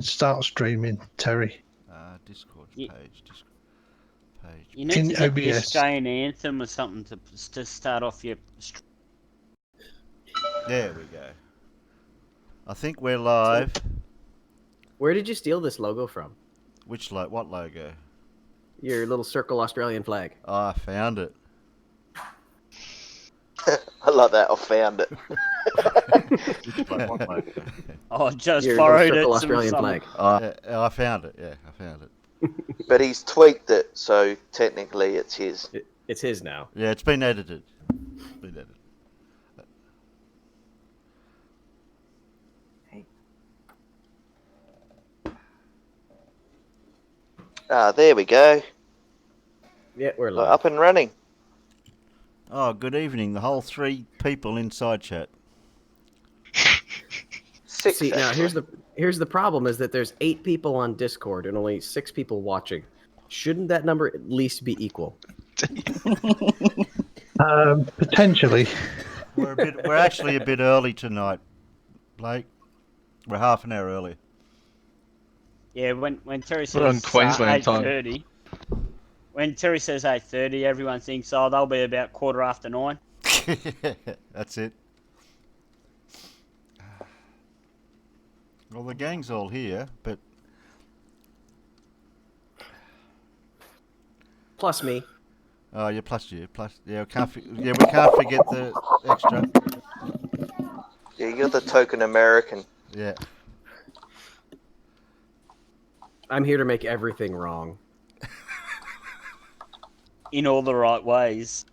Start streaming, Terry. Discord Ye- page. Page. You need In to get the OBS. Australian anthem or something to start off your. There we go. I think we're live. Where did you steal this logo from? What logo? Your little circle Australian flag. Oh, I found it. I like that. I found it. Oh, just Your borrowed little circle it. Australian flag. I found it. Yeah, I found it. But he's tweaked it, so technically it's his. It's his now. Yeah, it's been edited. There we go. Yeah, we're We're live. up and running. Oh, good evening. The whole 3 people inside chat. 6. See, now actually. here's the problem is that there's 8 people on Discord and only 6 people watching. Shouldn't that number at least be equal? Potentially. We're actually a bit early tonight, Blake. We're half an hour early. Yeah, when Terry We're on says Queensland time. 8:30, when Terry says 8:30, everyone thinks, oh, they'll be about 9:15. That's it. Well, the gang's all here, but Plus me. oh, yeah, plus you, yeah, we can't forget the extra. Yeah, you're the token American. Yeah. I'm here to make everything wrong. In all the right ways.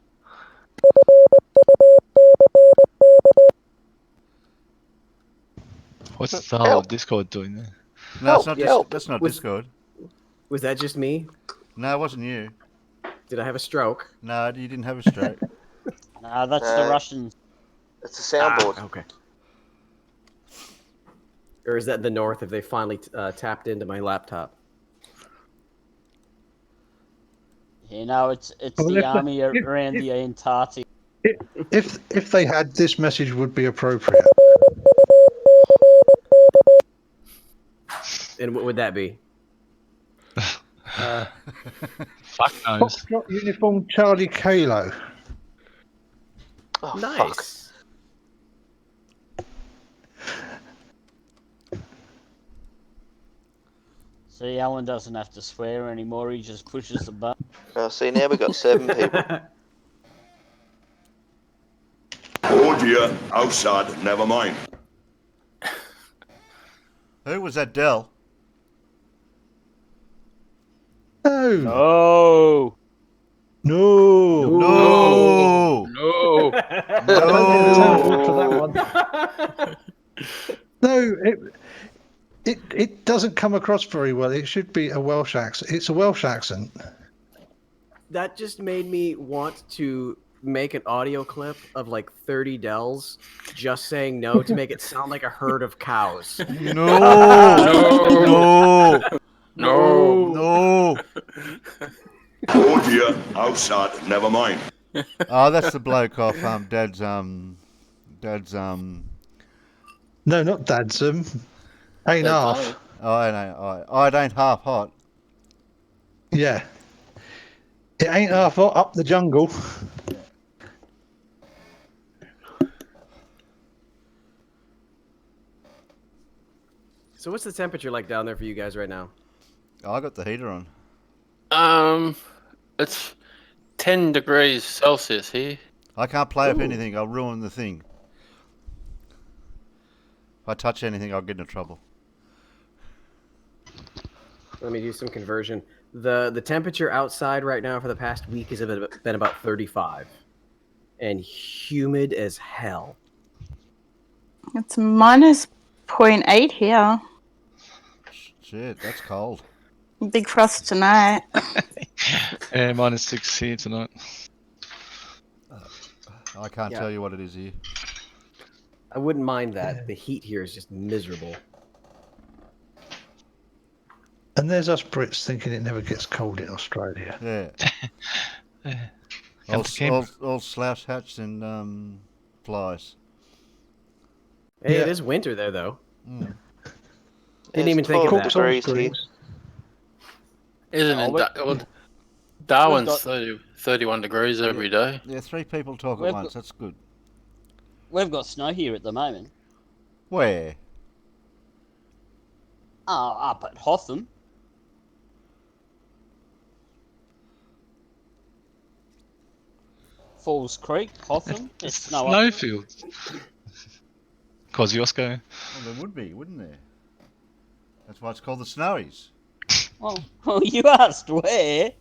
What's the whole Discord doing there? No, it's not. Help. That's not Was- Discord. Was that just me? No, it wasn't you. Did I have a stroke? No, you didn't have a stroke. Nah, that's the No. Russians. It's a soundboard. Okay. Or is that the North if they finally tapped into my laptop? You know, it's Well, the if- army if- around the Antarctic. If they had, this message would be appropriate. And what would that be? Fuck knows. Foxtrot uniform Charlie Kalo. Oh, fuck. Nice. See, Alan doesn't have to swear anymore. He just pushes the button. Oh, see, now we've got 7 people. Oh dear, outside, never mind. Who was that, Dell? No. Oh! No. No. No. No. For that one. No, it doesn't come across very well. It should be a Welsh accent. It's a Welsh accent. That just made me want to make an audio clip of like 30 Dells just saying no to make it sound like a herd of cows. No. No. No. No. Oh dear, outside, never mind. Oh, that's the bloke off Dad's No, not Dadsum. Ain't half. Oh, I know. It ain't half hot. Yeah. It ain't half hot up the jungle. So what's the temperature like down there for you guys right now? Oh, I got the heater on. It's 10 degrees Celsius here. I can't play with Ooh. anything. I'll ruin the thing. If I touch anything, I'll get into trouble. Let me do some conversion. The temperature outside right now for the past week has been about 35. And humid as hell. It's minus 0.8 here. Shit, that's cold. Big frost tonight. Yeah, -6 here tonight. I can't Yeah. tell you what it is here. I wouldn't mind that. The heat here is just miserable. And there's us Brits thinking it never gets cold in Australia. Yeah. Come to camp. all slouch hats and flies. Hey, Yeah. it is winter there though. Mm. Didn't even It's think of 12 that. degrees here. Springs. Isn't Oh, it? we- Well, Darwin's got- 31 degrees every day. Yeah, 3 people talk at We've once. got- That's good. We've got snow here at the moment. Where? Up at Hotham. Falls Creek, Hotham. There's It's snow up. snowfield. Kosciuszko. Well, there would be, wouldn't there? That's why it's called the Snowies. Well, you asked where.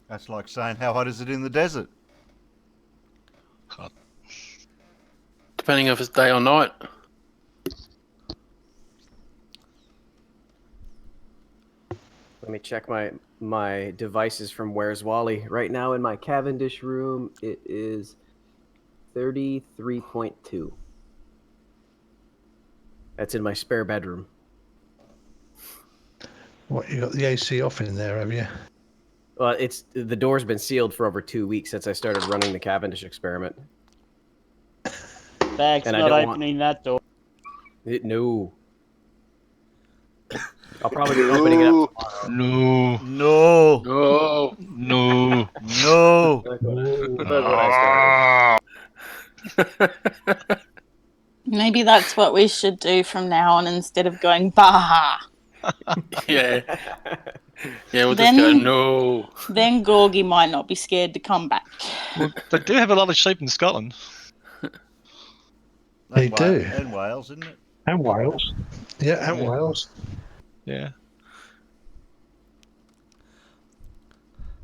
That's like saying, how hot is it in the desert? Depending if it's day or night. Let me check my devices from Where's Wally. Right now in my Cavendish room, it is 33.2. That's in my spare bedroom. What, you got the AC off in there, have you? Well, the door's been sealed for over 2 weeks since I started running the Cavendish experiment. Bag's And I not don't want- opening that door. No. I'll probably be opening it up tomorrow. No. No! No. No. No! Look what I started. Maybe that's what we should do from now on instead of going bah. Yeah. Yeah, we'll just go, Then- no. Then Gorgie might not be scared to come back. Well, they do have a lot of sheep in Scotland. They do. And Wales, isn't it? And Wales. Yeah, and Wales. Yeah.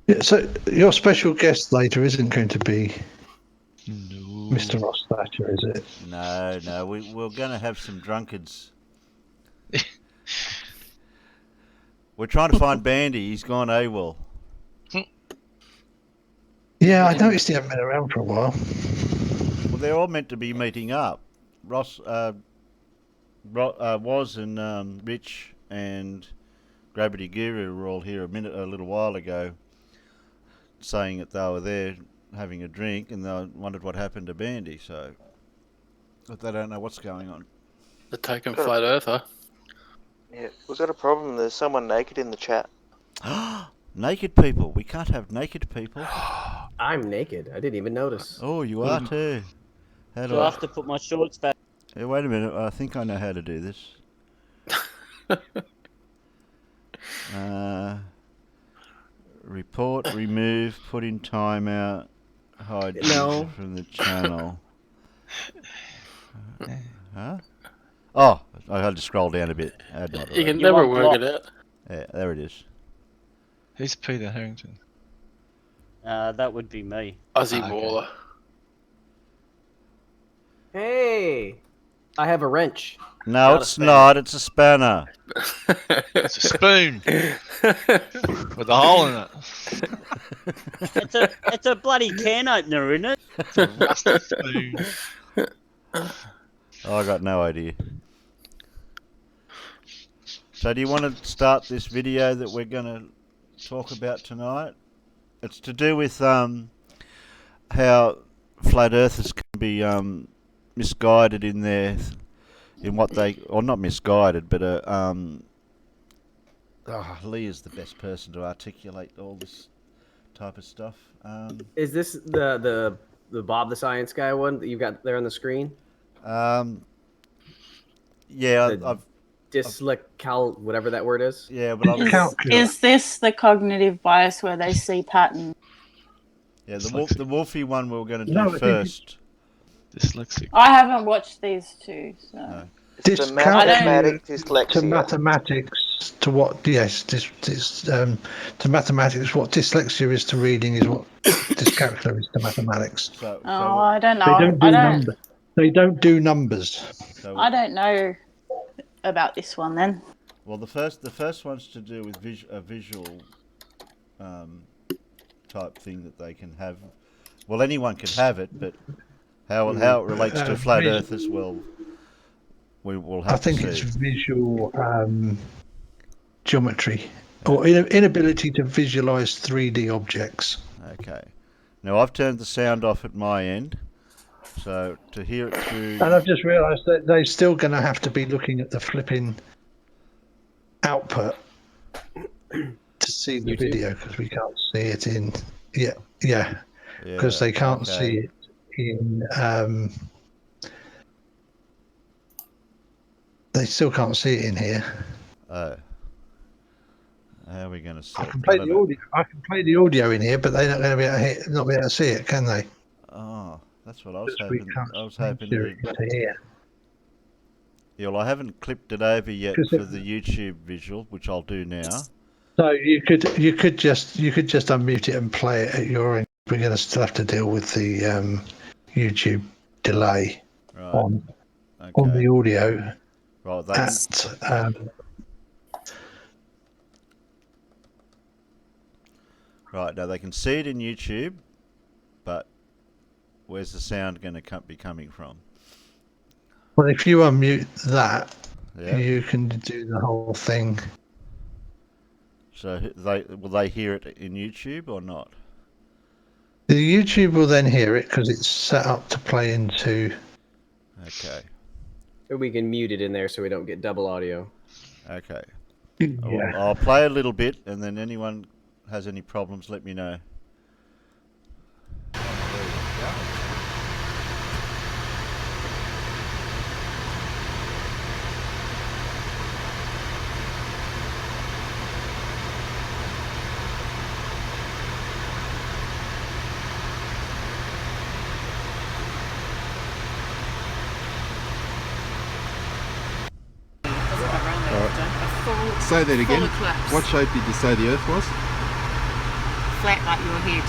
Yeah, so your special guest later isn't going to be No. Mr. Ross Thatcher, is it? No. We're going to have some drunkards. We're trying to find Bandy. He's gone AWOL. Yeah, I noticed he hadn't been around for a while. Well, they're all meant to be meeting up. Ross, Woz and Rich and Gravity Guru were all here a little while ago, saying that they were there having a drink and they wondered what happened to Bandy. So, but they don't know what's going on. The taken flat earther. Yeah, we've got a problem. There's someone naked in the chat. Naked people. We can't have naked people. I'm naked. I didn't even notice. Oh, you are too. How do So I I? have to put my shorts back. Hey, wait a minute. I think I know how to do this. Report, remove, put in timeout, hide No. user from the channel. Huh? Oh, I had to scroll down a bit. Add You moderator. can You never want work block. it out. Yeah, there it is. Who's Peter Harrington? That would be me. Ozzie Okay. Waller. Hey! I have a wrench. No, Not a it's spanner. not. It's a spanner. It's a spoon with a hole in it. It's a bloody can opener, isn't it? It's a rusty spoon. Oh, I got no idea. So do you want to start this video that we're going to talk about tonight? It's to do with how flat earthers can be misguided in what they, or not misguided, but Lee is the best person to articulate all this type of stuff. Is this the Bob the Science Guy one that you've got there on the screen? Yeah, The- I've Dyslexical, whatever that word is. yeah, but I've Is this the cognitive bias where they see patterns? yeah Dyslexic. the Wolfie one we were going to do No, I think first. Dyslexic. I haven't watched these two, so No. It's a Discount mathematic to dyslexia. mathematics to what? Yes, to mathematics what dyslexia is to reading is what dyscalculia is to mathematics. So, oh, I don't know. They don't do I don't. numbers. They don't do numbers. so I don't know about this one then. well, the first one's to do with a visual type thing that they can have. Well, anyone can have it, but how it relates to flat visual- Earth as well, we will have I think to it's see. visual geometry or inability to visualize 3D objects. Okay. Now I've turned the sound off at my end. So to hear it through, And I've just realised that they're still going to have to be looking at the flipping output to see the YouTube? video because we can't see it in. Yeah, because yeah, they can't okay. see it in. They still can't see it in here. Oh. How are we going to I set? can play don't the know. audio. I can play the audio in here, but they're not going to be able to not be able to see it, can they? Oh, that's what I was Because we hoping. can't I was screen hoping share to. it into here. Yeah, well, I haven't clipped it over yet 'Cause for it- the YouTube visual, which I'll do now. So you could just unmute it and play it at your end. We're going to still have to deal with the YouTube delay Right. on Okay. the audio Right. They can, at right now they can see it in YouTube, but where's the sound going to be coming from? well, if you unmute that, Yeah. you can do the whole thing. So will they hear it in YouTube or not? The YouTube will then hear it because it's set up to play into. Okay. Or we can mute it in there so we don't get double audio. Okay. Yeah. I'll play a little bit, and then anyone has any problems, let me know. Say that again. Full eclipse. What shape did you say the Earth was? Flat like your head.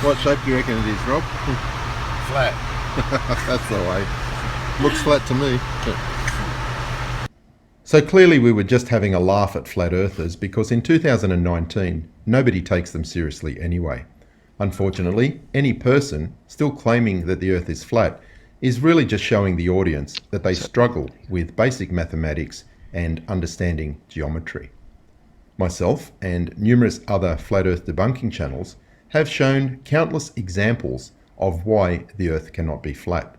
What shape do you reckon it is, Rob? Flat. That's the way. Looks flat to me. So clearly we were just having a laugh at flat earthers because in 2019 nobody takes them seriously anyway. Unfortunately, any person still claiming that the Earth is flat is really just showing the audience that they struggle with basic mathematics and understanding geometry. Myself and numerous other flat Earth debunking channels have shown countless examples of why the Earth cannot be flat,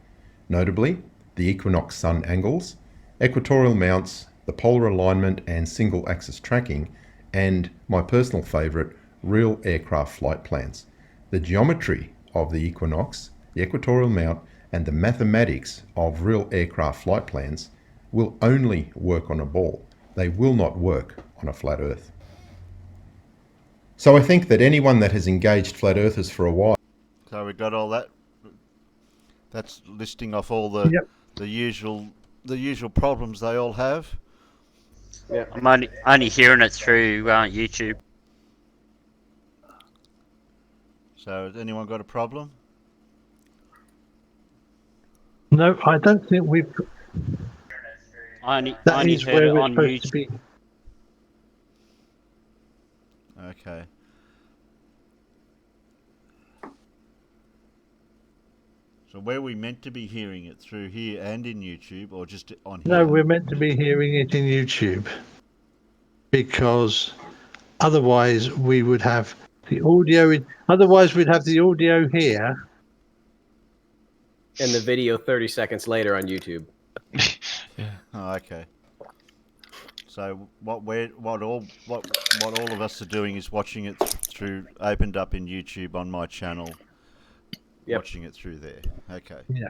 notably the equinox sun angles, equatorial mounts, the polar alignment and single axis tracking, and my personal favourite, real aircraft flight plans. The geometry of the equinox, the equatorial mount, and the mathematics of real aircraft flight plans will only work on a ball. They will not work on a flat Earth. So I think that anyone that has engaged flat earthers for a while. So we got all that. That's listing off all the the usual problems they all have. Yeah. I'm only hearing it through YouTube. So has anyone got a problem? No, I don't think we've. I only That is heard where it we're on supposed to YouTube. be. Okay. So where are we meant to be hearing it? Through here and in YouTube, or just on here? No, we're meant to be hearing it in YouTube because otherwise we would have the audio in. Otherwise, we'd have the audio here. And the video 30 seconds later on YouTube. Oh, okay. So what all of us are doing is watching it through opened up in YouTube on my channel. Yep. Watching it through there. Okay. Yeah.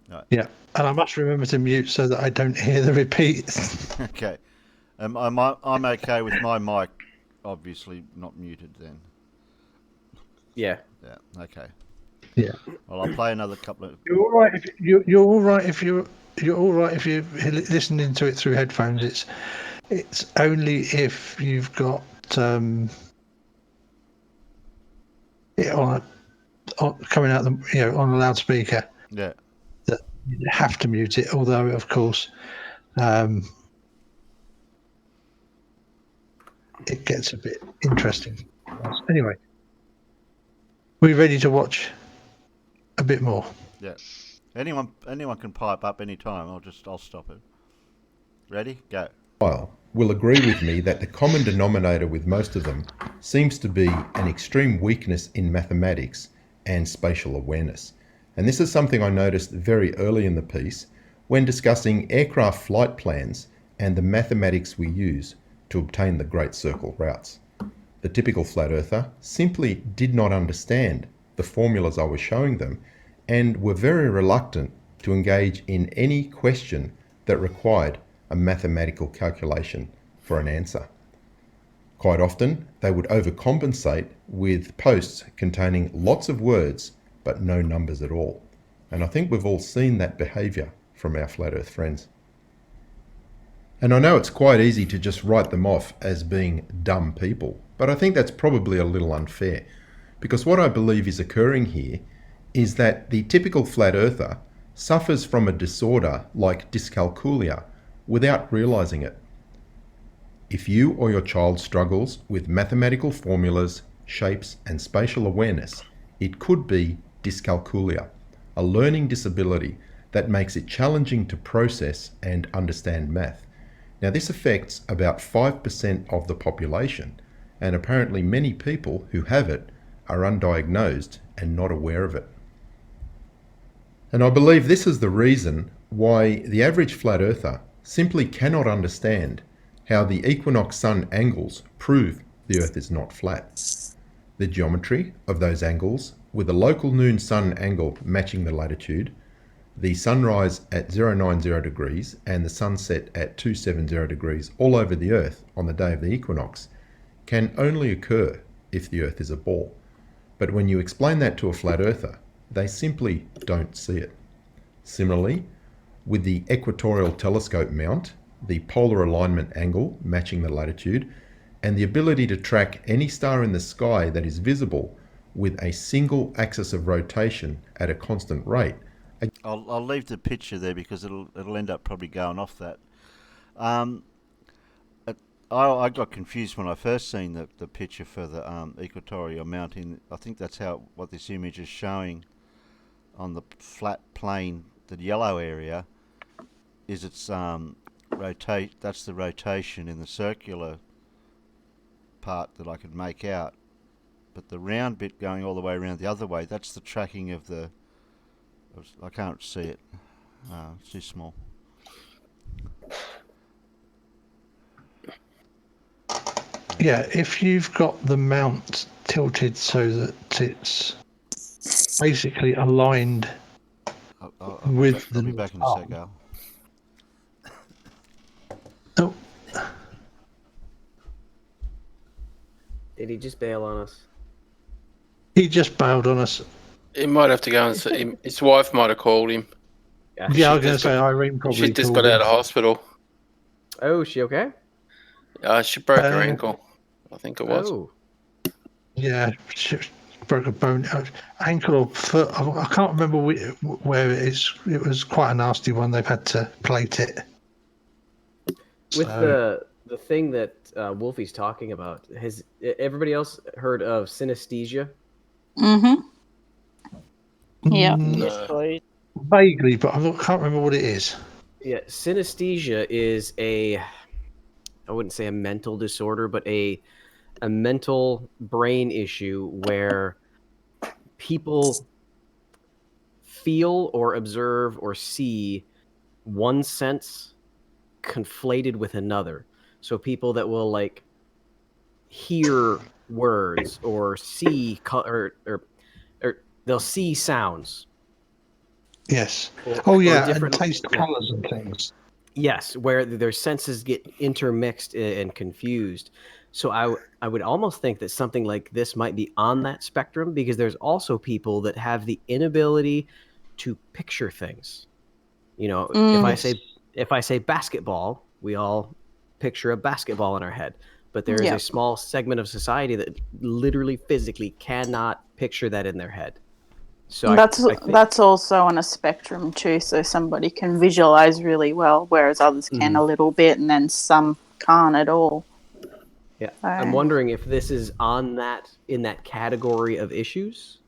Right. Yeah, and I must remember to mute so that I don't hear the repeats. Okay. I'm okay with my mic, obviously not muted then. Yeah. Yeah. Okay. Yeah. Well, I'll play another couple of. You're all right if you're all right if you're all right if you're listening to it through headphones. It's only if you've got it on coming out on a loudspeaker. Yeah. That you have to mute it. Although of course, it gets a bit interesting. Anyway, we're ready to watch a bit more. Yeah. Anyone can pipe up any time. I'll stop it. Ready? Go. will agree with me that the common denominator with most of them seems to be an extreme weakness in mathematics and spatial awareness. And this is something I noticed very early in the piece when discussing aircraft flight plans and the mathematics we use to obtain the Great Circle routes. The typical flat earther simply did not understand the formulas I was showing them and were very reluctant to engage in any question that required a mathematical calculation for an answer. Quite often, they would overcompensate with posts containing lots of words but no numbers at all. And I think we've all seen that behaviour from our flat earth friends. And I know it's quite easy to just write them off as being dumb people, but I think that's probably a little unfair, because what I believe is occurring here is that the typical flat earther suffers from a disorder like dyscalculia without realizing it. If you or your child struggles with mathematical formulas, shapes, and spatial awareness, it could be dyscalculia, a learning disability that makes it challenging to process and understand math. Now, this affects about 5% of the population, and apparently many people who have it are undiagnosed and not aware of it. And I believe this is the reason why the average flat earther simply cannot understand how the equinox sun angles prove the Earth is not flat. The geometry of those angles, with a local noon sun angle matching the latitude, the sunrise at 090 degrees and the sunset at 270 degrees all over the Earth on the day of the equinox, can only occur if the Earth is a ball. But when you explain that to a flat earther, they simply don't see it. Similarly, with the equatorial telescope mount, the polar alignment angle matching the latitude, and the ability to track any star in the sky that is visible with a single axis of rotation at a constant rate. I'll leave the picture there because it'll end up probably going off that. I got confused when I first seen the picture for the equatorial mountain. I think that's what this image is showing on the flat plane, the yellow area, is its that's the rotation in the circular part that I could make out. But the round bit going all the way around the other way, that's the tracking of the... I can't see it. It's too small. Yeah, if you've got the mount tilted so that it's basically aligned with I'll the be back in a sec, Al. Oh, Did he just bail on us? he just bailed on us. He might have to go and see him. His wife might have called him. Yeah, I was going to say Irene probably. She just got out of hospital. Oh, is she okay? She broke her ankle. I think it was. Oh. Yeah, she broke a bone, ankle or foot. I can't remember where it is. It was quite a nasty one. They've had to plate it. With the thing that Wolfie's talking about, has everybody else heard of synesthesia? Mm-hmm. Yeah. Yes, please. Vaguely, but I can't remember what it is. Yeah, synesthesia is I wouldn't say a mental disorder, but a mental brain issue where people feel or observe or see one sense conflated with another. So people that will like hear words or see or they'll see sounds. Yes. Or And different taste colours and things. Yes, where their senses get intermixed and confused. So I would almost think that something like this might be on that spectrum, because there's also people that have the inability to picture things. You know, if I say basketball, we all picture a basketball in our head. But there is a small segment of society that literally physically cannot picture that in their head. So that's also on a spectrum too. So somebody can visualize really well, whereas others can a little bit, and then some can't at all. Yeah, I'm wondering if this is in that category of issues.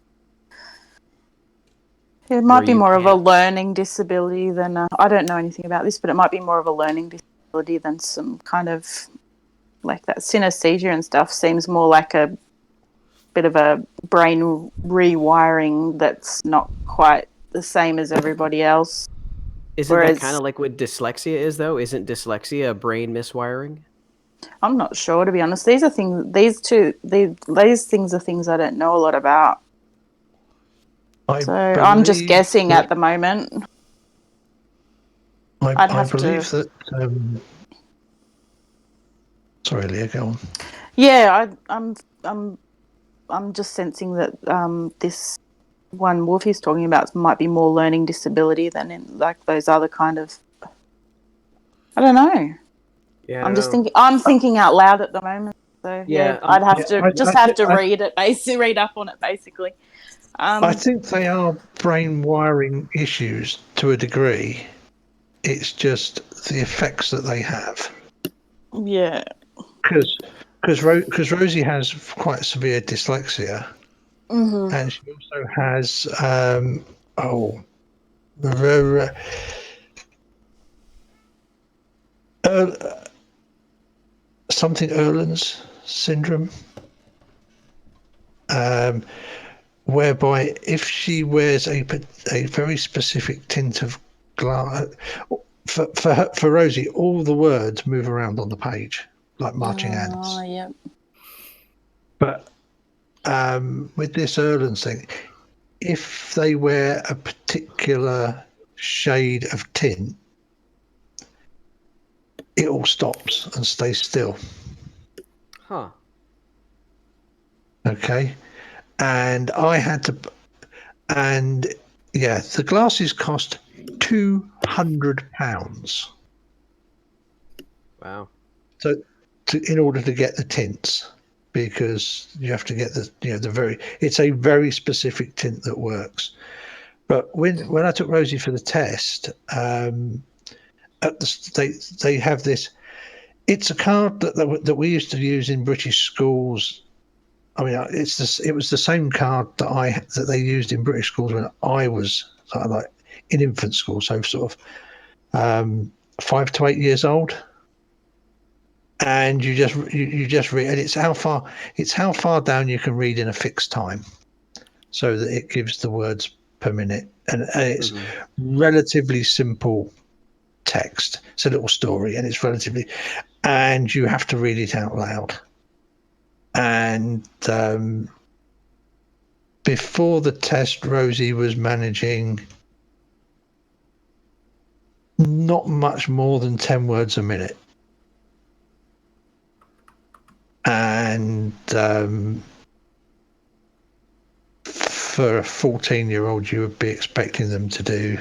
It might be more of a learning disability than I don't know anything about this, but it might be more of a learning disability disability than some kind of like that synesthesia and stuff seems more like a bit of a brain rewiring that's not quite the same as everybody else. Isn't that kind of like what dyslexia is, though? Isn't dyslexia a brain miswiring? I'm not sure, to be honest. These are things. These things are things I don't know a lot about. So I'm just guessing at the moment. I believe that. Sorry, Leah, go on. Yeah, I'm just sensing that this one Wolfie's talking about might be more learning disability than in like those other kind of. I don't know. Yeah, I'm thinking out loud at the moment. So yeah, I'd have to read up on it basically. I think they are brain wiring issues to a degree. It's just the effects that they have. Yeah. Because Rosie has quite severe dyslexia, and she also has something Erland's syndrome, whereby if she wears a very specific tint of glass, for Rosie, all the words move around on the page like marching ants. Oh, yeah. But with this Erland's thing, if they wear a particular shade of tint, it all stops and stays still. Huh. Okay. And I had to, and yeah, the glasses cost £200. Wow. So, in order to get the tints, because you have to get it's a very specific tint that works. But when I took Rosie for the test, they have this. It's a card that we used to use in British schools. I mean, it was the same card that they used in British schools when I was sort of like in infant school, so sort of 5 to 8 years old. And you just read, and it's how far down you can read in a fixed time, so that it gives the words per minute, and it's relatively simple text. It's a little story, and it's and you have to read it out loud. And before the test, Rosie was managing not much more than 10 words a minute. And for a 14-year-old, you would be expecting them to do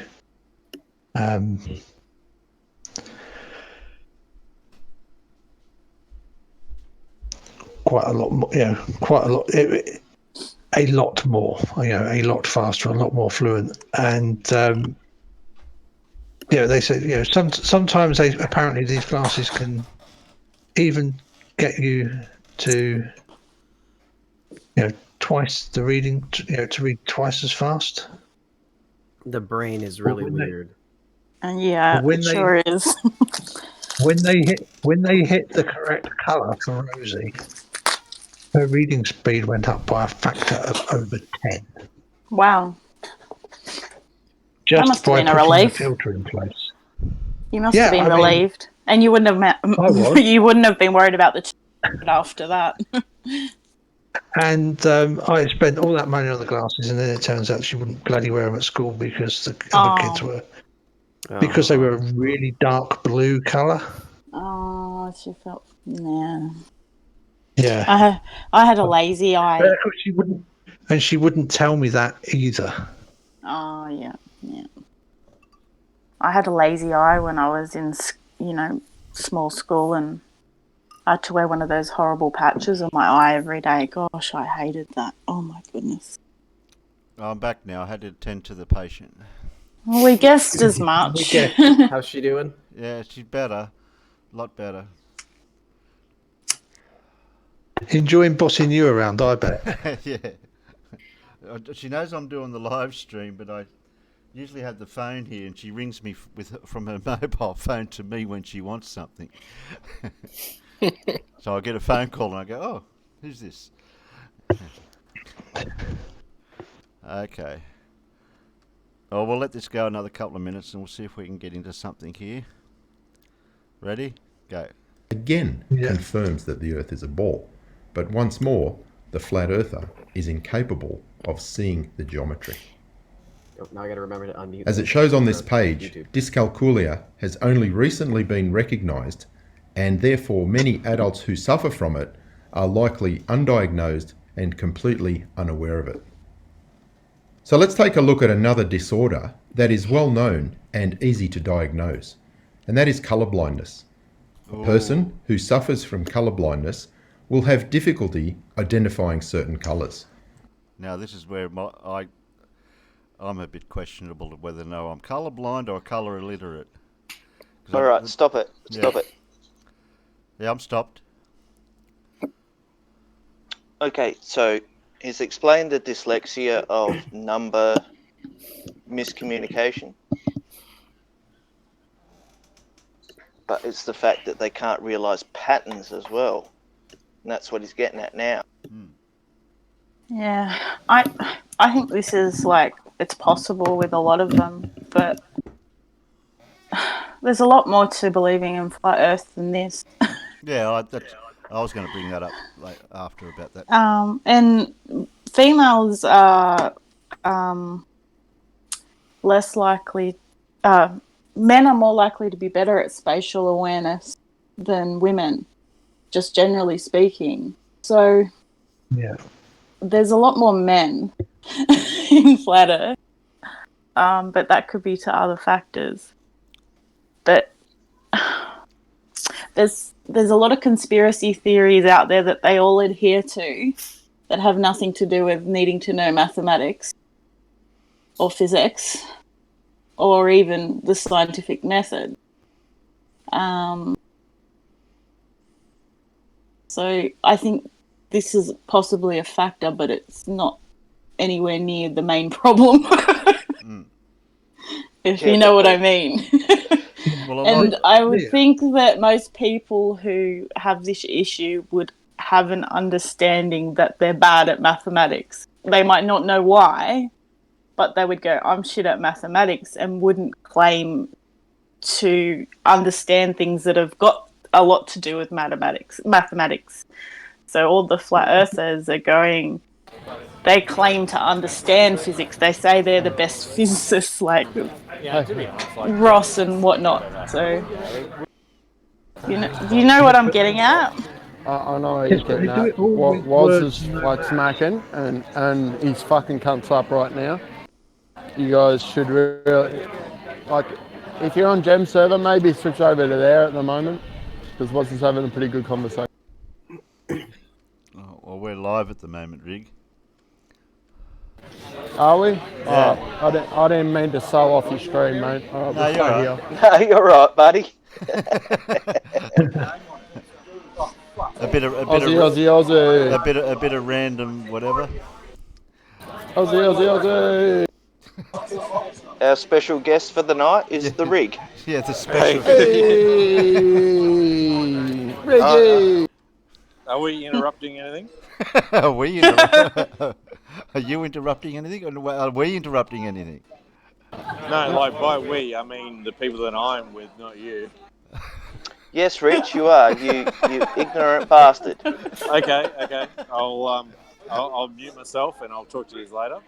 quite a lot more, a lot more, a lot faster, a lot more fluent. And they said, sometimes apparently these classes can even get you to twice the reading, to read twice as fast. The brain is really weird. And yeah, it sure is. when they hit the correct colour for Rosie, her reading speed went up by a factor of over 10. Wow. Just that must have by been a putting relief. the filter in place. You must have been relieved. And you wouldn't have you wouldn't have been worried about the after that. And I spent all that money on the glasses, and then it turns out she wouldn't bloody wear them at school because the other kids were, because they were a really dark blue colour. Oh, she felt yeah. Yeah. I had a lazy eye. She wouldn't tell me that either. Oh yeah. I had a lazy eye when I was in small school, and I had to wear one of those horrible patches on my eye every day. Gosh, I hated that. Oh my goodness. I'm back now. I had to attend to the patient. Well, we guessed as much. How's she doing? Yeah, she's better. A lot better. Enjoying bossing you around, I bet. Yeah. She knows I'm doing the live stream, but usually have the phone here, and she rings me from her mobile phone to me when she wants something. So I get a phone call and I go, "Oh, who's this?" Okay. Oh, we'll let this go another couple of minutes, and we'll see if we can get into something here. Ready? Go. Again confirms that the Earth is a ball, but once more, the flat earther is incapable of seeing the geometry. Oh, now I got to remember to unmute. As it shows on this page, YouTube. dyscalculia has only recently been recognised, and therefore many adults who suffer from it are likely undiagnosed and completely unaware of it. So let's take a look at another disorder that is well known and easy to diagnose, and that is colour blindness. A person who suffers from colour blindness will have difficulty identifying certain colours. Now this is where I'm a bit questionable of whether I'm colourblind or colour illiterate. All right, stop it. Stop it. Yeah, I'm stopped. Okay, so he's explained the dyslexia of number miscommunication. But it's the fact that they can't realise patterns as well. And that's what he's getting at now. Yeah, I think this is like, it's possible with a lot of them, but there's a lot more to believing in flat Earth than this. Yeah, I was going to bring that up after about that. And females are less likely. Men are more likely to be better at spatial awareness than women, just generally speaking. So Yeah. there's a lot more men in flat Earth, but that could be to other factors. But there's a lot of conspiracy theories out there that they all adhere to that have nothing to do with needing to know mathematics or physics or even the scientific method. So I think this is possibly a factor, but it's not anywhere near the main problem. If you know what I mean. And I would think that most people who have this issue would have an understanding that they're bad at mathematics. They might not know why, but they would go, I'm shit at mathematics, and wouldn't claim to understand things that have got a lot to do with mathematics. So all the flat earthers are going, they claim to understand physics. They say they're the best physicists, like Ross and whatnot. So, do you know what I'm getting at? I know what you're getting at. Woz is like smacking, and his fucking cunt's up right now. You guys should really, like, if you're on Gem server, maybe switch over to there at the moment, because Woz is having a pretty good conversation. Well, we're live at the moment, Rig. Are we? Yeah. I didn't mean to sell off your stream, mate. No, you're right. No, you're right, buddy. a bit of random whatever. Aussie. Our special guest for the night is the Rig. Yeah, the special. Hey, Riggy. Are we interrupting anything? Are you interrupting anything, or are we interrupting anything? No, like by we, I mean the people that I'm with, not you. Yes, Rich, you are. You ignorant bastard. Okay. I'll mute myself and I'll talk to you later.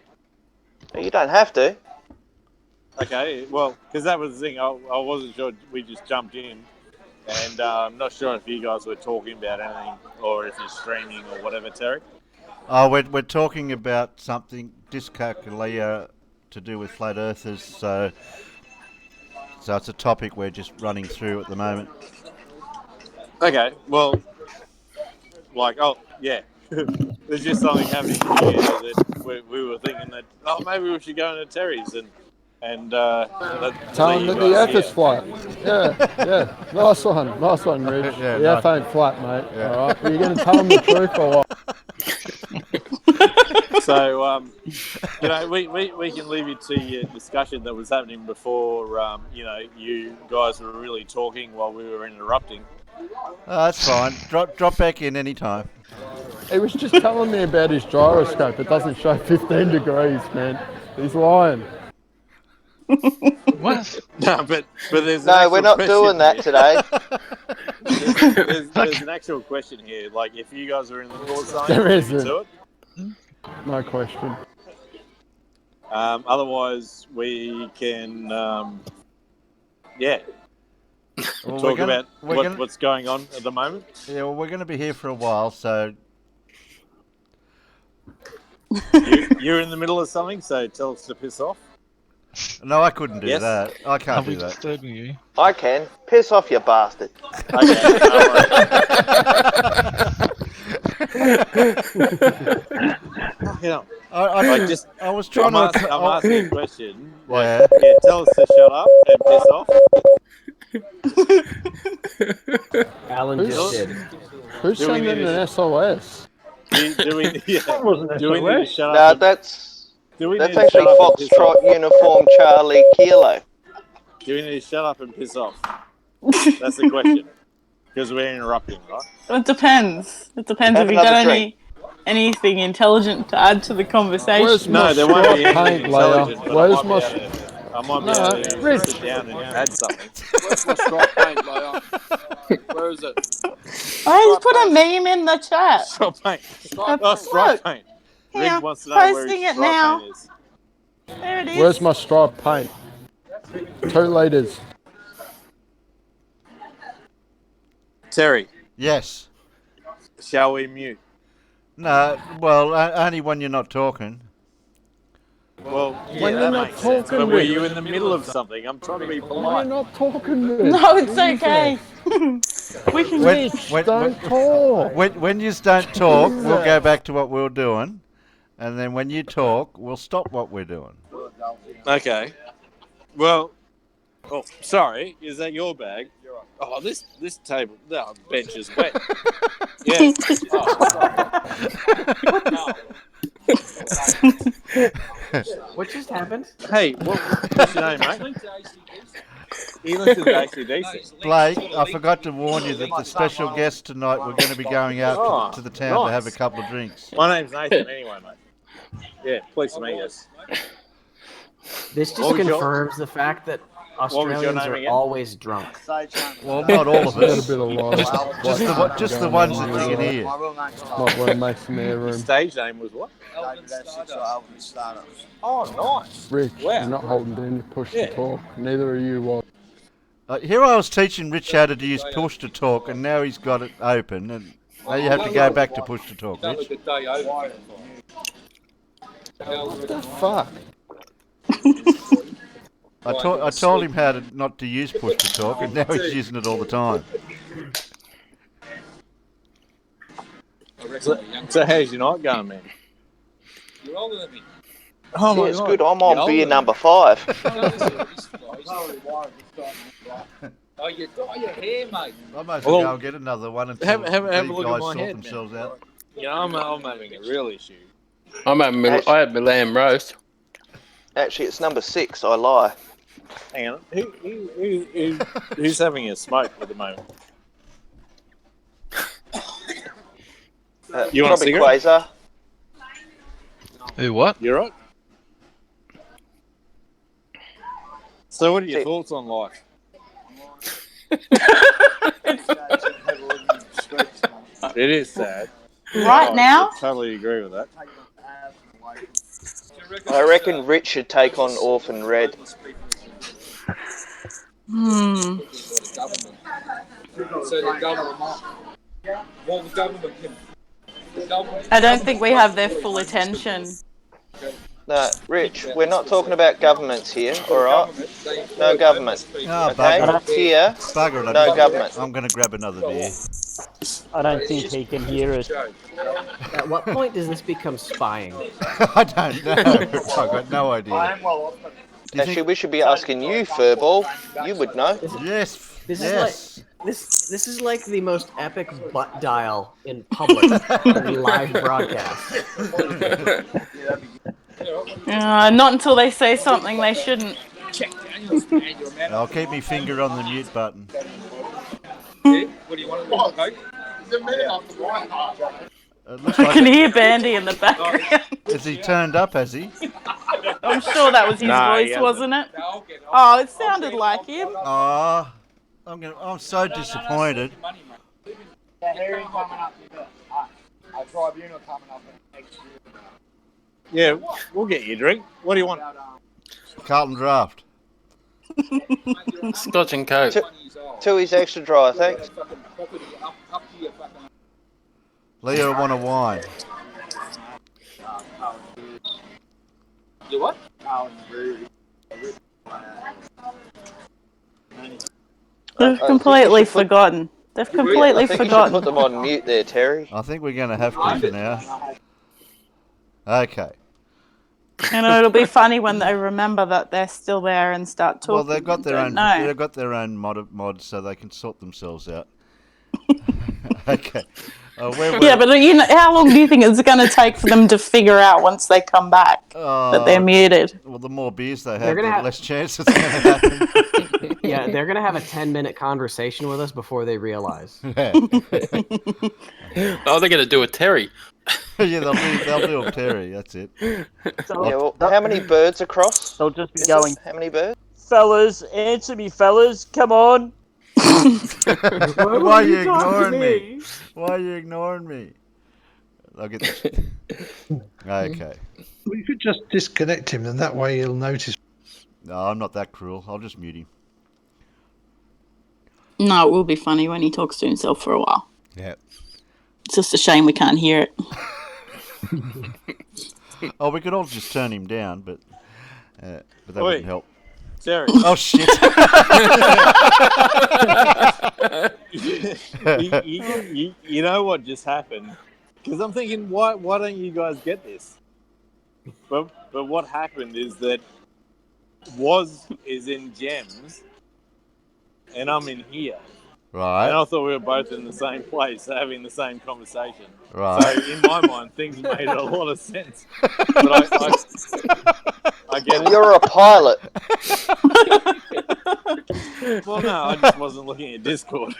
You don't have to. Okay, well, because that was the thing. I wasn't sure. We just jumped in, and I'm not sure if you guys were talking about anything or if you're streaming or whatever, Terry. Oh, we're talking about something dyscalculia to do with flat earthers. So it's a topic we're just running through at the moment. Okay, well, there's just something happening here that we were thinking that maybe we should go into Terry's and tell him that the Earth is flat. Yeah. Nice one, Rich. Yeah, the Earth ain't flat, mate. Yeah. All right, are you going to tell him the truth or what? So, you know, we can leave it to your discussion that was happening before, you know, you guys were really talking while we were interrupting. That's fine. Drop back in any time. He was just telling me about his gyroscope. It doesn't show 15 degrees, man. He's lying. What? No, but there's No, we're not doing that today. There's an actual question here. Like, if you guys are in the middle of something, There leave it isn't. to it. No question. Otherwise, we can, yeah, Well, talk about what's going on at the moment. Yeah, well, we're going to be here for a while, so... You're in the middle of something, so tell us to piss off. No, I couldn't do Yes? that. I can't Are do we that. disturbing you? I can. Piss off, you bastard. Okay. I was trying I'm to... asking a question. Like, Yeah. yeah, tell us to shut up and piss off. Alan just did. Who's Do we sending need an SOS? Do we need to shut No, up? that's Do we that's need to shut actually up and piss off? Foxtrot uniform Charlie Kilo. Do we need to shut up and piss off? That's the question. Because we're interrupting, right? It depends. It depends Have if you another got drink. anything intelligent to add to the conversation. Where's my No, there won't be stripe anything paint layer? intelligent, but Where's I my... might be able to Rich. sit down and add something. Where's my stripe paint layer? Where is it? I just put a meme in the chat. Stripe paint. Look. Oh, stripe paint. Here, Rick wants to know where posting his it stripe now. paint is. There it is. Where's my stripe paint? 2 litres. Terry, Yes. shall we mute? No, well, only when you're not talking. Well, yeah, When you're that not makes sense. talking, But were Rick. you in the middle of something? I'm trying to be Why are polite. you not talking to me? No, it's okay. We can Don't talk. When you don't talk, we'll go back to what we were doing. And then when you talk, we'll stop what we're doing. Okay. Well, oh, sorry. Is that your bag? Oh, this table, bench is wet. Yeah. What just happened? Hey, what's your name, mate? He listens to AC/DC. Blake, I forgot to warn you that the special guest tonight, we're going to be going out to the town to have a couple of drinks. My name's Nathan, anyway, mate. Yeah, pleased to meet you. This What just was your- confirms the fact that was your Australians name are again? always drunk. Well, not all of Got a us. bit of light. Just the ones that you can hear. Might want to make some air Your room. stage name was what? Oh, nice. Rich, Wow. you're not holding down your push Yeah. to talk. Neither are you, what? Here I was teaching Rich how to use push to talk, and now he's got it open, and now you have to go back to push to talk, Rich. What the fuck? I told him how to not to use push to talk, and now he's using it all the time. So how's your night going, man? You're older than me. Oh Yeah, my it's God. good. I'm on You're beer older number 5. Oh, you got your hair, mate. I might as well go and get another one until Have a these look guys at my sort head, man. themselves out. You know, I'm having a real issue. I had my lamb roast. Actually, it's number 6. I lie. Hang on. Who's having a smoke at the moment? You want a Probably cigarette? Quasar. Who, what? You're right. So what are your thoughts on life? It is sad. Right now? I totally agree with that. I reckon Rich should take on Orphan Red. Hmm. So the government. Well, the government can. I don't think we have their full attention. No, Rich, we're not talking about governments here, alright? No government. Ah, Okay? bugger. Here, Bugger it. no government. I'm going to grab another beer. I don't think he can hear us. At what point does this become spying? I don't know. I've got no idea. Actually, we should be asking you, Furball. You would know. Yes. This yes. This is like the most epic butt dial in public in live broadcast. Not until they say something they shouldn't. I'll keep my finger on the mute button. What do you want? Coke? It looks I like can hear Bandy in the background. Is he turned up, has he? I'm sure that was his voice, wasn't it? Oh, it sounded like him. Oh, I'm so disappointed. Yeah, we'll get you a drink. What do you want? Carlton Draft. Scotch and Coke. Tooheys extra dry, thanks. Leo want a wine. You what? They've completely forgotten. They've completely I think you should forgotten. put them on mute there, Terry. I think we're going to have to for now. Okay. You know, it'll be funny when they remember that they're still there and start talking. Well, they've got their own. No. They've got their own mods, so they can sort themselves out. Okay. Yeah, but you know, how long do you think it's going to take for them to figure out once they come back that they're muted? Well, the more beers they have, the have- less chance it's going to happen. Yeah, they're gonna have a 10-minute conversation with us before they realize. Oh, they're gonna do a Terry. Yeah, they'll do a Terry. That's it. Yeah, well, how many birds across? They'll just be going, How many birds? fellas, answer me, fellas, come on. Why are you ignoring me? Why are you ignoring me? I'll get this. Okay. We could just disconnect him, and that way he'll notice. No, I'm not that cruel. I'll just mute him. No, it will be funny when he talks to himself for a while. Yeah. It's just a shame we can't hear it. Oh, we could all just turn him down, but that Oi. wouldn't help. Terry. Oh shit! you know what just happened? Because I'm thinking, why don't you guys get this? But what happened is that Woz is in Gems, and I'm in here. Right. And I thought we were both in the same place, having the same conversation. Right. So in my mind, things made a lot of sense. But I get it. You're a pilot. Well, no, I just wasn't looking at Discord.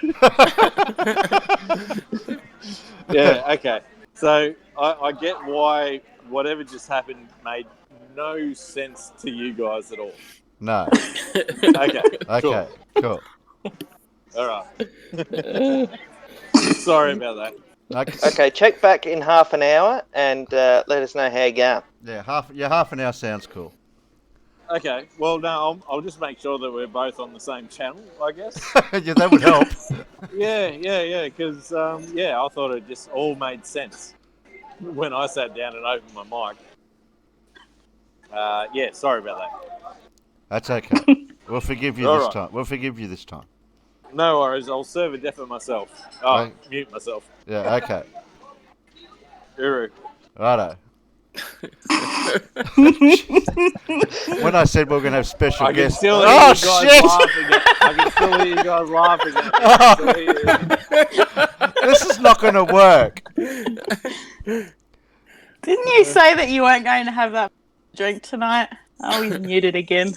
Yeah, okay. So I get why whatever just happened made no sense to you guys at all. No. Okay. Okay. Cool. All right. Sorry about that. Okay, check back in half an hour and let us know how you go. Yeah, half an hour sounds cool. Okay. Well, no, I'll just make sure that we're both on the same channel, I guess. Yeah, that would help. Yeah. Because I thought it just all made sense when I sat down and opened my mic. Yeah, sorry about that. That's okay. We'll forgive you All this right. time. We'll forgive you this time. No worries. I'll serve a death for myself. Oh, Right. mute myself. Yeah. Okay. Uru. Righto. When I said we were going to have special I can guests. still hear Oh you guys shit! laughing. I can still hear you guys laughing. I can still hear you. This is not going to work. Didn't you say that you weren't going to have that drink tonight? Oh, he's muted again.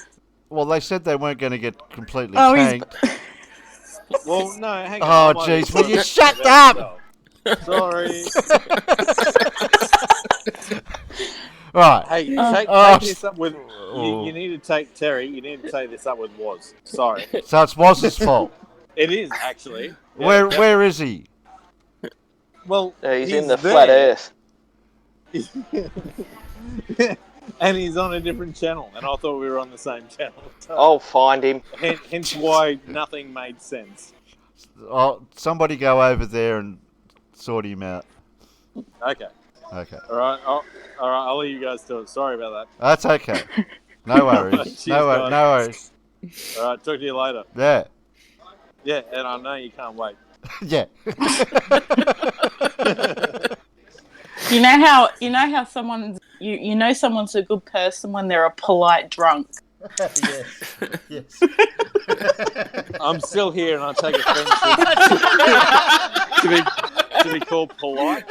Well, they said they weren't going to get completely Oh, he's- tanked. Well, no, hang on. Oh, jeez. Will you shut up? Sorry. Right. Hey, take this up with. You need to take Terry. You need to take this up with Woz. Sorry. So it's Woz's fault. It is actually. Yeah, Where is he? Well, He's in the there. flat Earth. And he's on a different channel, and I thought we were on the same channel. So I'll find him. hence why nothing made sense. Oh, somebody go over there and sort him out. Okay. Okay. All right. I'll let you guys do it. Sorry about that. That's okay. No worries. Cheers, no guys. worries. All right. Talk to you later. Yeah. Yeah, and I know you can't wait. Yeah. You know how someone's you know someone's a good person when they're a polite drunk. Yes. Yes. I'm still here, and I take offence to be called polite.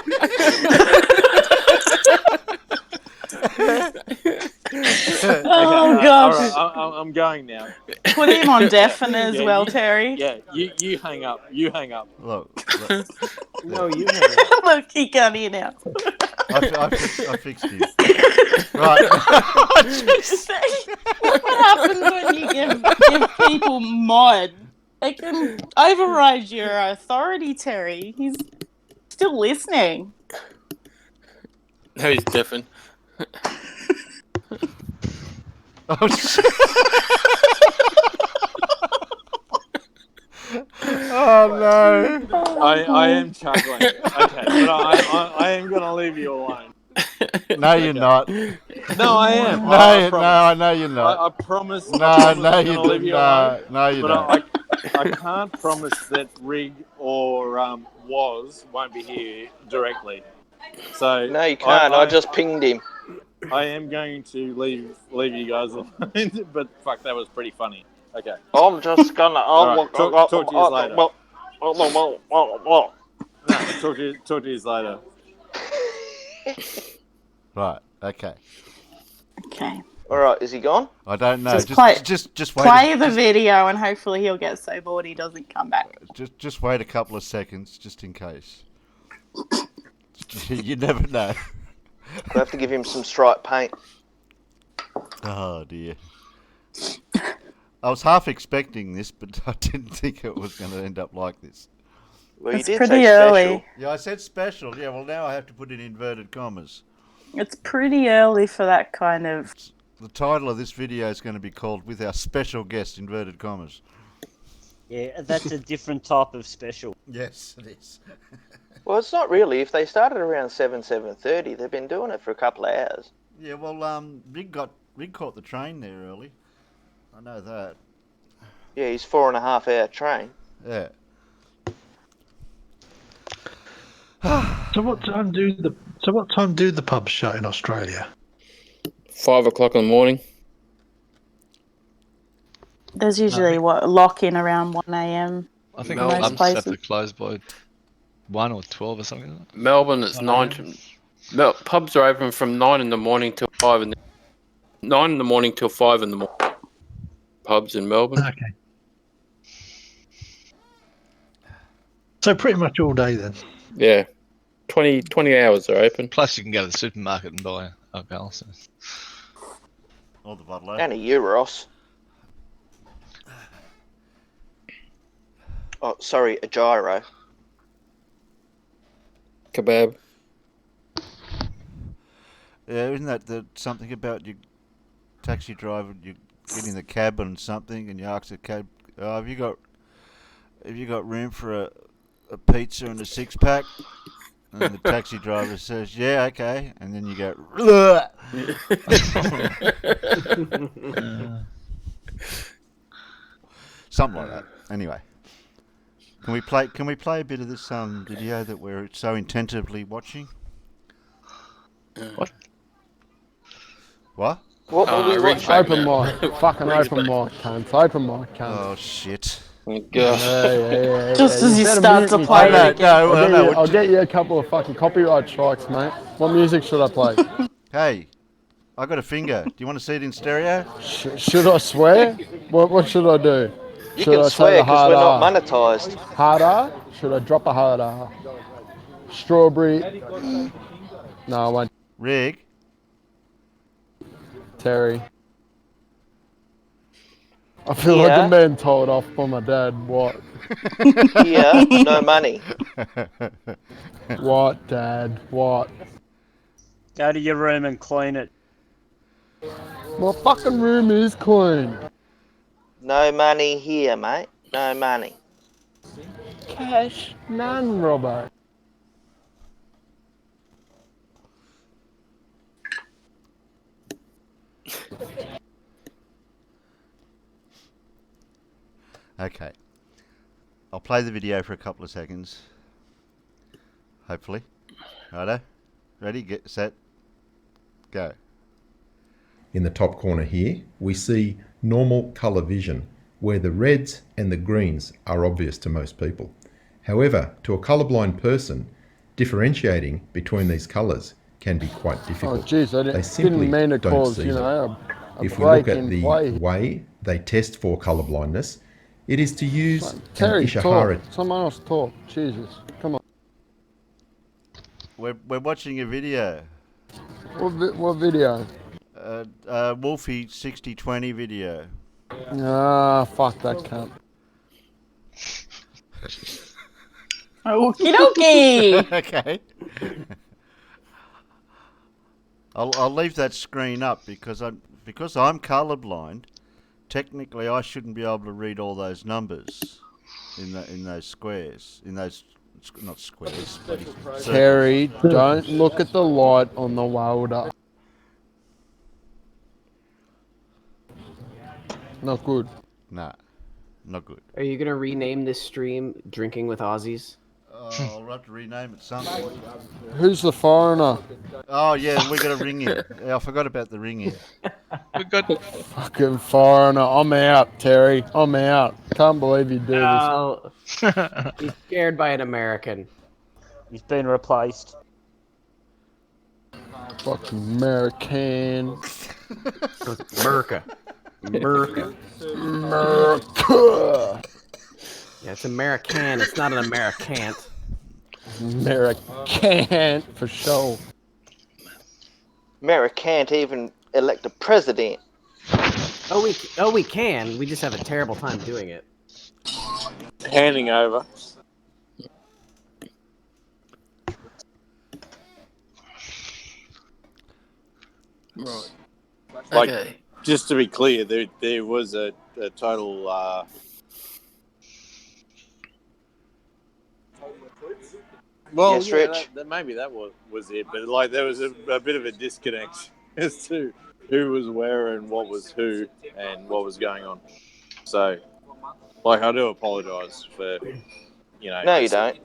Oh gosh! All right, I'm going now. Put him on deafen as Yeah, well, you- Terry. Yeah, you hang up. You hang up. Look, No, you hang up. Look, he can't hear now. I fixed him. Right. What happens when you give people mod? They can override your authority, Terry. He's still listening. No, he's different. Oh shit! Oh no! I am chuckling. Okay, but I am going to leave you alone. No, you're not. No, I am. No, I promise. I know you're not. I promise. No, I promise no, I'm you gonna leave don't. you alone. No, you but don't. I can't promise that Rig or won't be here directly. So No, you can't. I just pinged him. I am going to leave you guys alone. But fuck, that was pretty funny. Okay. I'm just gonna. Alright, talk to you later. No, talk to you later. Right. Okay. Okay. All right, is he gone? I don't know. Just Just wait. play the video, and hopefully he'll get so bored he doesn't come back. Just wait a couple of seconds, just in case. You never know. We'll have to give him some stripe paint. Oh dear. I was half expecting this, but I didn't think it was going to end up like this. Well, you It's did pretty say early. special. Yeah, I said special. Yeah, well now I have to put in inverted commas. It's pretty early for that kind of. The title of this video is going to be called "With Our Special Guest," inverted commas. Yeah, that's a different type of special. Yes, it is. Well, it's not really. If they started around 7:30, they've been doing it for a couple of hours. Yeah, well, Rig caught the train there early. I know that. Yeah, he's 4.5 hour train. Yeah. So what time do the pubs shut in Australia? 5 o'clock in the morning. There's usually lock in around 1 a.m. I think in the most pubs places. have to close by 1 or 12 or something like that. Melbourne, it's 9. Pubs are open from 9 in the morning till 5 in the 9 in the morning till 5 in the morning. Pubs in Melbourne. Okay. So pretty much all day then. Yeah. 20 hours are open. Plus, you can go to the supermarket and buy alcohol. So. Or the bottle. And a Euros. Oh, sorry, a gyro. Kebab. Yeah, isn't that something about your taxi driver? You get in the cab and something, and you ask the cab, oh, "Have you got room for a pizza and a 6-pack?" And the taxi driver says, "Yeah, okay." And then you go, something like that. Anyway, can we play a bit of this video that we're so intentively watching? What? What were we Rick's watching? Open mic. Fucking open mic, cunts. Open mic, cunts. Oh shit! Oh, gosh. Yeah. Just as you better start mute to me, play Terry. it again. I'll get you a couple of fucking copyright strikes, mate. What music should I play? Hey, I got a finger. Do you want to see it in stereo? Should I swear? What should I do? You Should can I swear say the because hard we're not R? monetised. Hard R? Should I drop a hard R? Strawberry? No, I won't. Rig. Terry. I feel like Yeah. I'm being told off by my dad. What? Here, no money. What, Dad? What? Go to your room and clean it. My fucking room is clean. No money here, mate. No money. Cash, none, Robbo. Okay. I'll play the video for a couple of seconds. Hopefully. Righto. Ready, get set, go. In the top corner here, we see normal colour vision, where the reds and the greens are obvious to most people. However, to a colourblind person, differentiating between these colours can be quite difficult. Oh, jeez, I They simply didn't mean to don't cause, see you them. know, a If we look break at in the play. way they test for colourblindness, it is to use Terry, an talk. Ishihara. Someone else talk. Jesus, come on. We're watching a video. What video? Wolfie 6020 video. Ah, fuck that cunt. Okie dokie. Okay. I'll leave that screen up because I'm colourblind. Technically, I shouldn't be able to read all those numbers in those squares, in those not squares. Terry, don't look at the light on the welder. Not good. Nah, not good. Are you gonna rename this stream "Drinking with Aussies"? I'll have to rename it something. Who's the foreigner? Oh yeah, we got a ring in. Yeah, I forgot about the ring in. We got fucking foreigner. I'm out, Terry. I'm out. Can't believe you do Oh, he's scared by an American. He's been replaced. this. Fucking American. America. America. America. Yeah, it's American. It's not an Americant. American for sure. America can't even elect a president. Oh, we can. We just have a terrible time doing it. Handing over. Right. Like, Okay. just to be clear, there was a total. Well, Yes, yeah, Rich. maybe that was it, but like there was a bit of a disconnect as to who was where and what was who and what was going on. So, like, I do apologise for, you know. No, you don't.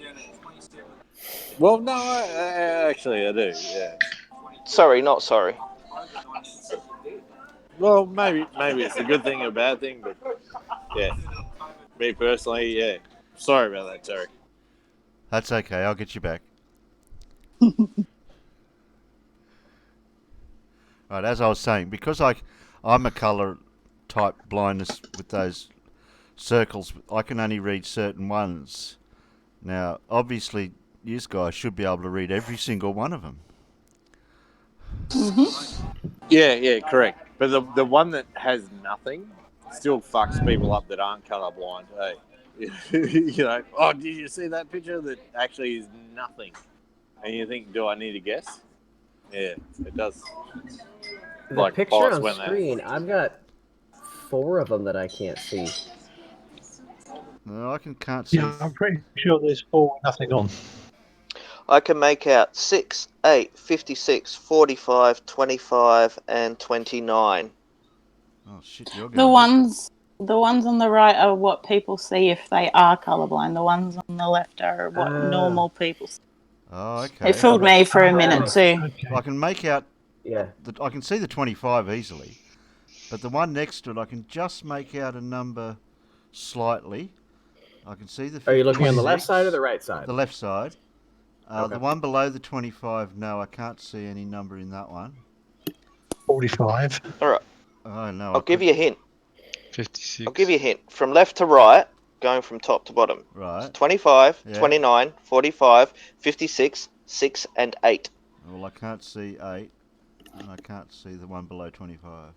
Well, no, actually, I do. Yeah. Sorry, not sorry. Well, maybe it's a good thing or a bad thing, but yeah, me personally, yeah. Sorry about that, Terry. That's okay. I'll get you back. Right, as I was saying, because I'm a colour type blindness with those circles, I can only read certain ones. Now, obviously, you guys should be able to read every single one of them. Yeah, correct. But the one that has nothing still fucks people up that aren't colourblind. Hey, you know, oh, did you see that picture that actually is nothing? And you think, do I need to guess? Yeah, it does. The Like picture bullets on went there. screen, I've got 4 of them that I can't see. No, I can't see. Yeah, I'm pretty sure there's 4 with nothing on. I can make out 6, 8, 56, 45, 25, and 29. Oh shit, you're The going. the ones on the right are what people see if they are colourblind. The ones on the left are what normal people see. Oh, okay. It fooled me for a minute too. Okay. I can make out. Yeah. I can see the 25 easily, but the one next to it, I can just make out a number slightly. I can see the. Are you looking on the 56, left side or the right side? The left side. Okay. The one below the 25, no, I can't see any number in that one. 45. All right. Oh no. I'll give you a hint. 56. I'll give you a hint. From left to right, going from top to bottom. Right. 25, Yeah. 29, 45, 56, 6, and 8. Well, I can't see 8, and I can't see the one below 25.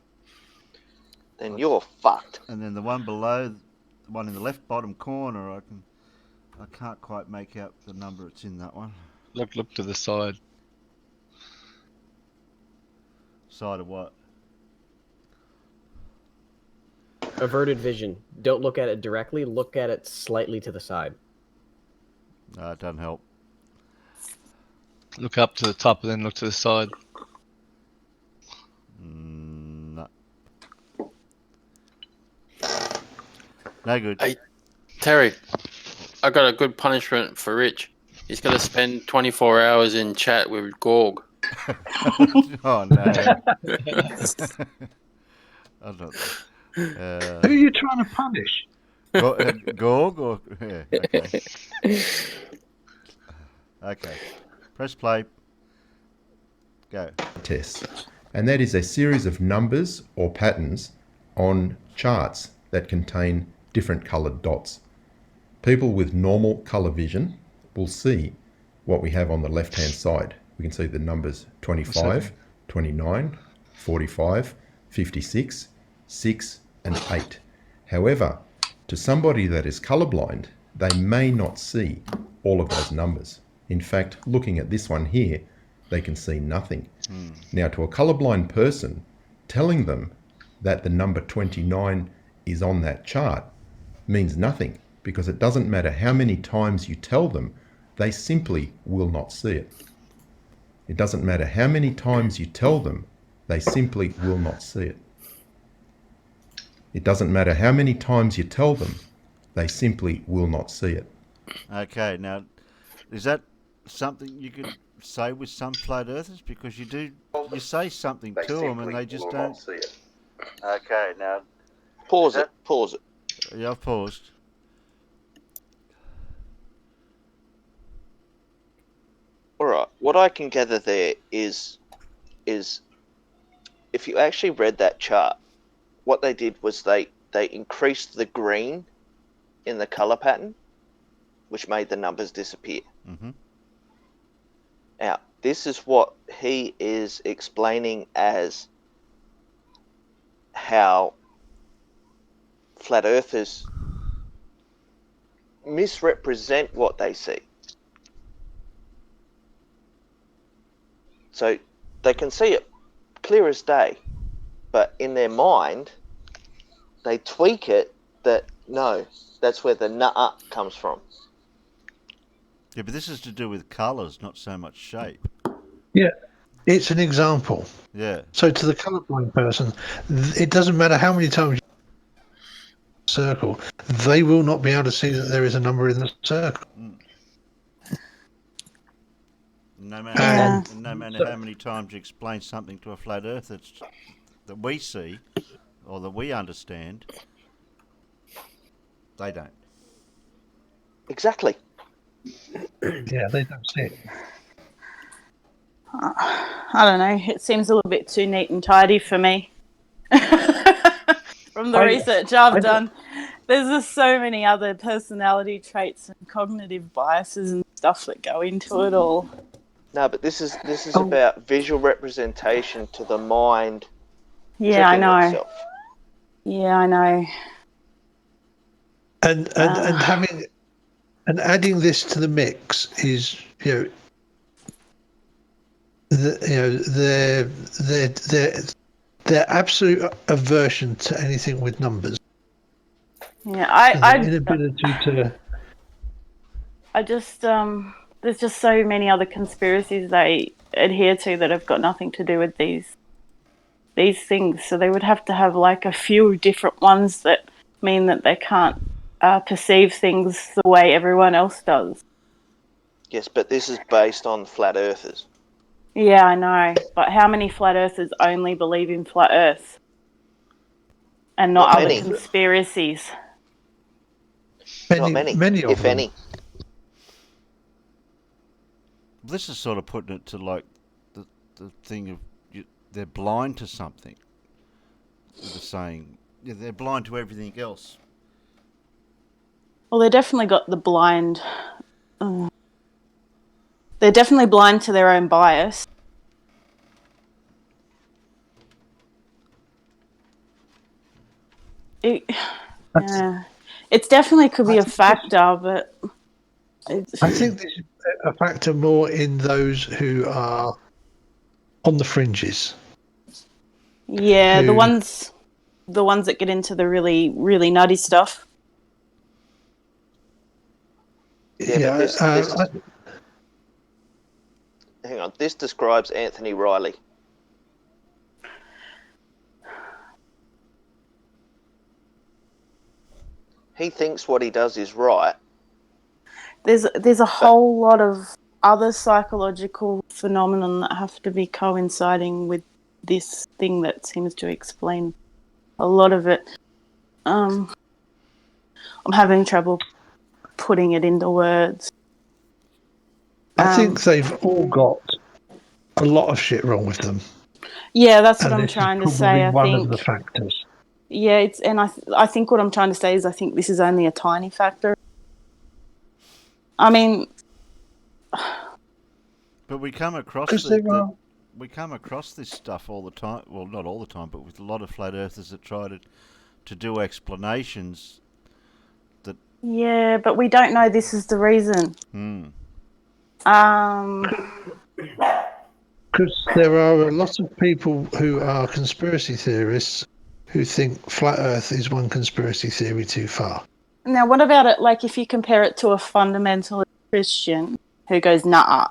Then you're fucked. And then the one below, the one in the left bottom corner, I can't quite make out the number it's in that one. Look to the side. Side of what? Averted vision. Don't look at it directly. Look at it slightly to the side. No, it doesn't help. Look up to the top and then look to the side. No. No good. Hey, Terry, I got a good punishment for Rich. He's got to spend 24 hours in chat with Gorg. Oh no. I'm not. Who are you trying to punish? Gorg or yeah, okay. Okay. Press play. Go. Test. And that is a series of numbers or patterns on charts that contain different coloured dots. People with normal colour vision will see what we have on the left-hand side. We can see the numbers 25, 29, 45, 56, 6 and 8. However, to somebody that is colourblind, they may not see all of those numbers. In fact, looking at this one here, they can see nothing. Now, to a colourblind person, telling them that the number 29 is on that chart means nothing, because it doesn't matter how many times you tell them, they simply will not see it. It doesn't matter how many times you tell them, they simply will not see it. It doesn't matter how many times you tell them, they simply will not see it. Okay, now, is that something you could say with some flat earthers? Because you say something to them and they just don't see it. Okay, now. Pause it. Yeah, I've paused. Alright, what I can gather there is if you actually read that chart, what they did was they increased the green in the colour pattern, which made the numbers disappear. Mm-hmm. Now, this is what he is explaining as how flat earthers misrepresent what they see. So they can see it clear as day, but in their mind, they tweak it that, no, that's where the nuh-uh comes from. Yeah, but this is to do with colours, not so much shape. Yeah, it's an example. Yeah. So to the colourblind person, it doesn't matter how many times you circle, they will not be able to see that there is a number in the circle. No matter how many times you explain something to a flat earther that we see or that we understand, they don't. Exactly. Yeah, they don't see it. I don't know. It seems a little bit too neat and tidy for me. From the research I've done, there's just so many other personality traits and cognitive biases and stuff that go into it all. No, but this is about visual representation to the mind. Yeah, I know. Itself. Yeah, I know. And having and adding this to the mix is, their absolute aversion to anything with numbers. Yeah, inability to. I just there's just so many other conspiracies they adhere to that have got nothing to do with these things. So they would have to have like a few different ones that mean that they can't perceive things the way everyone else does. Yes, but this is based on flat earthers. Yeah, I know. But how many flat earthers only believe in flat earth and not other conspiracies? Not many, of if them. any. This is sort of putting it to like the thing of they're blind to something. They're saying they're blind to everything else. Well, they definitely got the blind. They're definitely blind to their own bias. It definitely could be a factor, but I think this is a factor more in those who are on the fringes. Yeah, the ones that get into the really, really nutty stuff. Yeah, but hang on. This describes Anthony Riley. He thinks what he does is right. There's a whole lot of other psychological phenomenon that have to be coinciding with this thing that seems to explain a lot of it. I'm having trouble putting it into words. I think they've all got a lot of shit wrong with them. Yeah, that's what And I'm this is trying to probably say. I one of think the factors. Yeah, I think what I'm trying to say is I think this is only a tiny factor. I mean, but we come across we come across this stuff all the time. Well, not all the time, but with a lot of flat earthers that try to do explanations. Yeah, but we don't know this is the reason. Because there are a lot of people who are conspiracy theorists who think flat Earth is one conspiracy theory too far. Now, what about it? Like, if you compare it to a fundamentalist Christian who goes, "Nah."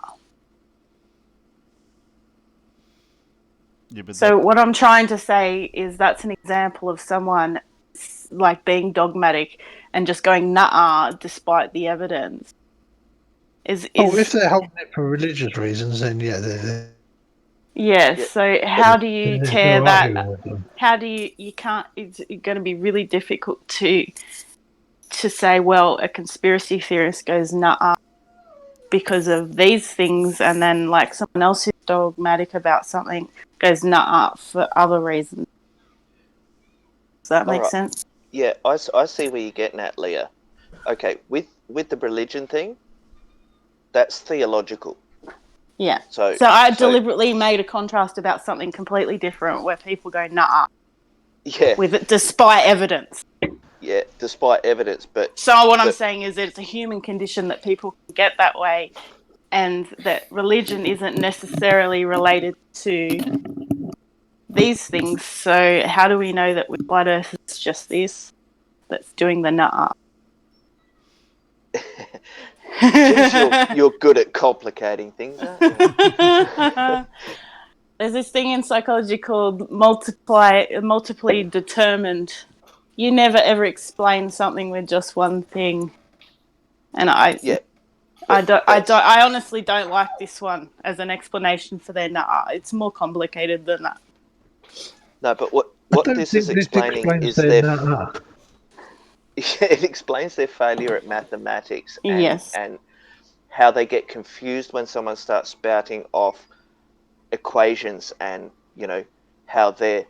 Yeah, So what I'm trying to say is that's an example of someone like being dogmatic and just going nah despite the evidence. If they're holding it for religious reasons, then yeah. So how do you there's tear no that? arguing with them. How do you can't? It's going to be really difficult to say. Well, a conspiracy theorist goes nah because of these things, and then like someone else who's dogmatic about something goes nah for other reasons. Does that make sense? Yeah, I see where you're getting at, Leah. Okay, with the religion thing, that's theological. Yeah. So I deliberately made a contrast about something completely different where people go nah. Yeah. With it, despite evidence. Yeah, despite evidence, but. So what I'm saying is that it's a human condition that people can get that way, and that religion isn't necessarily related to these things. So how do we know that with flat Earth it's just this that's doing the nah? Jeez, you're good at complicating things, aren't you? There's this thing in psychology called multiply determined. You never ever explain something with just one thing, and I honestly don't like this one as an explanation for their nah. It's more complicated than that. No, but what this is explaining is their nah. It explains their failure at mathematics and how they get confused when someone starts spouting off equations, and you know how they're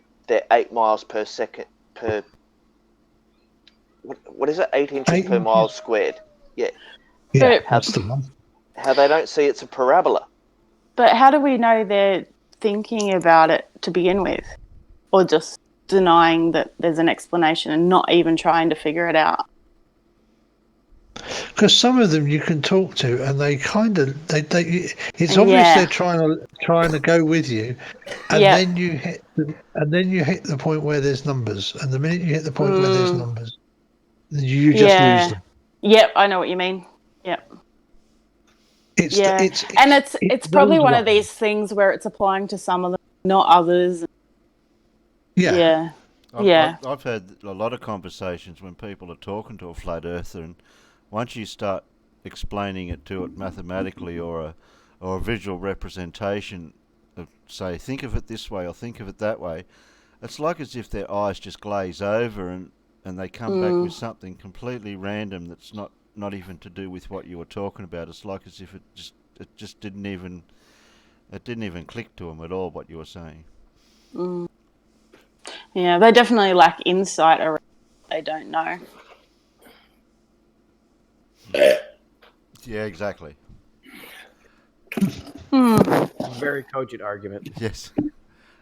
8 miles per second per what is it, 8 inches per mile squared. Yeah, that's the one. How they don't see it's a parabola. But how do we know they're thinking about it to begin with, or just denying that there's an explanation and not even trying to figure it out? Because some of them you can talk to, and they kind of it's obvious they're trying to go with you, and then you hit the point where there's numbers, and the minute you hit the point where there's numbers, you just lose them. Yep, I know what you mean. Yep. It's probably one of these things where it's applying to some of them, not others. Yeah. I've had a lot of conversations when people are talking to a flat earther, and once you start explaining it to it mathematically or a visual representation of, say, think of it this way or think of it that way, it's like as if their eyes just glaze over and they come back with something completely random that's not even to do with what you were talking about. It's like as if it just didn't even click to them at all what you were saying. Yeah, they definitely lack insight around what they don't know. Yeah, exactly. Very cogent argument. Yes.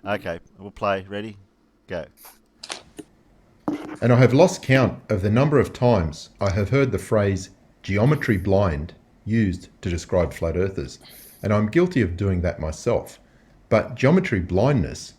Okay, we'll play. Ready? Go. And I have lost count of the number of times I have heard the phrase geometry blind used to describe flat earthers, and I'm guilty of doing that myself. But geometry blindness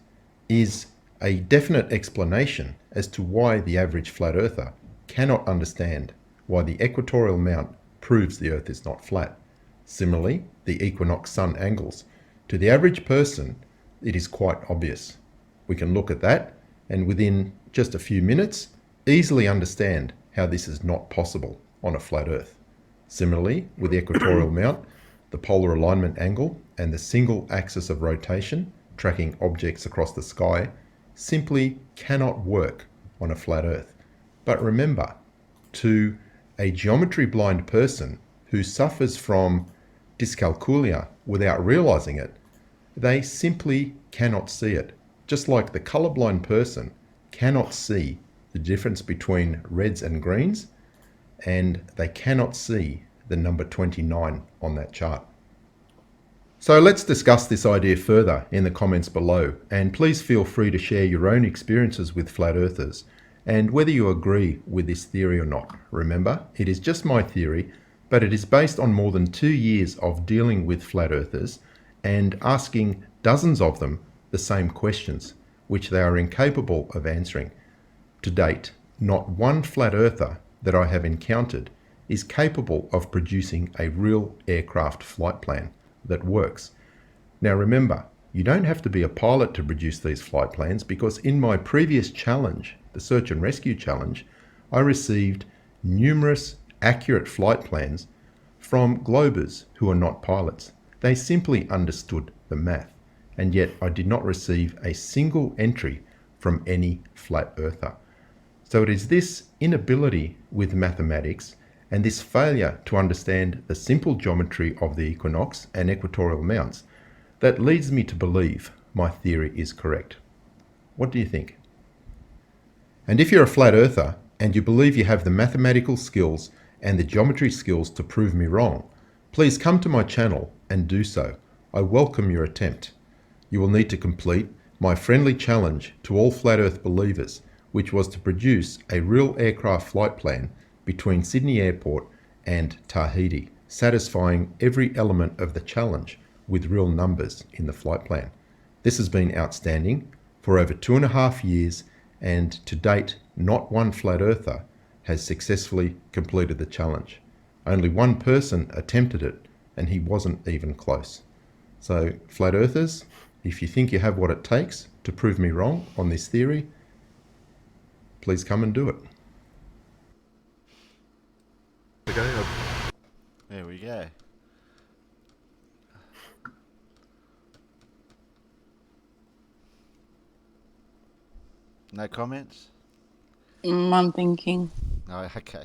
is a definite explanation as to why the average flat earther cannot understand why the equatorial mount proves the earth is not flat. Similarly, the equinox sun angles. To the average person, it is quite obvious. We can look at that and within just a few minutes easily understand how this is not possible on a flat earth. Similarly, with the equatorial mount, the polar alignment angle and the single axis of rotation tracking objects across the sky simply cannot work on a flat earth. But remember, to a geometry blind person who suffers from dyscalculia without realizing it, they simply cannot see it. Just like the colorblind person cannot see the difference between reds and greens, and they cannot see the number 29 on that chart. So let's discuss this idea further in the comments below, and please feel free to share your own experiences with flat earthers and whether you agree with this theory or not. Remember, it is just my theory, but it is based on more than 2 years of dealing with flat earthers and asking dozens of them the same questions, which they are incapable of answering. To date, not one flat earther that I have encountered is capable of producing a real aircraft flight plan that works. Now remember, you don't have to be a pilot to produce these flight plans, because in my previous challenge, the search and rescue challenge, I received numerous accurate flight plans from globers who are not pilots. They simply understood the math, and yet I did not receive a single entry from any flat earther. So it is this inability with mathematics and this failure to understand the simple geometry of the equinox and equatorial mounts that leads me to believe my theory is correct. What do you think? And if you're a flat earther and you believe you have the mathematical skills and the geometry skills to prove me wrong, please come to my channel and do so. I welcome your attempt. You will need to complete my friendly challenge to all flat earth believers, which was to produce a real aircraft flight plan between Sydney Airport and Tahiti, satisfying every element of the challenge with real numbers in the flight plan. This has been outstanding for over 2.5 years, and to date, not one flat earther has successfully completed the challenge. Only one person attempted it, and he wasn't even close. So, flat earthers, if you think you have what it takes to prove me wrong on this theory, please come and do it. There we go. No comments? I'm thinking. Oh, okay.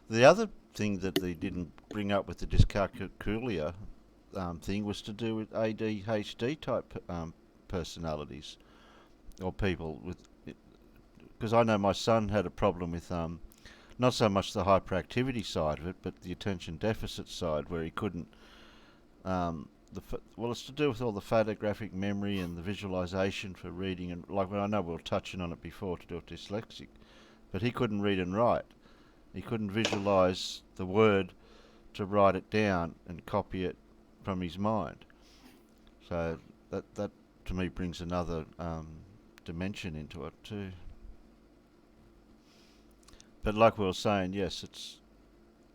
The other thing that they didn't bring up with the dyscalculia thing was to do with ADHD type personalities or people with, because I know my son had a problem with not so much the hyperactivity side of it, but the attention deficit side, where he couldn't. Well, it's to do with all the photographic memory and the visualization for reading, and like I know we were touching on it before to do with dyslexic, but he couldn't read and write. He couldn't visualize the word to write it down and copy it from his mind. So that to me brings another dimension into it too. But like we were saying, yes, it's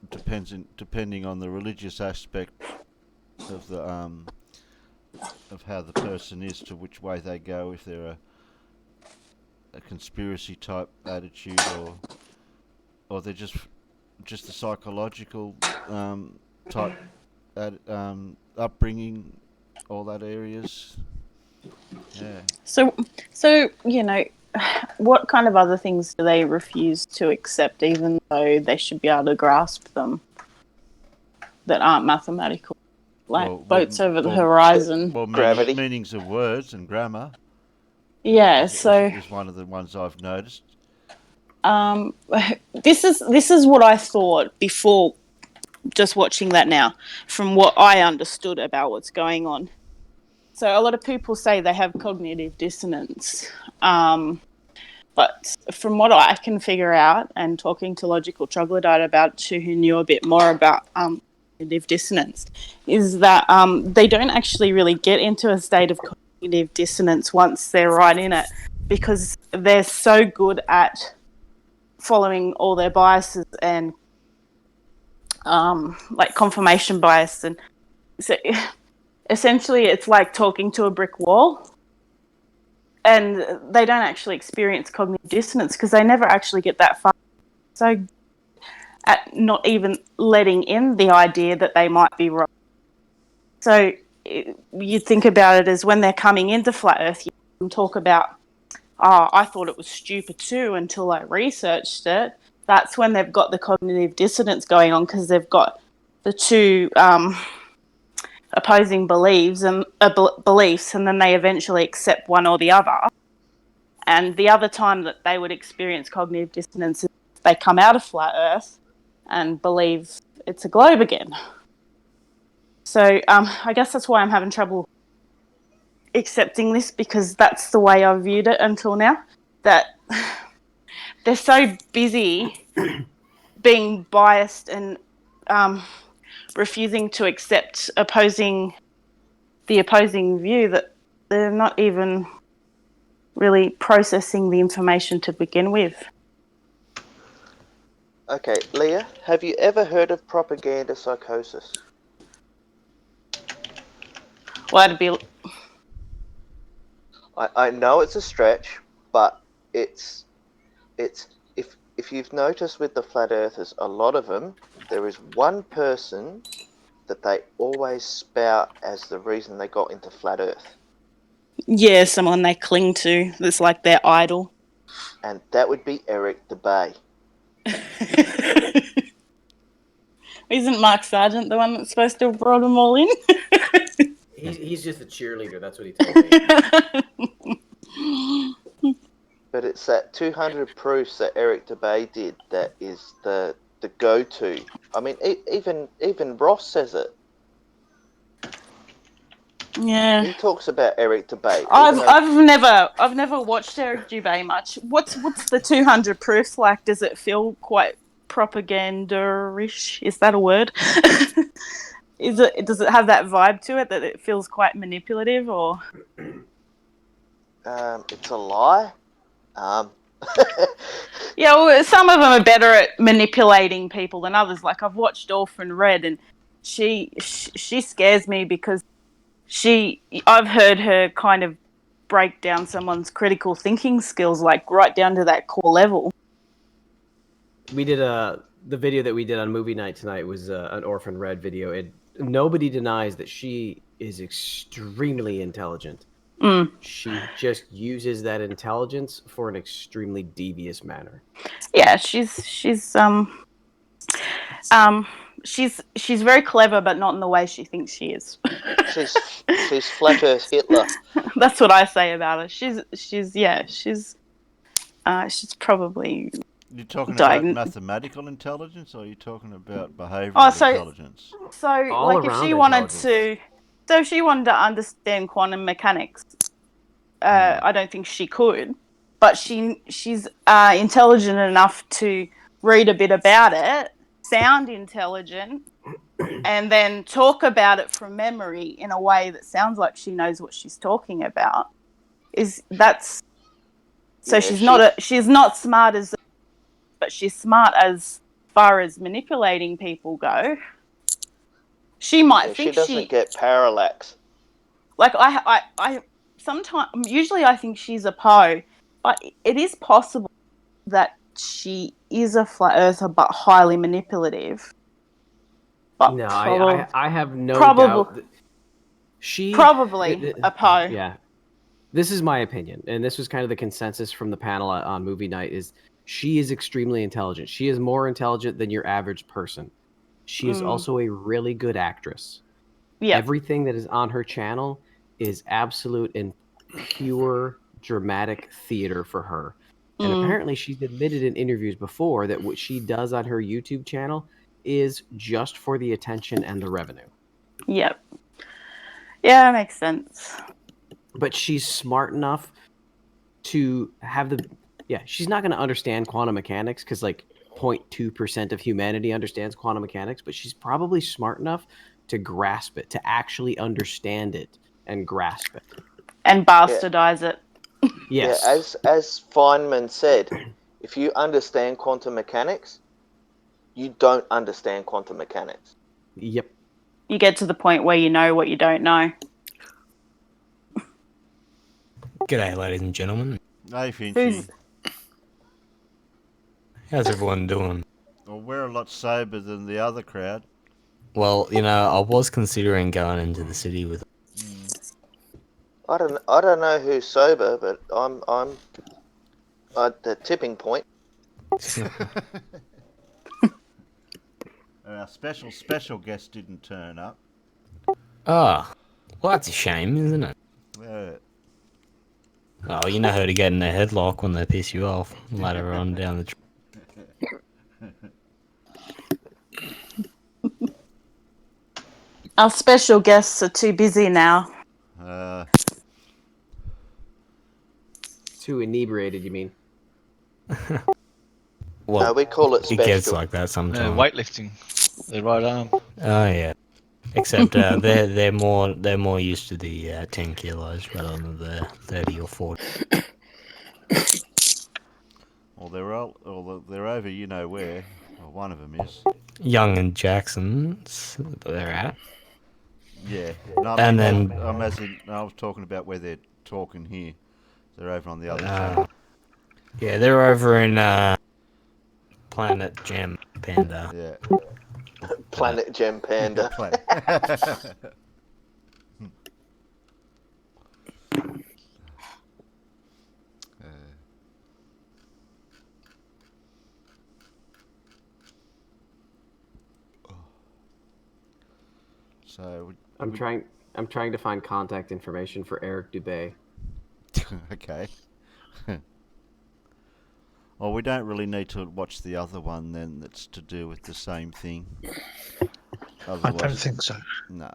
depending on the religious aspect of the of how the person is, to which way they go, if they're a conspiracy type attitude, or they're just a psychological type upbringing, all that areas. Yeah. So what kind of other things do they refuse to accept, even though they should be able to grasp them, that aren't mathematical? Like boats over the horizon. Well, gravity. Meanings of words and grammar. Yeah, is one of the ones I've noticed. This is what I thought before just watching that now, from what I understood about what's going on. So a lot of people say they have cognitive dissonance. But from what I can figure out, and talking to Logical Troglodyte about who knew a bit more about cognitive dissonance, is that they don't actually really get into a state of cognitive dissonance once they're right in it, because they're so good at following all their biases and like confirmation bias, and so essentially it's like talking to a brick wall, and they don't actually experience cognitive dissonance because they never actually get that far. So at not even letting in the idea that they might be wrong. So you think about it as when they're coming into flat Earth, you can talk about, oh, I thought it was stupid too until I researched it. That's when they've got the cognitive dissonance going on, because they've got the two opposing beliefs, and then they eventually accept one or the other. And the other time that they would experience cognitive dissonance is if they come out of flat Earth and believe it's a globe again. So I guess that's why I'm having trouble accepting this, because that's the way I've viewed it until now. That they're so busy being biased and refusing to accept the opposing view, that they're not even really processing the information to begin with. Okay, Leah, have you ever heard of propaganda psychosis? Well, it'd be... I know it's a stretch, but it's if you've noticed with the flat earthers, a lot of them, there is one person that they always spout as the reason they got into flat earth. Yeah, someone they cling to that's like their idol. And that would be Eric DeBay. Isn't Mark Sargent the one that's supposed to have brought them all in? He's just a cheerleader. That's what he told me. But it's that 200 proofs that Eric DeBay did that is the go-to. I mean, even Ross says it. Yeah. He talks about Eric DeBay. I've never watched Eric Dubay much. What's the 200 proofs like? Does it feel quite propaganda-ish? Is that a word? Does it have that vibe to it that it feels quite manipulative, or? It's a lie. Yeah, well, some of them are better at manipulating people than others. Like, I've watched Orphan Red, and she scares me because I've heard her kind of break down someone's critical thinking skills, like right down to that core level. We did the video that we did on movie night tonight was an Orphan Red video, and nobody denies that she is extremely intelligent. Mm. She just uses that intelligence for an extremely devious manner. Yeah, she's very clever, but not in the way she thinks she is. she's flat Earth Hitler. That's what I say about her. She's probably. You're talking about mathematical intelligence, or are you talking about behavioural intelligence? So, like, if she wanted to understand quantum mechanics, I don't think she could. But she's intelligent enough to read a bit about it, sound intelligent, and then talk about it from memory in a way that sounds like she knows what she's talking about. She's not smart as, but she's smart as far as manipulating people go. She might think she doesn't get parallax. Like, I sometimes, usually I think she's a Poe, but it is possible that she is a flat earther but highly manipulative. But no, I have no doubt that she probably a Poe. Yeah, this is my opinion, and this was kind of the consensus from the panel on movie night. Is she is extremely intelligent. She is more intelligent than your average person. She is also a really good actress. Yeah. Everything that is on her channel is absolute and pure dramatic theater for her. And apparently she's admitted in interviews before that what she does on her YouTube channel is just for the attention and the revenue. Yep. Yeah, that makes sense. But she's smart enough to have she's not going to understand quantum mechanics because like 0.2% of humanity understands quantum mechanics, but she's probably smart enough to grasp it, to actually understand it and grasp it. And bastardize it. Yes. Yeah, as Feynman said, if you understand quantum mechanics, you don't understand quantum mechanics. Yep. You get to the point where you know what you don't know. G'day, ladies and gentlemen. Hey, Finchy. How's everyone doing? Well, we're a lot sober than the other crowd. Well, I was considering going into the city with I don't know who's sober, but I'm at the tipping point. Our special guest didn't turn up. Oh, well, that's a shame, isn't it? Oh, you know how to get in a headlock when they piss you off later on down the track. Our special guests are too busy now. Too inebriated, you mean? Well, we call it special. It gets like that sometimes. Weightlifting. The right arm. Oh yeah. Except they're more used to the 10 kilos rather than the 30 or 40. Well, they're over. You know where? Well, one of them is. Young and Jackson's they're at. Yeah. No, I And mean, then I was talking about where they're talking here. They're over on the other side. Yeah, they're over in Planet Gem Panda. Yeah. Planet Gem Panda. So I'm trying to find contact information for Eric Dubé. Okay. Well, we don't really need to watch the other one then. That's to do with the same thing. I don't think so. No.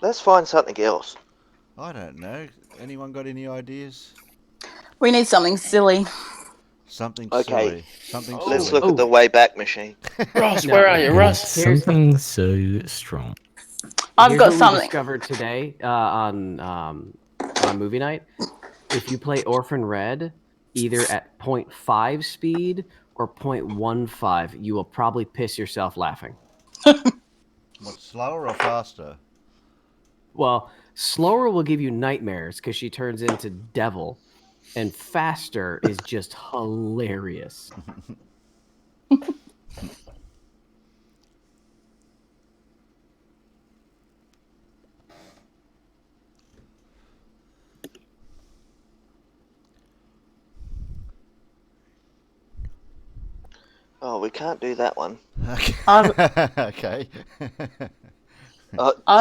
Let's find something else. I don't know. Anyone got any ideas? We need something silly. Something Okay. silly. Something Let's silly. look at the Wayback Machine. Ross, where are you, Ross? Something so strong. I've got what something. we discovered today on movie night. If you play Orphan Red, either at 0.5 speed or 0.15, you will probably piss yourself laughing. What, slower or faster? Well, slower will give you nightmares because she turns into devil, and faster is just hilarious. Oh, we can't do that one. Okay.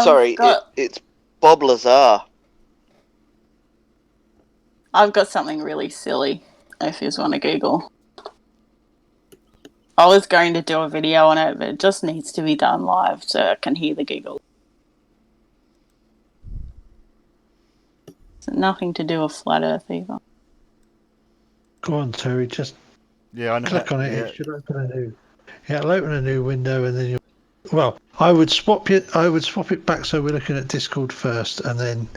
Sorry, it's Bob Lazar. I've got something really silly if you just want to Google. I was going to do a video on it, but it just needs to be done live so I can hear the giggle. It's nothing to do with Flat Earth either. Go on, Terry. Just I know. click on it. Yeah. It should open a new. Yeah, it'll open a new window, and then you. Well, I would swap it. I would swap it back so we're looking at Discord first, and then.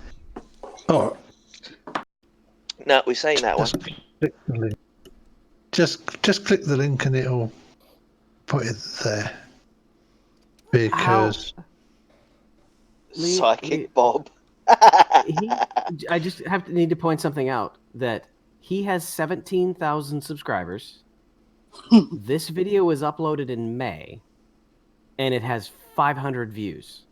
Oh. No, we've seen that one. Click the link. Just click the link and it'll put it there. Because Psychic Bob. I just need to point something out that he has 17,000 subscribers. This video was uploaded in May, and it has 500 views.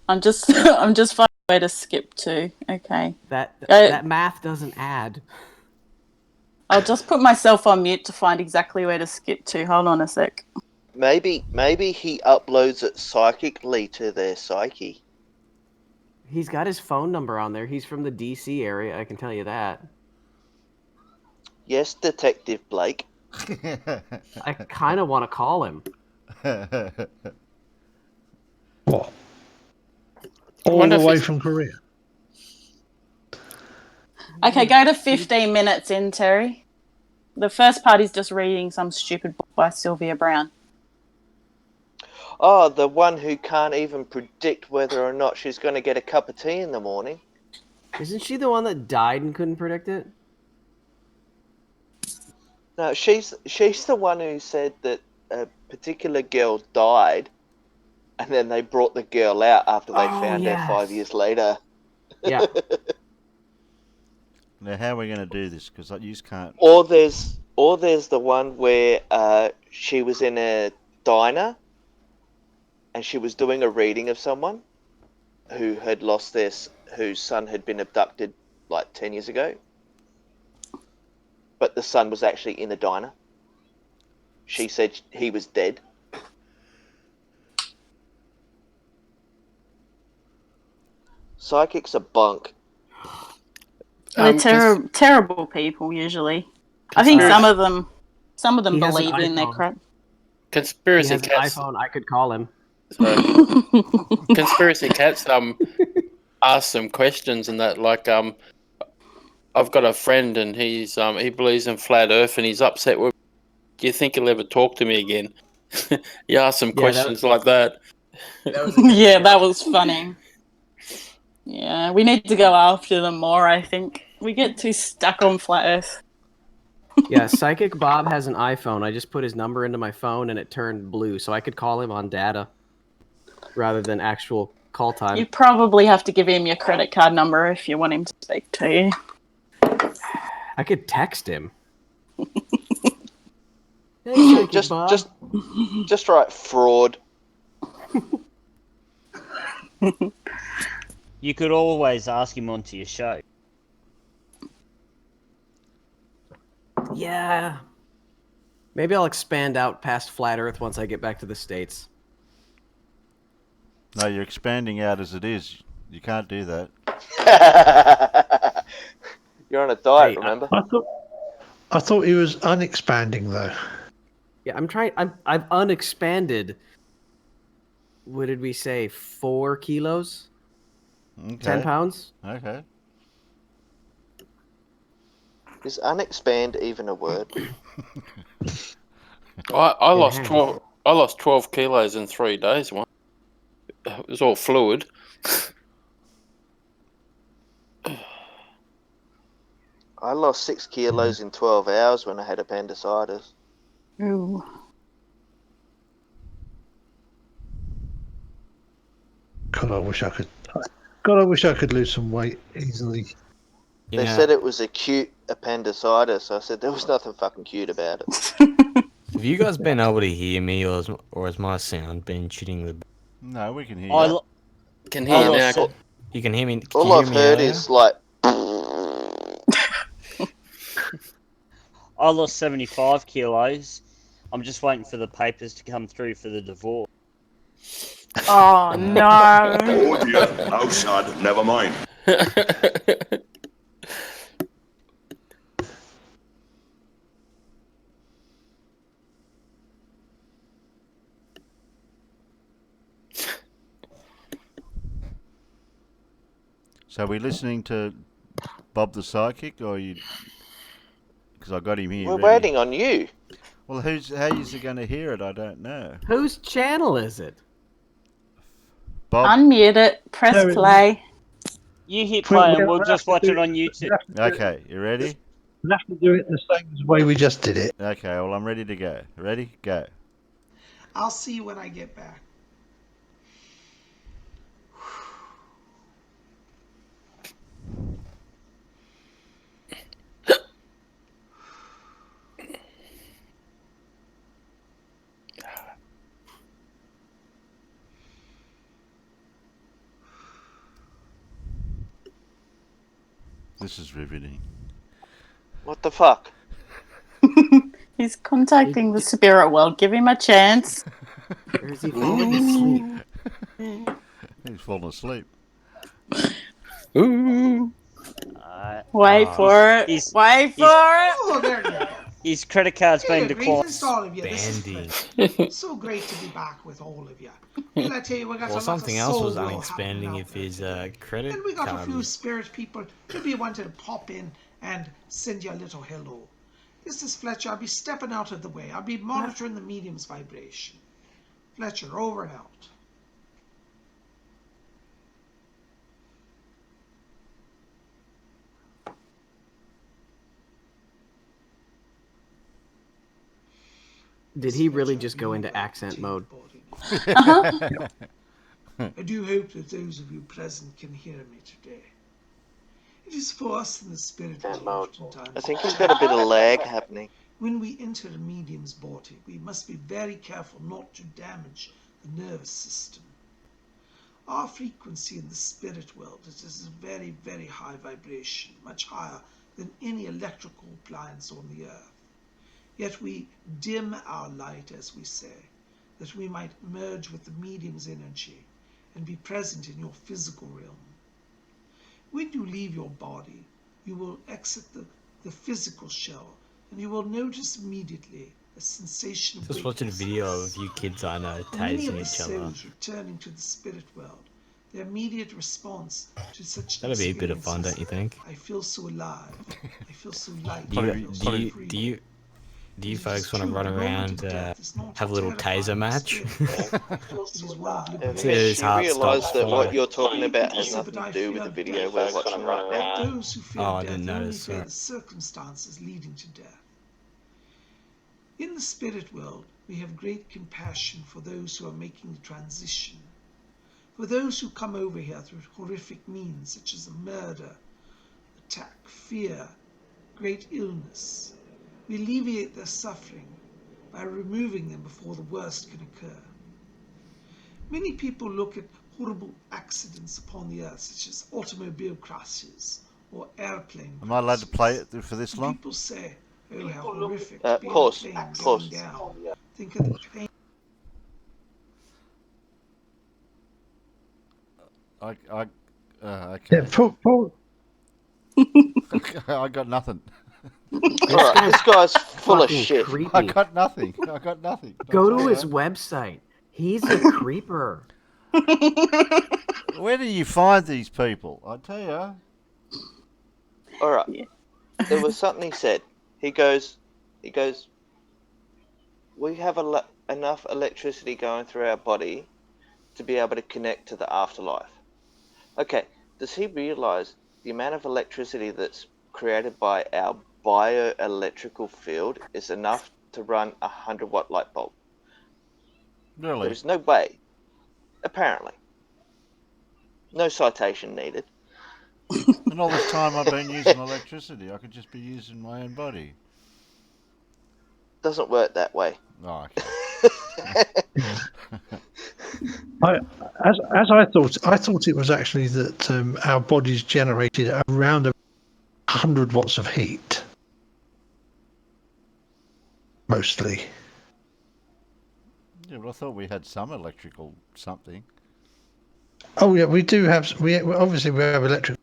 I'm just finding a way to skip to. Okay. That math doesn't add. I'll just put myself on mute to find exactly where to skip to. Hold on a sec. Maybe he uploads it psychically to their psyche. He's got his phone number on there. He's from the DC area, I can tell you that. Yes, Detective Blake. I kind of want to call him. What? All the way from Korea. Okay, go to 15 minutes in, Terry. The first part is just reading some stupid book by Sylvia Brown. Oh, the one who can't even predict whether or not she's going to get a cup of tea in the morning. Isn't she the one that died and couldn't predict it? No, she's the one who said that a particular girl died, and then they brought the girl out after they found her 5 years later. Yeah. Now, how are we going to do this? Because you just can't. Or there's the one where she was in a diner, and she was doing a reading of someone, who had lost whose son had been abducted like 10 years ago, but the son was actually in the diner. She said he was dead. Psychics are bunk. They're terrible people usually. I think some of them believe in their crap. Conspiracy He has Cats. an iPhone. I could call him. Conspiracy Cats ask some questions and that, like, I've got a friend and he believes in flat Earth and he's upset with. Do you think he'll ever talk to me again? He asked some questions like that. Yeah, that was funny. Yeah, we need to go after them more. I think we get too stuck on flat Earth. Yeah, Psychic Bob has an iPhone. I just put his number into my phone and it turned blue, so I could call him on data rather than actual call time. You probably have to give him your credit card number if you want him to speak to you. I could text him. Hey, Psychic Bob. Just write fraud. You could always ask him onto your show. Yeah. Maybe I'll expand out past flat Earth once I get back to the States. No, you're expanding out as it is. You can't do that. You're on a diet, remember? I thought he was unexpanding though. Yeah, I've unexpanded. What did we say? 4 kilos? Okay. 10 pounds? Okay. Is unexpand even a word? I lost 12. I lost 12 kilos in 3 days. It was all fluid. I lost 6 kilos in 12 hours when I had appendicitis. Ooh. God, I wish I could. God, I wish I could lose some weight easily. They said it was acute appendicitis. I said there was nothing fucking cute about it. Have you guys been able to hear me, or has my sound been shitting the? No, we can hear I you. Can hear you now. You can hear me. All I've heard is like. I lost 75 kilos. I'm just waiting for the papers to come through for the divorce. Oh no! Oh dear, how sad. Never mind. So are we listening to Bob the Psychic, or you? Because I got him here. We're ready. waiting on you. Well, how is he going to hear it? I don't know. Whose channel is it? Bob. Unmute it. Press play. You hit play and we'll just watch it on YouTube. Okay, you ready? We'll have to do it the same as the way we just did it. Okay, well, I'm ready to go. Ready? Go. I'll see you when I get back. This is riveting. What the fuck? He's contacting the spirit world. Give him a chance. Or is he falling asleep? He's falling asleep. Ooh. Wait for it. Wait for it. Oh, there you go. His credit card's been Greetings declined. to all of you. This is Fred. So great to be back with all of you. Well, I tell you, we got Well, a something lot of else was soul unexpanding if his credit and we got card a few was... spirit people. Maybe wanted to pop in and send you a little hello. This is Fletcher. I'll be stepping out of the way. I'll be monitoring the medium's vibration. Fletcher, over and out. Did he really just go into accent mode? Uh-huh. I do hope that those of you present can hear me today. It is for us in the spirit world. I think he's got a bit of lag happening. When we enter a medium's body, we must be very careful not to damage the nervous system. Our frequency in the spirit world is a very, very high vibration, much higher than any electrical appliance on the earth. Yet we dim our light, as we say, that we might merge with the medium's energy and be present in your physical realm. When you leave your body, you will exit the physical shell, and you will notice immediately a sensation of Just watching a video of you kids I know many of tasing the each other. souls returning to the spirit world. Their immediate response to such That'd be a bit of fun, don't you think? I feel so alive. I feel so light. Do you folks want to run around, have a little taser match? Do you realise that what you're talking about has nothing to do with the video we're watching right now? Those who fear Oh, I death didn't only notice. fear Sorry. the circumstances leading to death. In the spirit world, we have great compassion for those who are making the transition, for those who come over here through horrific means such as murder, attack, fear, great illness. We alleviate their suffering by removing them before the worst can occur. Many people look at horrible accidents upon the earth, such as automobile crashes or airplane crashes. Am I allowed to play it for this long? People say, oh, how horrific. Pause. Going down. Think of the pain. Okay. Yeah, Paul. I got nothing. This guy's full of shit. Creepy. I got nothing. Go to his website. He's a creeper. Where do you find these people? I tell you. All right. There was something he said. He goes. We have enough electricity going through our body to be able to connect to the afterlife. Okay. Does he realise the amount of electricity that's created by our bioelectrical field is enough to run a 100-watt light bulb? Really? There's no way. Apparently. No citation needed. And all this time I've been using electricity. I could just be using my own body. Doesn't work that way. Oh, okay. I thought it was actually that our bodies generated around 100 watts of heat, mostly. Yeah, but I thought we had some electrical something. Oh yeah, we do have. We obviously we have electric.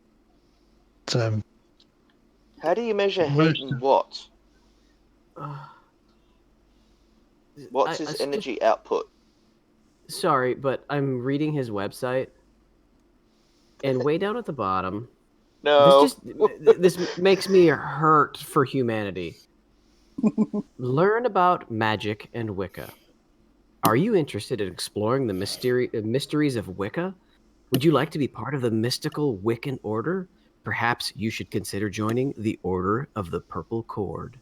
How do you measure heat in watts? What's his energy output? Sorry, but I'm reading his website, and way down at the bottom, no, this makes me hurt for humanity. Learn about magic and Wicca. Are you interested in exploring the mysteries of Wicca? Would you like to be part of the mystical Wiccan order? Perhaps you should consider joining the Order of the Purple Cord.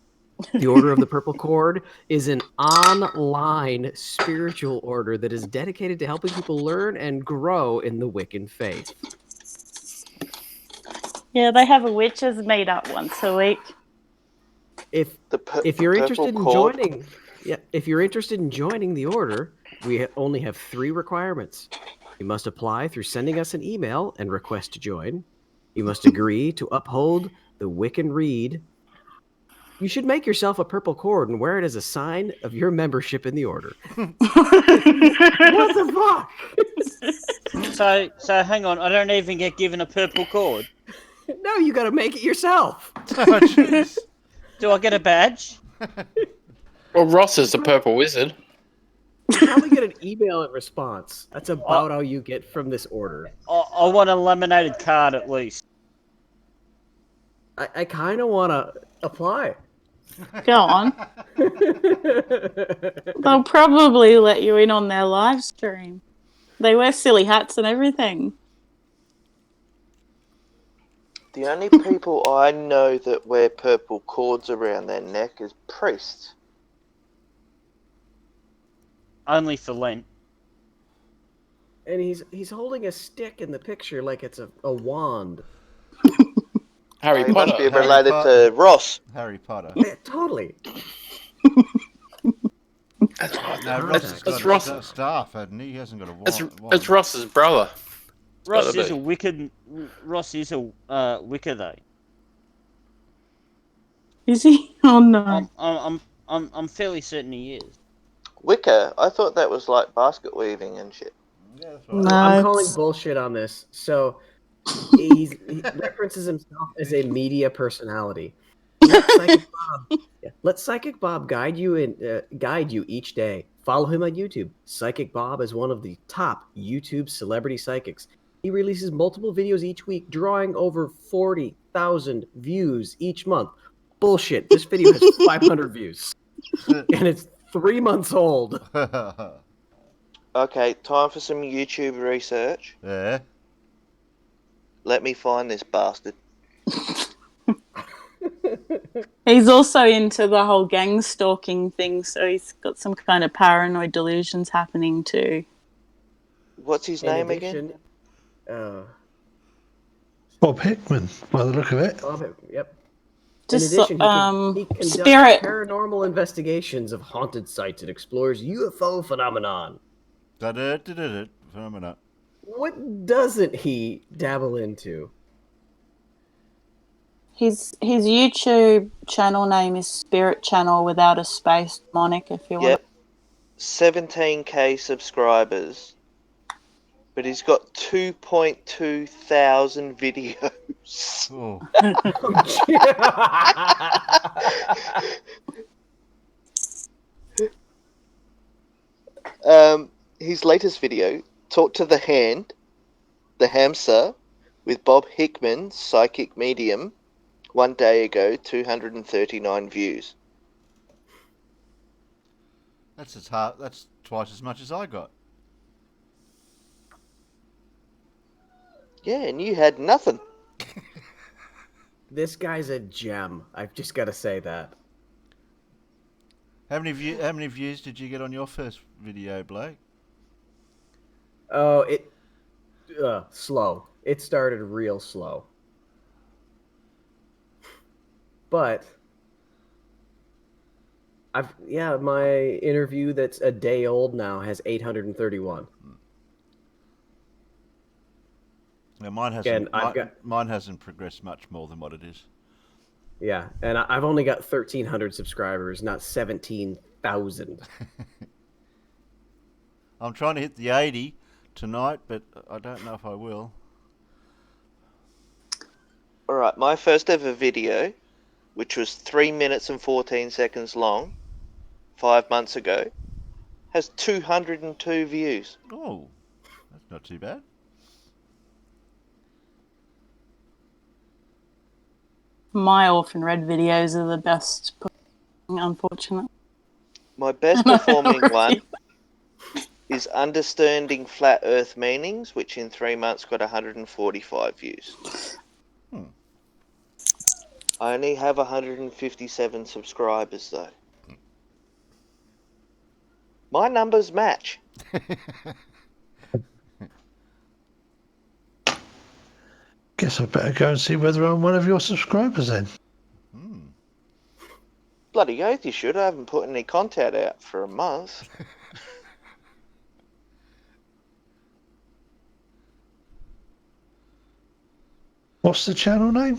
The Order of the Purple Cord is an online spiritual order that is dedicated to helping people learn and grow in the Wiccan faith. Yeah, they have a witches meet up once a week. If you're interested in joining, if you're interested in joining the order, we only have 3 requirements. You must apply through sending us an email and request to join. You must agree to uphold the Wiccan Rede. You should make yourself a purple cord and wear it as a sign of your membership in the order. What the fuck? So hang on, I don't even get given a purple cord. No, you got to make it yourself. Oh, jeez. Do I get a badge? Well, Ross is the purple wizard. You probably get an email in response. That's about all you get from this order. I want a laminated card at least. I kind of want to apply. Go on. They'll probably let you in on their live stream. They wear silly hats and everything. The only people I know that wear purple cords around their neck is priests. Only for Lent. And he's holding a stick in the picture like it's a wand. Harry Potter. Must be related to Ross. Harry Potter. Yeah, totally. Ross has got a staff, hasn't he? He hasn't got a wand. It's Ross's brother. Ross is a wicked. Ross is a wicker though. Is he? Oh no. I'm fairly certain he is. Wicker? I thought that was like basket weaving and shit. Yeah, that's right. I'm calling bullshit on this. So he references himself as a media personality. Let Psychic Bob guide you each day. Follow him on YouTube. Psychic Bob is one of the top YouTube celebrity psychics. He releases multiple videos each week, drawing over 40,000 views each month. Bullshit. This video has 500 views. And it's 3 months old. Okay, time for some YouTube research. Yeah. Let me find this bastard. He's also into the whole gang stalking thing, so he's got some kind of paranoid delusions happening too. What's his name again? Bob Hickman, by the look of it. Bob Hickman, yep. Just, in addition, he conducts spirit paranormal investigations of haunted sites and explores UFO phenomenon. Phenomena. What doesn't he dabble into? His YouTube channel name is Spirit Channel without a space, Monic, if you want. 17k subscribers, but he's got 2.2 thousand videos. Oh. His latest video, Talk to the Hand, the Hamster, with Bob Hickman, Psychic Medium, 1 day ago, 239 views. That's twice as much as I got. Yeah, and you had nothing. This guy's a gem. I've just got to say that. How many views did you get on your first video, Blake? Oh, slow. It started real slow. But my interview that's a day old now has 831. Yeah, mine hasn't progressed much more than what it is. Yeah, and I've only got 1,300 subscribers, not 17,000. I'm trying to hit the 80 tonight, but I don't know if I will. Alright, my first ever video, which was 3 minutes and 14 seconds long, 5 months ago, has 202 views. Oh, that's not too bad. My Orphan Red videos are the best, unfortunately. My best performing one is Understanding Flat Earth Meanings, which in 3 months got 145 views. I only have 157 subscribers though. My numbers match. Guess I better go and see whether I'm one of your subscribers then. Bloody oath you should. I haven't put any content out for a month. What's the channel name?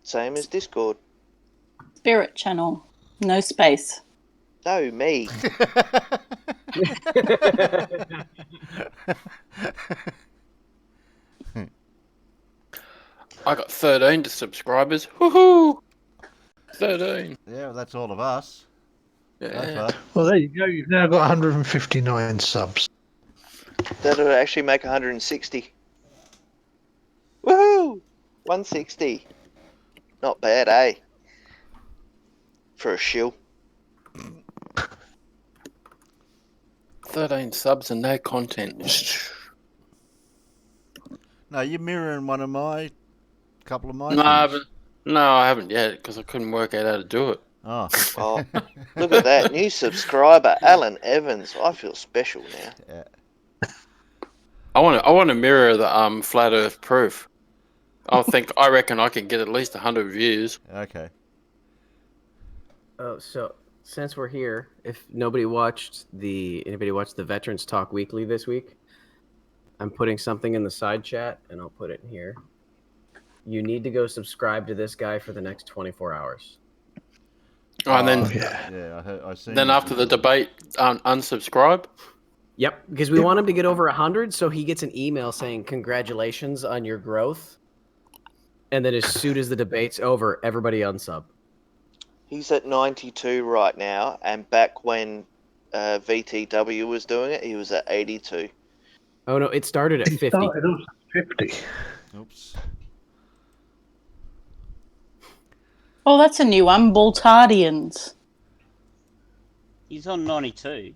Same as Discord. Spirit Channel. No space. No, me. I got 13 subscribers. Woohoo! 13. Yeah, well, that's all of us. Yeah. Well, there you go. You've now got 159 subs. That'll actually make 160. Woohoo! 160. Not bad, eh? For a shill. 13 subs and no content. No, you're mirroring couple of my things. I haven't yet because I couldn't work out how to do it. Oh. Oh, look at that. New subscriber, Alan Evans. I feel special now. Yeah. I want to mirror the flat Earth proof. I reckon I can get at least 100 views. Okay. Oh, so since we're here, if anybody watched the Veterans Talk Weekly this week, I'm putting something in the side chat, and I'll put it in here. You need to go subscribe to this guy for the next 24 hours. Oh, and then I seen. Then after the debate, unsubscribe. Yep, because we want him to get over 100, so he gets an email saying congratulations on your growth. And then as soon as the debate's over, everybody unsub. He's at 92 right now, and back when VTW was doing it, he was at 82. Oh no, it started at 50. Started off at 50. Oops. Oh, that's a new one. Baltardians. He's on 92.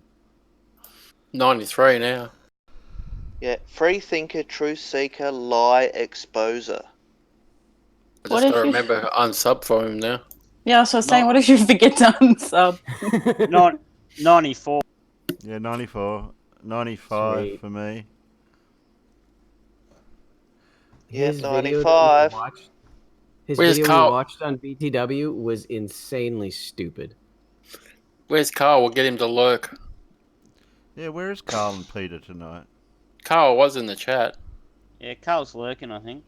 93 now. Yeah, free thinker, truth seeker, lie exposer. I just gotta remember unsub for him now. Yeah, so I was saying, what if you forget to unsub? 94. Yeah, 94. 95 Sweet. for me. Yeah, His video 95. His Where's video Carl? we watched on BTW was insanely stupid. Where's Carl? We'll get him to lurk. Yeah, where is Carl and Peter tonight? Carl was in the chat. Yeah, Carl's lurking, I think.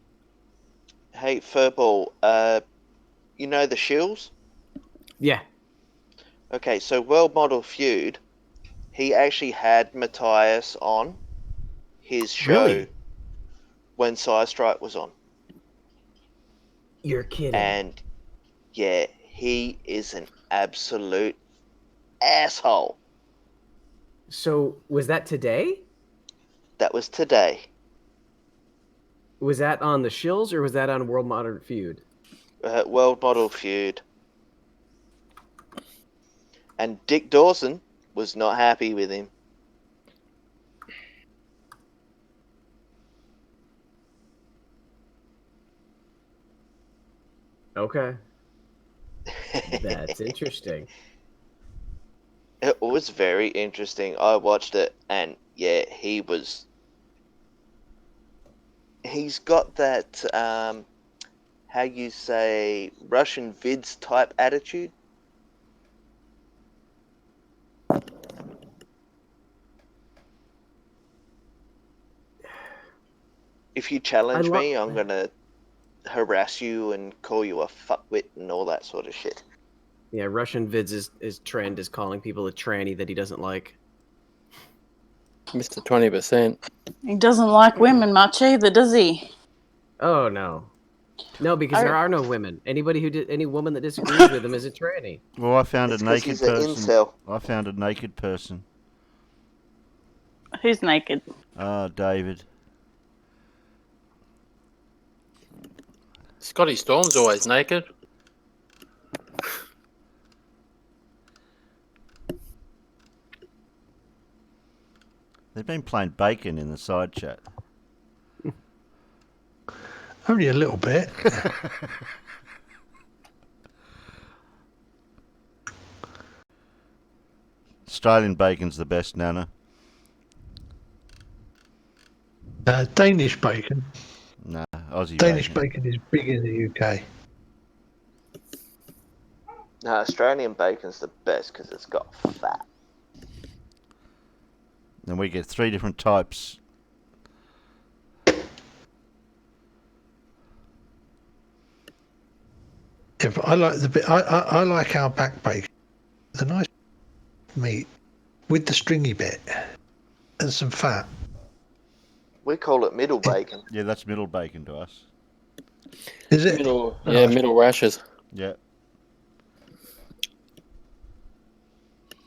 Hey, Furball, you know the Shills? Yeah. Okay, so World Model Feud, he actually had Matthias on his show Really? when Strike was on. You're kidding. And yeah, he is an absolute asshole. So was that today? That was today. Was that on the Shills or was that on World Modern Feud? World Model Feud. And Dick Dawson was not happy with him. Okay. That's interesting. It was very interesting. I watched it, and yeah, he's got that, how you say, Russian vids type attitude. If you challenge me, I'm going to harass you and call you a fuckwit and all that sort of shit. Yeah, Russian vids is trend is calling people a tranny that he doesn't like. Mr. 20%. He doesn't like women much either, does he? Oh no. No, because I- there are no women. Any woman that disagrees with him is a tranny. Well, I found It's a 'cause naked he's a person. incel. I found a naked person. Who's naked? David. Scotty Storm's always naked. They've been playing bacon in the side chat. Only a little bit. Australian bacon's the best, Nana. Danish bacon. Nah, Aussie Danish bacon. bacon is big in the UK. No, Australian bacon's the best because it's got fat. And we get 3 different types. If I like the bit, I like our back bacon. The nice meat with the stringy bit and some fat. We call it middle bacon. Yeah, that's middle bacon to us. Is it? Middle rashes. Yeah.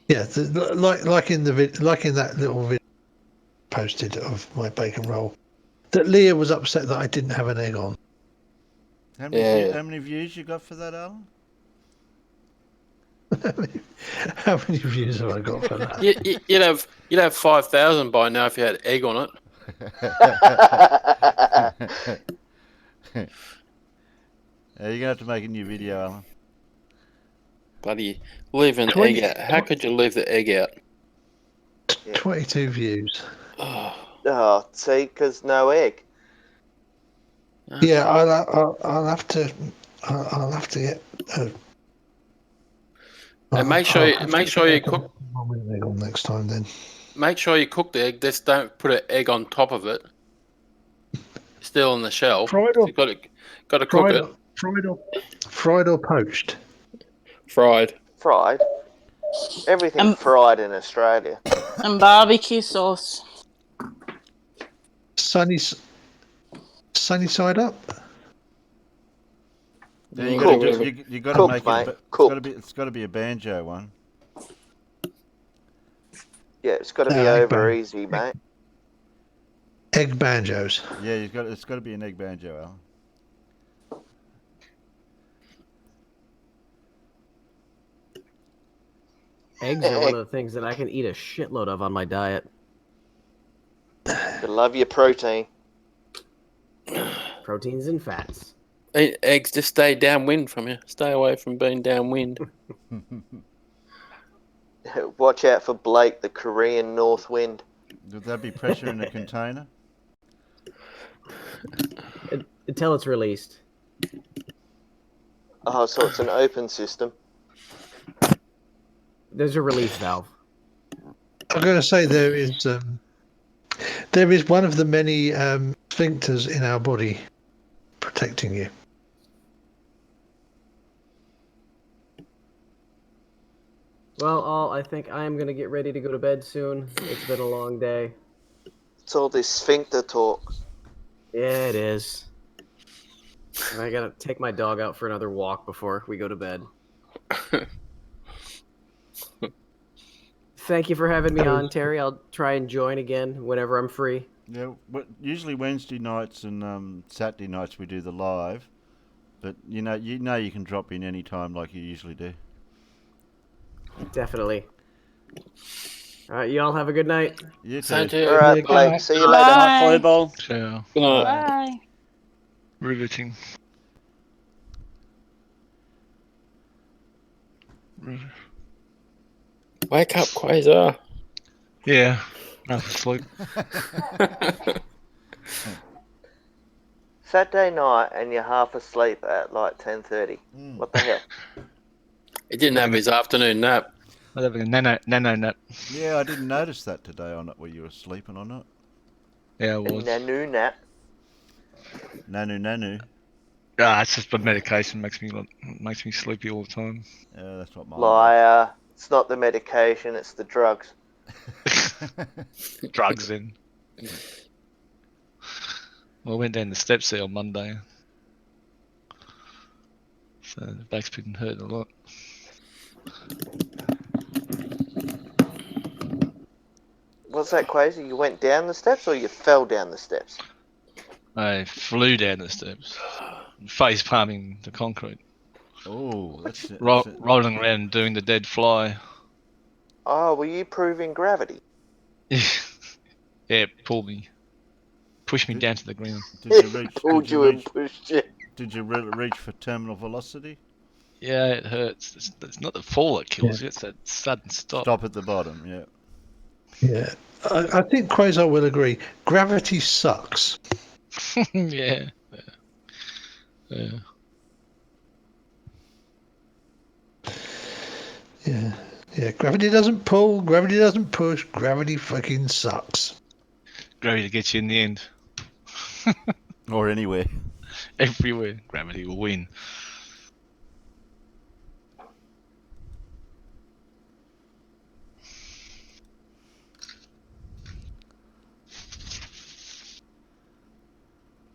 Yeah, like in that little video posted of my bacon roll, that Leah was upset that I didn't have an egg on. How many views you got for that, Alan? How many views have I got for that? You'd have 5,000 by now if you had egg on it. You're gonna have to make a new video, Alan. Bloody leave an egg out. How could you leave the egg out? 22 views. Oh, see, because no egg. Yeah, I'll have to get. And make sure you cook. Egg on next time then. Make sure you cook the egg. Just don't put an egg on top of it. still on the shelf. Fried or You've got to cook it. Fried or poached? Fried. Fried. Everything fried in Australia. And barbecue sauce. Sunny side up. Yeah, you got to make it. It's got to be a banjo one. Yeah, it's got to be over easy, mate. Egg banjos. Yeah, it's got to be an egg banjo, Alan. Eggs are one of the things that I can eat a shitload of on my diet. You love your protein. Proteins and fats. Eat eggs, just stay downwind from you. Stay away from being downwind. Watch out for Blake, the Korean north wind. Would that be pressure in a container? Until it's released. Oh, so it's an open system. There's a release valve. I'm going to say there is one of the many sphincters in our body protecting you. Well, I think I'm going to get ready to go to bed soon. It's been a long day. It's all this sphincter talk. Yeah, it is. And I got to take my dog out for another walk before we go to bed. Thank you for having me on, Terry. I'll try and join again whenever I'm free. Yeah, but usually Wednesday nights and Saturday nights we do the live, but you can drop in any time like you usually do. Definitely. All right, you all have a good night. You too. All right, Blake. See you later. Bye. Ball. Ciao. Good night. Bye. Riveting. Wake up, Quasar. Yeah, half asleep. Saturday night and you're half asleep at like 10:30. What the hell? He didn't have his afternoon nap. I was having a nano nap. Yeah, I didn't notice that today on it. Were you sleeping or not? Yeah, I A was. nanu nap. Nanu. Ah, it's just the medication makes me sleepy all the time. Yeah, that's what mine. Liar. It's not the medication, it's the drugs. Drugs in. Well, I went down the steps there on Monday. So the back's been hurting a lot. What's that, Quasi? You went down the steps or you fell down the steps? I flew down the steps, face palming the concrete. Oh, that's rolling around and doing the dead fly. Oh, were you proving gravity? Yeah, pulled me. Pushed me down to the ground. Did you reach? Pulled you and pushed you. Did you reach for terminal velocity? Yeah, it hurts. It's not the fall that kills you, it's that sudden stop. Stop at the bottom, yeah. Yeah. I think Quasar will agree. Gravity sucks. Yeah. Yeah, gravity doesn't pull, gravity doesn't push, gravity fucking sucks. Gravity gets you in the end. Or anywhere. Everywhere. Gravity will win.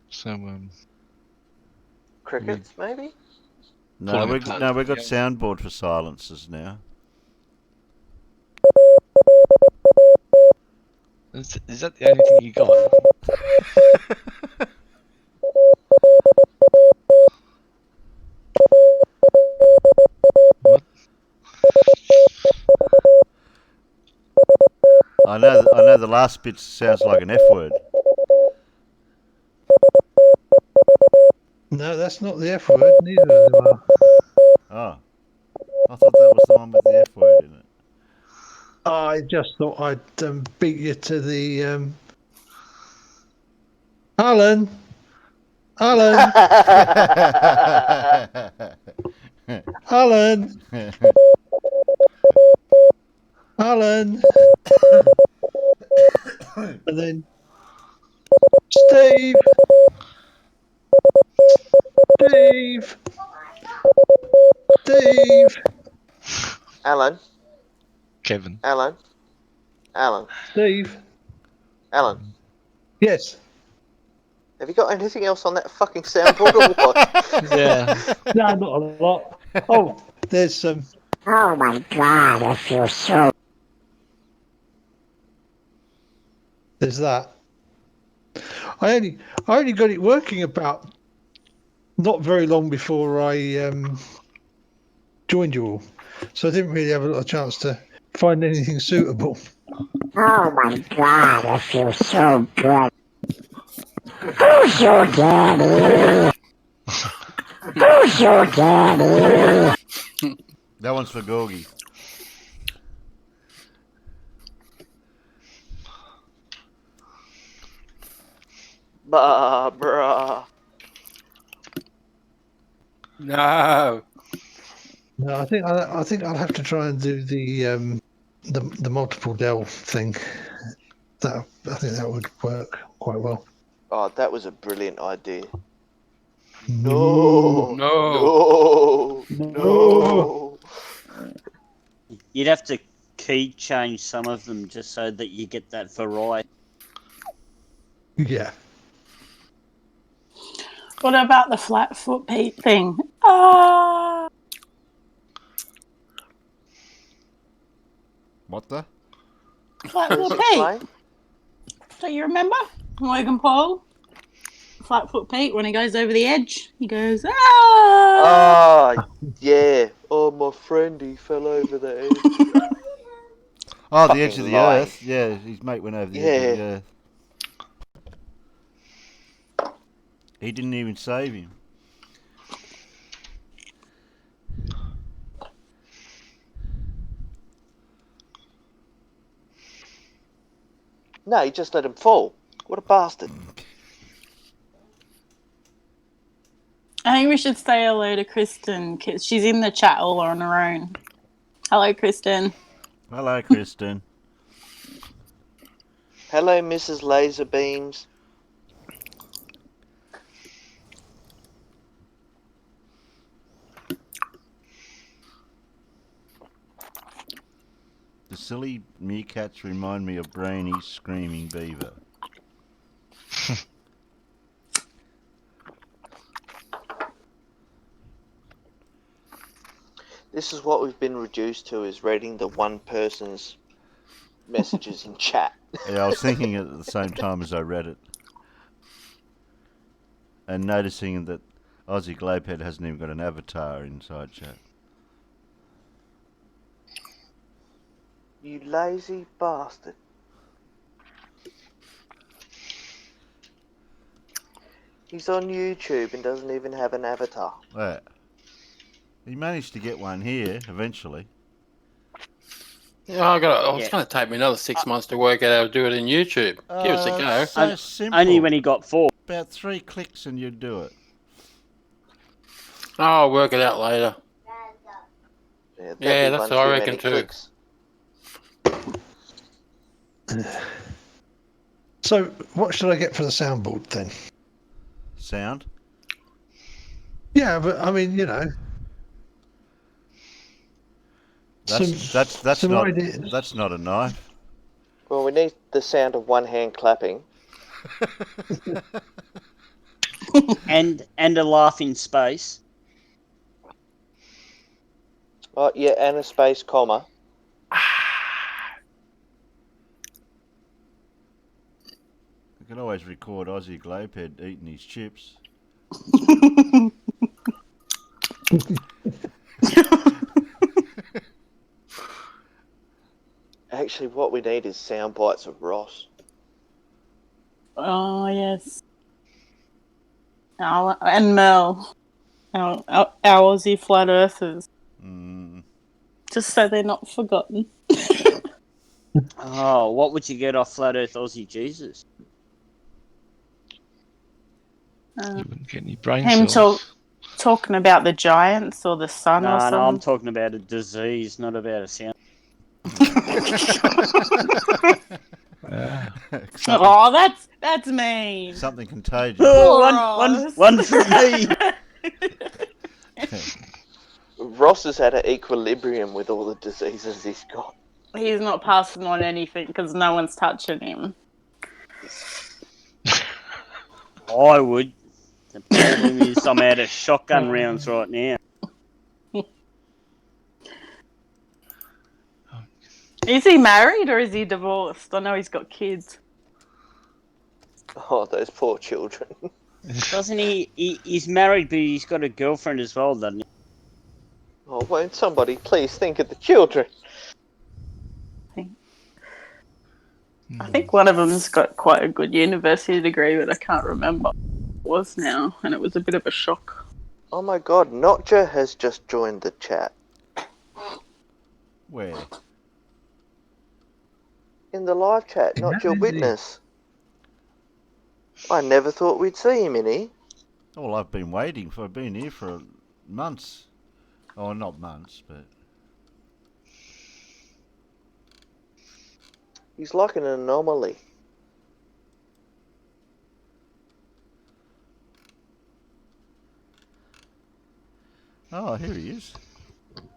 So, Crickets, maybe? No, we've got soundboard for silences now. Is that the only thing you got? What? I know the last bit sounds like an F word. No, that's not the F word. Neither of them are. Oh, I thought that was the one with the F word in it. I just thought I'd beat you to the Alan. Alan. Alan. Alan. And then Steve. Steve. Steve. Alan. Kevin. Alan. Alan. Steve. Alan. Yes. Have you got anything else on that fucking soundboard or what? Yeah. No, not a lot. Oh, there's some. Oh my god, I feel so. There's that. I only got it working about not very long before I joined you all, so I didn't really have a lot of chance to find anything suitable. Oh my god, I feel so good. Who's your daddy? Who's your daddy? That one's for Gorgie. Barbara. No. No, I think I'll have to try and do the multiple Dell thing. I think that would work quite well. Oh, that was a brilliant idea. No. No. No. You'd have to key change some of them just so that you get that variety. Yeah. What about the Flatfoot Pete thing? Ah. What the? Flatfoot Pete. Do you remember Logan Paul? Flatfoot Pete, when he goes over the edge, he goes, ah! Oh, yeah. Oh, my friend, he fell over the edge. Oh, the Fucking edge of the lie. earth. Yeah, his mate went over the edge of the earth. He didn't even save him. No, he just let him fall. What a bastard. I think we should say hello to Kristen, because she's in the chat all on her own. Hello, Kristen. Hello, Kristen. Hello, Mrs. Laserbeams. The silly meerkats remind me of Brainy's screaming beaver. This is what we've been reduced to, is reading the one person's messages in chat. Yeah, I was thinking it at the same time as I read it. And noticing that Ozzie Globehead hasn't even got an avatar inside chat. You lazy bastard. He's on YouTube and doesn't even have an avatar. Yeah. He managed to get one here eventually. Yeah, it's going to take me another 6 months to work out how to do it in YouTube. Give us a go. So simple. Only when he got 4. About 3 clicks and you'd do it. Oh, I'll work it out later. Yeah, that's what I reckon too. So, what should I get for the soundboard then? Sound? Yeah, but I mean, you know. That's not a knife. Well, we need the sound of one hand clapping. and a laugh in space. Oh, yeah, and a space comma. You can always record Ozzie Globehead eating his chips. Actually, what we need is sound bites of Ross. Oh, yes. And Mel. Our Aussie flat earthers. Just so they're not forgotten. Oh, what would you get off Flat Earth Aussie Jesus? You wouldn't get any brain Him cells. talking about the giants or the sun or something. No, I'm talking about a disease, not about a sound. Oh, that's mean. Something contagious. Oh, one for me. Ross is at an equilibrium with all the diseases he's got. He's not passing on anything because no one's touching him. I would. The problem is I'm out of shotgun rounds right now. Is he married or is he divorced? I know he's got kids. Oh, those poor children. Doesn't he? He's married, but he's got a girlfriend as well, doesn't he? Oh, won't somebody please think of the children? I think one of them's got quite a good university degree, but I can't remember what it was now, and it was a bit of a shock. Oh my god, Notcha has just joined the chat. Where? In the live chat, Notcha Witness. I never thought we'd see him in here. Well, I've been waiting for. I've been here for months. Oh, not months, but He's like an anomaly. oh, here he is.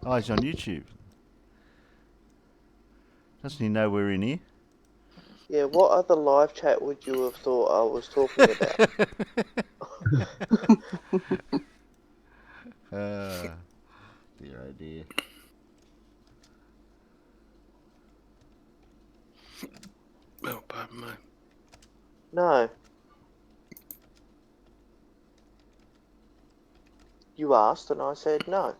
Oh, he's on YouTube. Doesn't he know we're in here? Yeah, what other live chat would you have thought I was talking about? Dear oh dear. Oh, pardon me. No. You asked and I said no.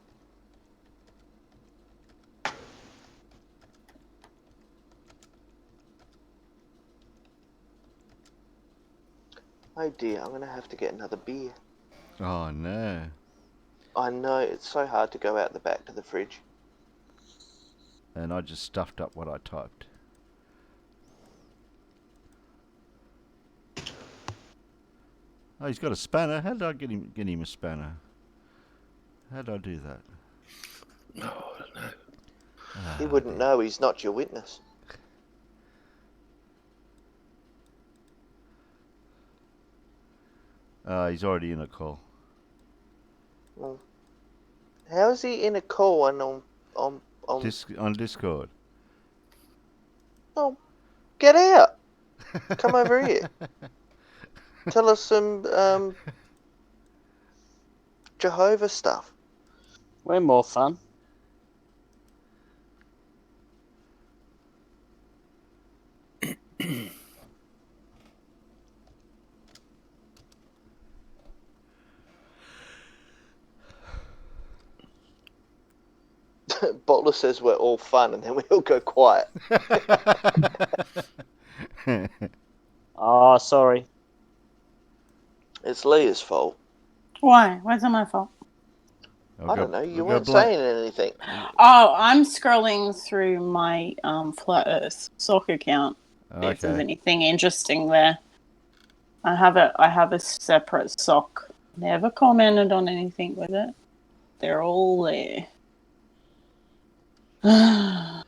Oh dear, I'm going to have to get another beer. Oh no. I know, it's so hard to go out the back to the fridge. And I just stuffed up what I typed. Oh, he's got a spanner. How did I get him a spanner? How did I do that? No, I don't know. He wouldn't know, he's not your witness. He's already in a call. Well, how is he in a call and on On Discord? Oh, get out! Come over here. Tell us some Jehovah stuff. We're more fun. Butler says we're all fun, and then we all go quiet. Oh, sorry. It's Leah's fault. Why? Why is it my fault? I don't know. You weren't saying anything. Oh, I'm scrolling through my Flat Earth sock account. See if there's anything interesting there. I have a separate sock. Never commented on anything with it. They're all there. I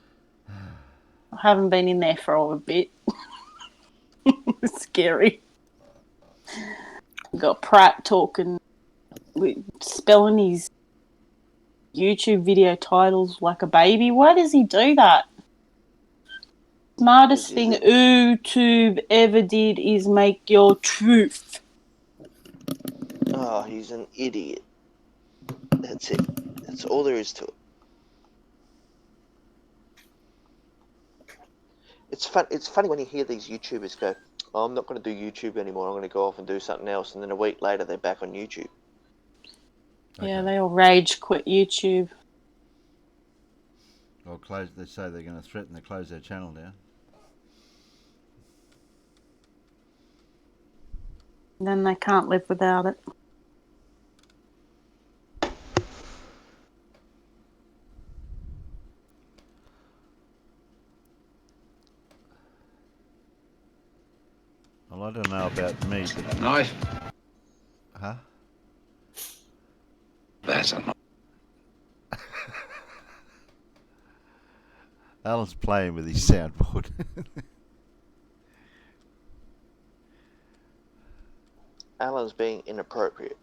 haven't been in there for a bit. It's scary. Got Pratt talking, spelling his YouTube video titles like a baby. Why does he do that? Smartest thing YouTube ever did is make your truth. Oh, he's an idiot. That's it. That's all there is to it. It's fun. It's funny when you hear these YouTubers go, oh, I'm not going to do YouTube anymore. I'm going to go off and do something else. And then a week later, they're back on YouTube. Yeah, they all rage quit YouTube. Or close. They say they're going to threaten to close their channel down. And then they can't live without it. Well, I don't know about me, but... Nice. Huh? That's a nice. Alan's playing with his soundboard. Alan's being inappropriate.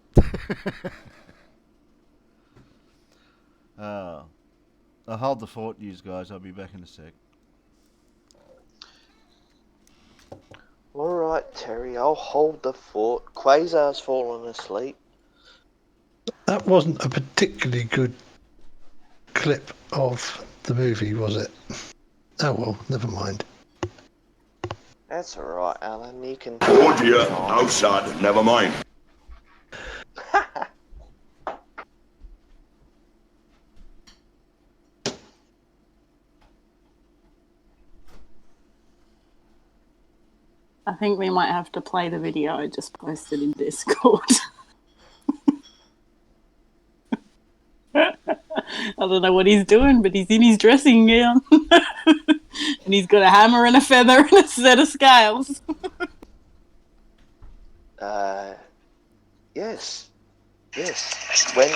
I'll hold the fort, you guys. I'll be back in a sec. All right, Terry, I'll hold the fort. Quasar's fallen asleep. That wasn't a particularly good clip of the movie, was it? Oh well, never mind. That's all right, Alan. You can. Oh dear, outside, never mind. I think we might have to play the video I just posted in Discord. I don't know what he's doing, but he's in his dressing gown. And he's got a hammer and a feather and a set of scales. Yes. Yes. When...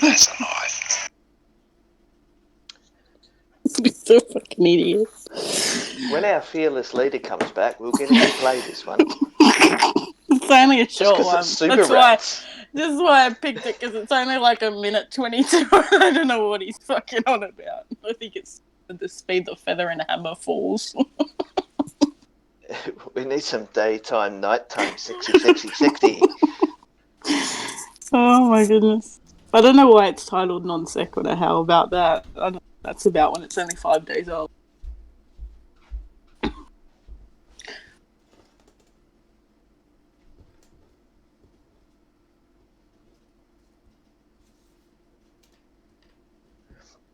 That's a knife. He's so fucking idiot. When our fearless leader comes back, we'll get him to play this one. It's only a short one. It's super rats. This is why I picked it, because it's only like a minute 22. I don't know what he's fucking on about. I think it's the speed the feather and hammer falls. We need some daytime, nighttime, 60. Oh my goodness. I don't know why it's titled Non Sequitur. How about that? I don't know. That's about when it's only 5 days old.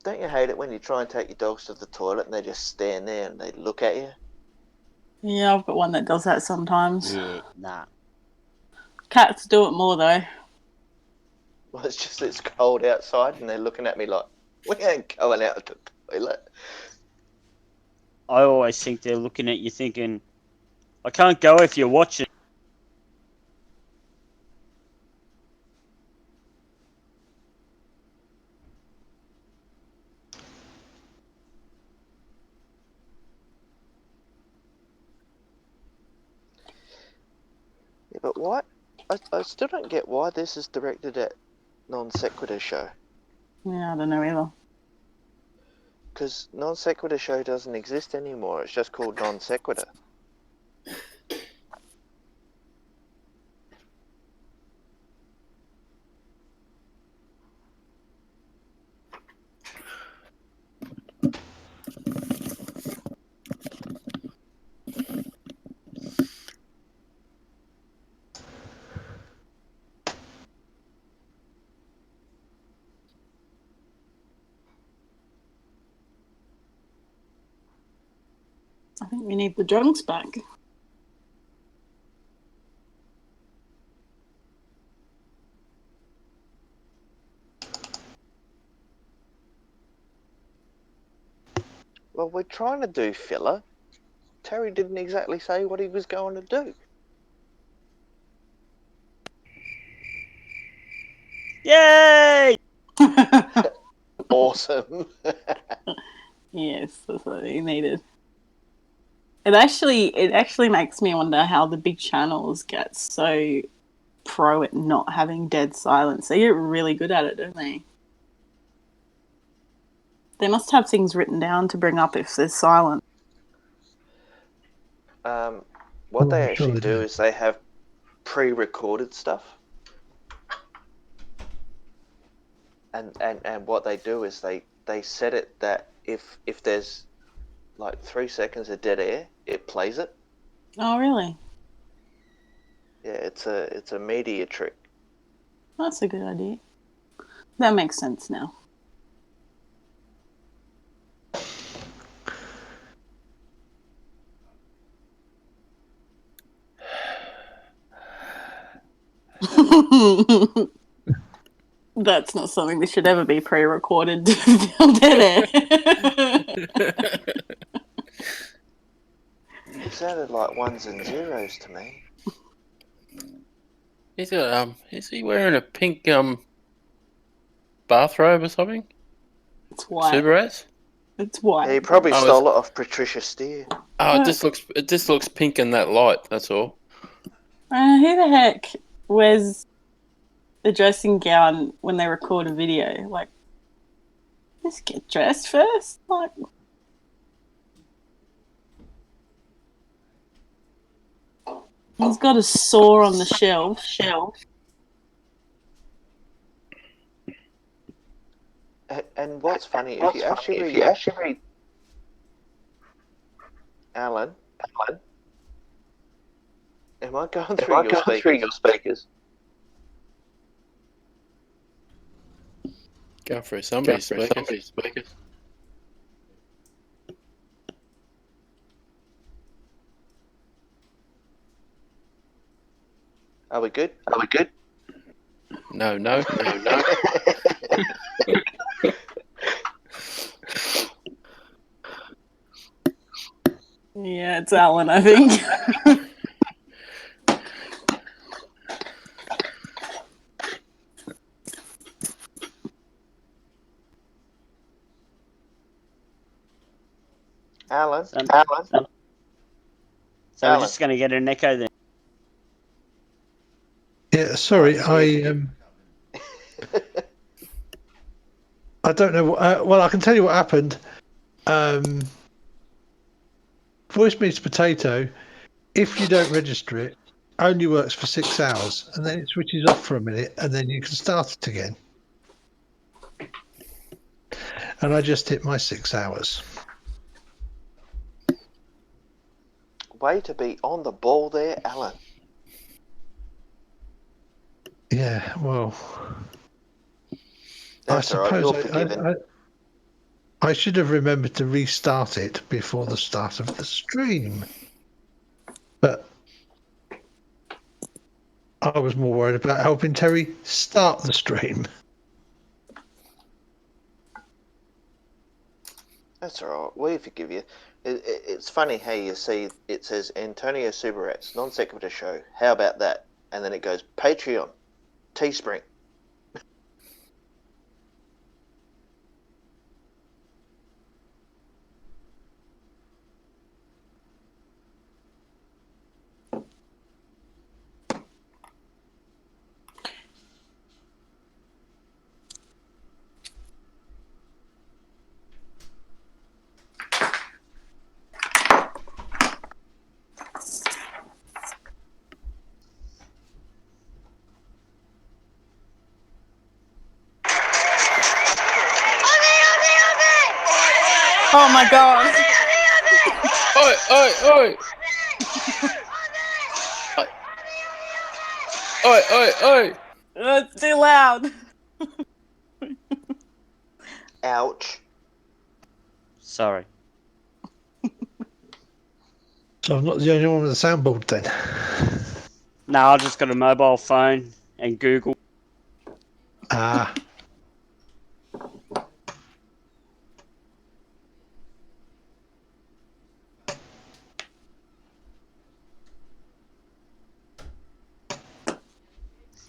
Don't you hate it when you try and take your dogs to the toilet and they just stand there and they look at you? Yeah, I've got one that does that sometimes. Yeah. Nah. Cats do it more though. Well, it's cold outside and they're looking at me like, we ain't going out to the toilet. I always think they're looking at you thinking, I can't go if you're watching. Yeah, but why? I still don't get why this is directed at Non Sequitur Show. Yeah, I don't know either. Because Non Sequitur Show doesn't exist anymore. It's just called Non Sequitur. I think we need the drunks back. Well, we're trying to do filler. Terry didn't exactly say what he was going to do. Yay! Awesome. Yes, that's what he needed. It actually makes me wonder how the big channels get so pro at not having dead silence. They get really good at it, don't they? They must have things written down to bring up if there's silence. What they actually do is they have pre-recorded stuff. And what they do is they set it that if there's like 3 seconds of dead air, it plays it. Oh, really? Yeah, it's a media trick. That's a good idea. That makes sense now. That's not something that should ever be pre-recorded to feel dead air. It sounded like ones and zeros to me. He's got is he wearing a pink bathrobe or something? It's white. Super Rats? It's white. Yeah, he probably stole it off Patricia Steer. Oh, it just looks pink in that light. That's all. Who the heck wears the dressing gown when they record a video. Like, just get dressed first. Like, he's got a saw on the shelf. And what's funny, if you actually read Alan, am I going through your speakers? Go through somebody's speakers. Are we good? No. Yeah, it's Alan, I think. Alan. So we're just going to get an echo then. Yeah, sorry, I don't know. Well, I can tell you what happened. Voice meets potato. If you don't register it, only works for 6 hours, and then it switches off for a minute, and then you can start it again. And I just hit my 6 hours. Way to be on the ball there, Alan. Yeah, well, That's I all right, you're suppose forgiven. I should have remembered to restart it before the start of the stream. But I was more worried about helping Terry start the stream. That's all right, we forgive you. It's funny how you see it says Antonio Subarats, non sequitur show. How about that? And then it goes Patreon, Teespring. Oh my god! Oi! Oi! It's too loud. Ouch. Sorry. So I'm not the only one with a soundboard then. No, I just got a mobile phone and Google. Ah.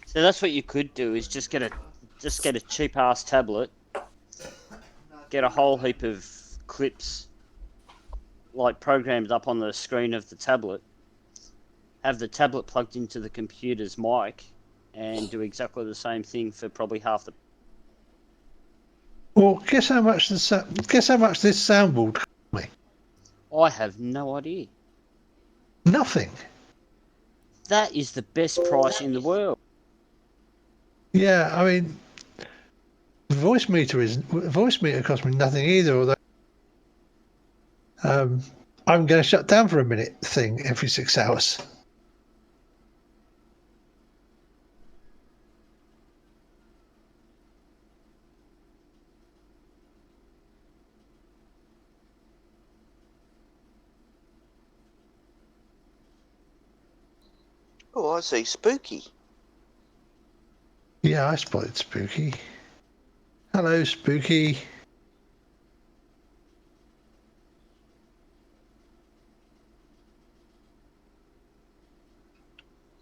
So that's what you could do, is just get a cheap ass tablet, get a whole heap of clips like programmed up on the screen of the tablet, have the tablet plugged into the computer's mic, and do exactly the same thing for probably half the. Well, guess how much this soundboard cost me? I have no idea. Nothing. That is the best price in the world. Yeah, I mean, voice meter cost me nothing either. Although I'm going to shut down for a minute thing every 6 hours. Oh, I see. Spooky. Yeah, I spotted Spooky. Hello, Spooky.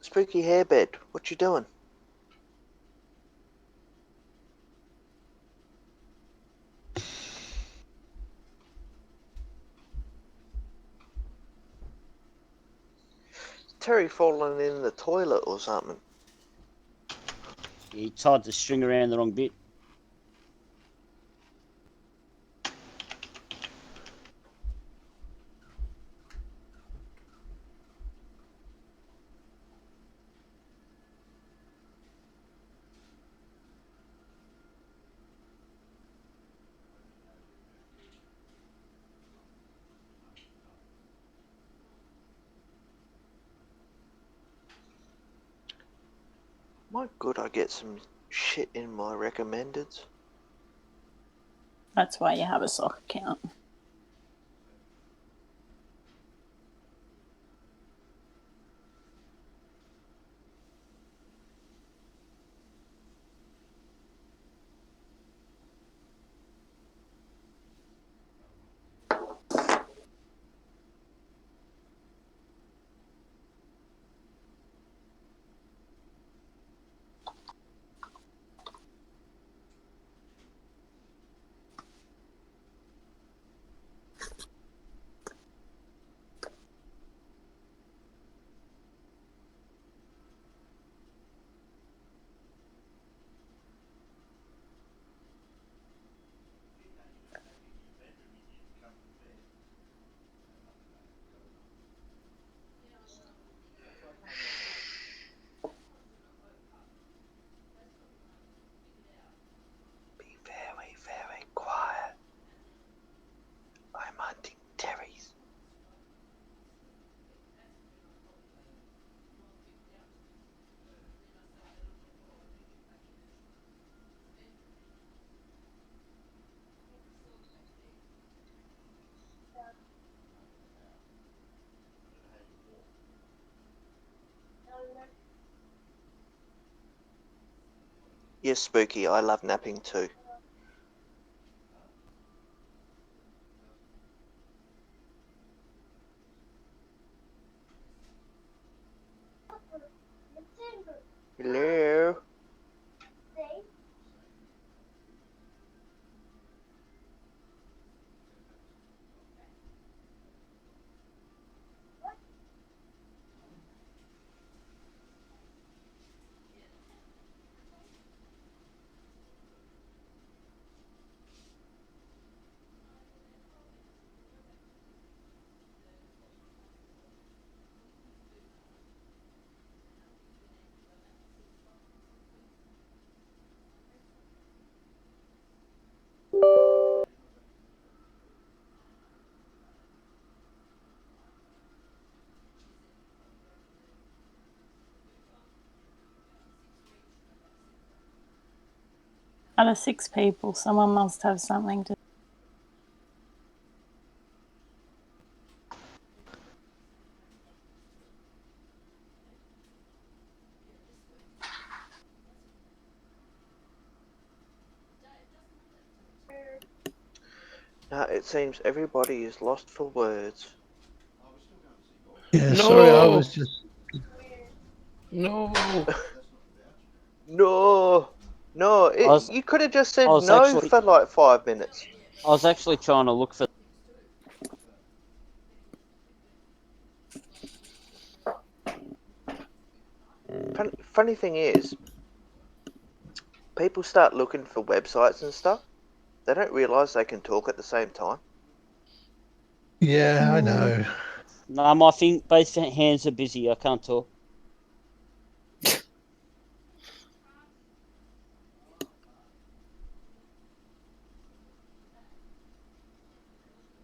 Spooky hairbed. What you doing? Terry falling in the toilet or something. You tied the string around the wrong bit. My good, I get some shit in my recommendeds. That's why you have a sock account. Be very, very quiet. I'm hunting Terry's. Yes, Spooky, I love napping too. Hello? Out of 6 people, someone must have something to. No, it seems everybody is lost for words. Yeah, No. sorry, I was just. No. No, you could have just said no for like 5 minutes. I was actually trying to look for. Funny thing is, people start looking for websites and stuff. They don't realise they can talk at the same time. Yeah, I know. No, my both hands are busy. I can't talk.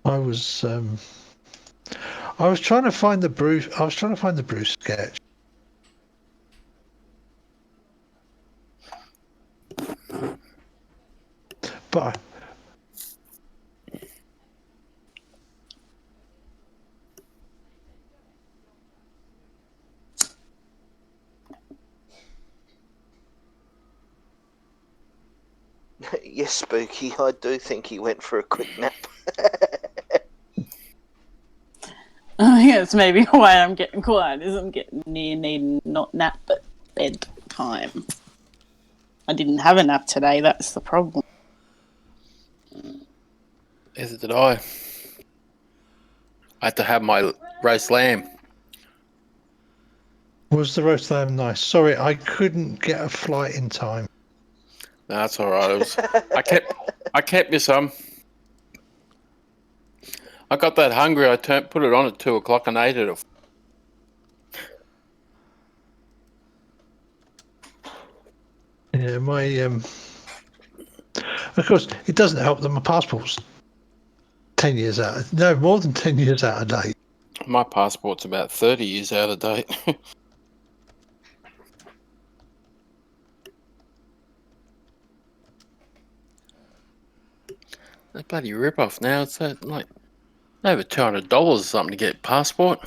I was trying to find the Bruce. I was trying to find the Bruce sketch. But Yes, Spooky, I do think he went for a quick nap. I think that's maybe why I'm getting quiet, is I'm getting near needing not nap but bedtime. I didn't have a nap today, that's the problem. Neither did I. I had to have my roast lamb. Was the roast lamb nice? Sorry, I couldn't get a flight in time. No, that's all right. It was. I kept you some. I got that hungry. I put it on at 2 o'clock and ate it. Yeah, my of course it doesn't help that my passport's 10 years out. No, more than 10 years out of date. My passport's about 30 years out of date. That bloody rip-off now. It's like over $200 or something to get a passport.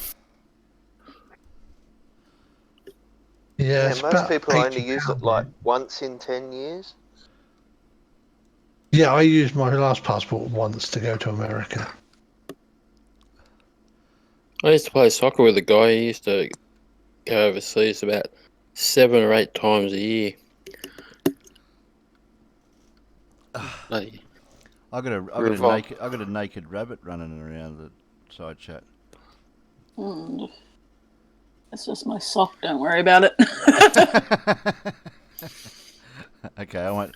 Yeah, most people only use it like once in 10 years. Yeah, I used my last passport once to go to America. I used to play soccer with a guy. He used to go overseas about 7 or 8 times a year. Bloody. I got a naked rabbit running around the side chat. It's just my sock. Don't worry about it. Okay, I won't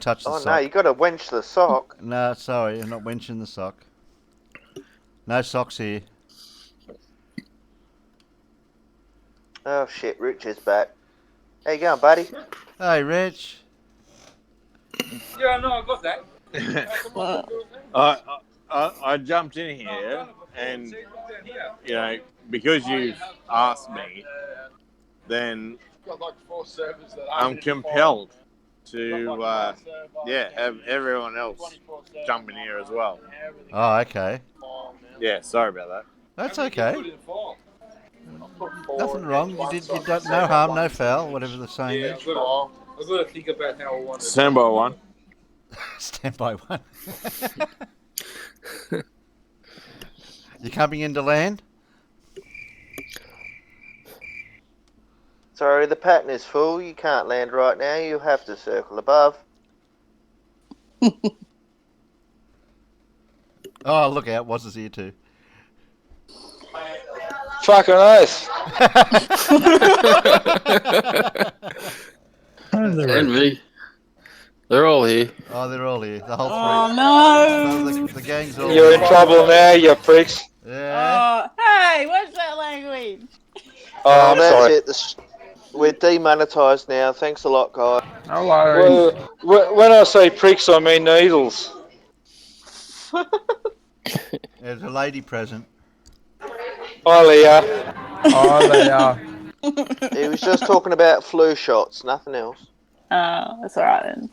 touch the sock. Oh no, you got to wench the sock. No, sorry, I'm not wenching the sock. No socks here. Oh shit, Richard's back. How you going, buddy? Hey, Rich. Yeah, no, I got that. I jumped in here, and because you've asked me, then I'm compelled to have everyone else jump in here as well. Oh, okay. Yeah, sorry about that. That's okay. Nothing wrong. You did no harm, no foul, whatever the saying is. I've got to think about how I want to. Stand by one. Stand by one. You coming into land? Sorry, the pattern is full. You can't land right now. You have to circle above. Oh, look out. Waz here too. Fucking oath. Envy. They're all here. Oh, they're all here. The whole three. Oh no! The gang's all You're here. in trouble now, you pricks. Yeah. Oh, hey, what's that language? Oh, I'm that's sorry. it. We're demonetised now. Thanks a lot, guys. No worries. Well, when I say pricks, I mean needles. There's a lady present. Hi, Leah. Hi, Leah. He was just talking about flu shots, nothing else. Oh, that's alright then.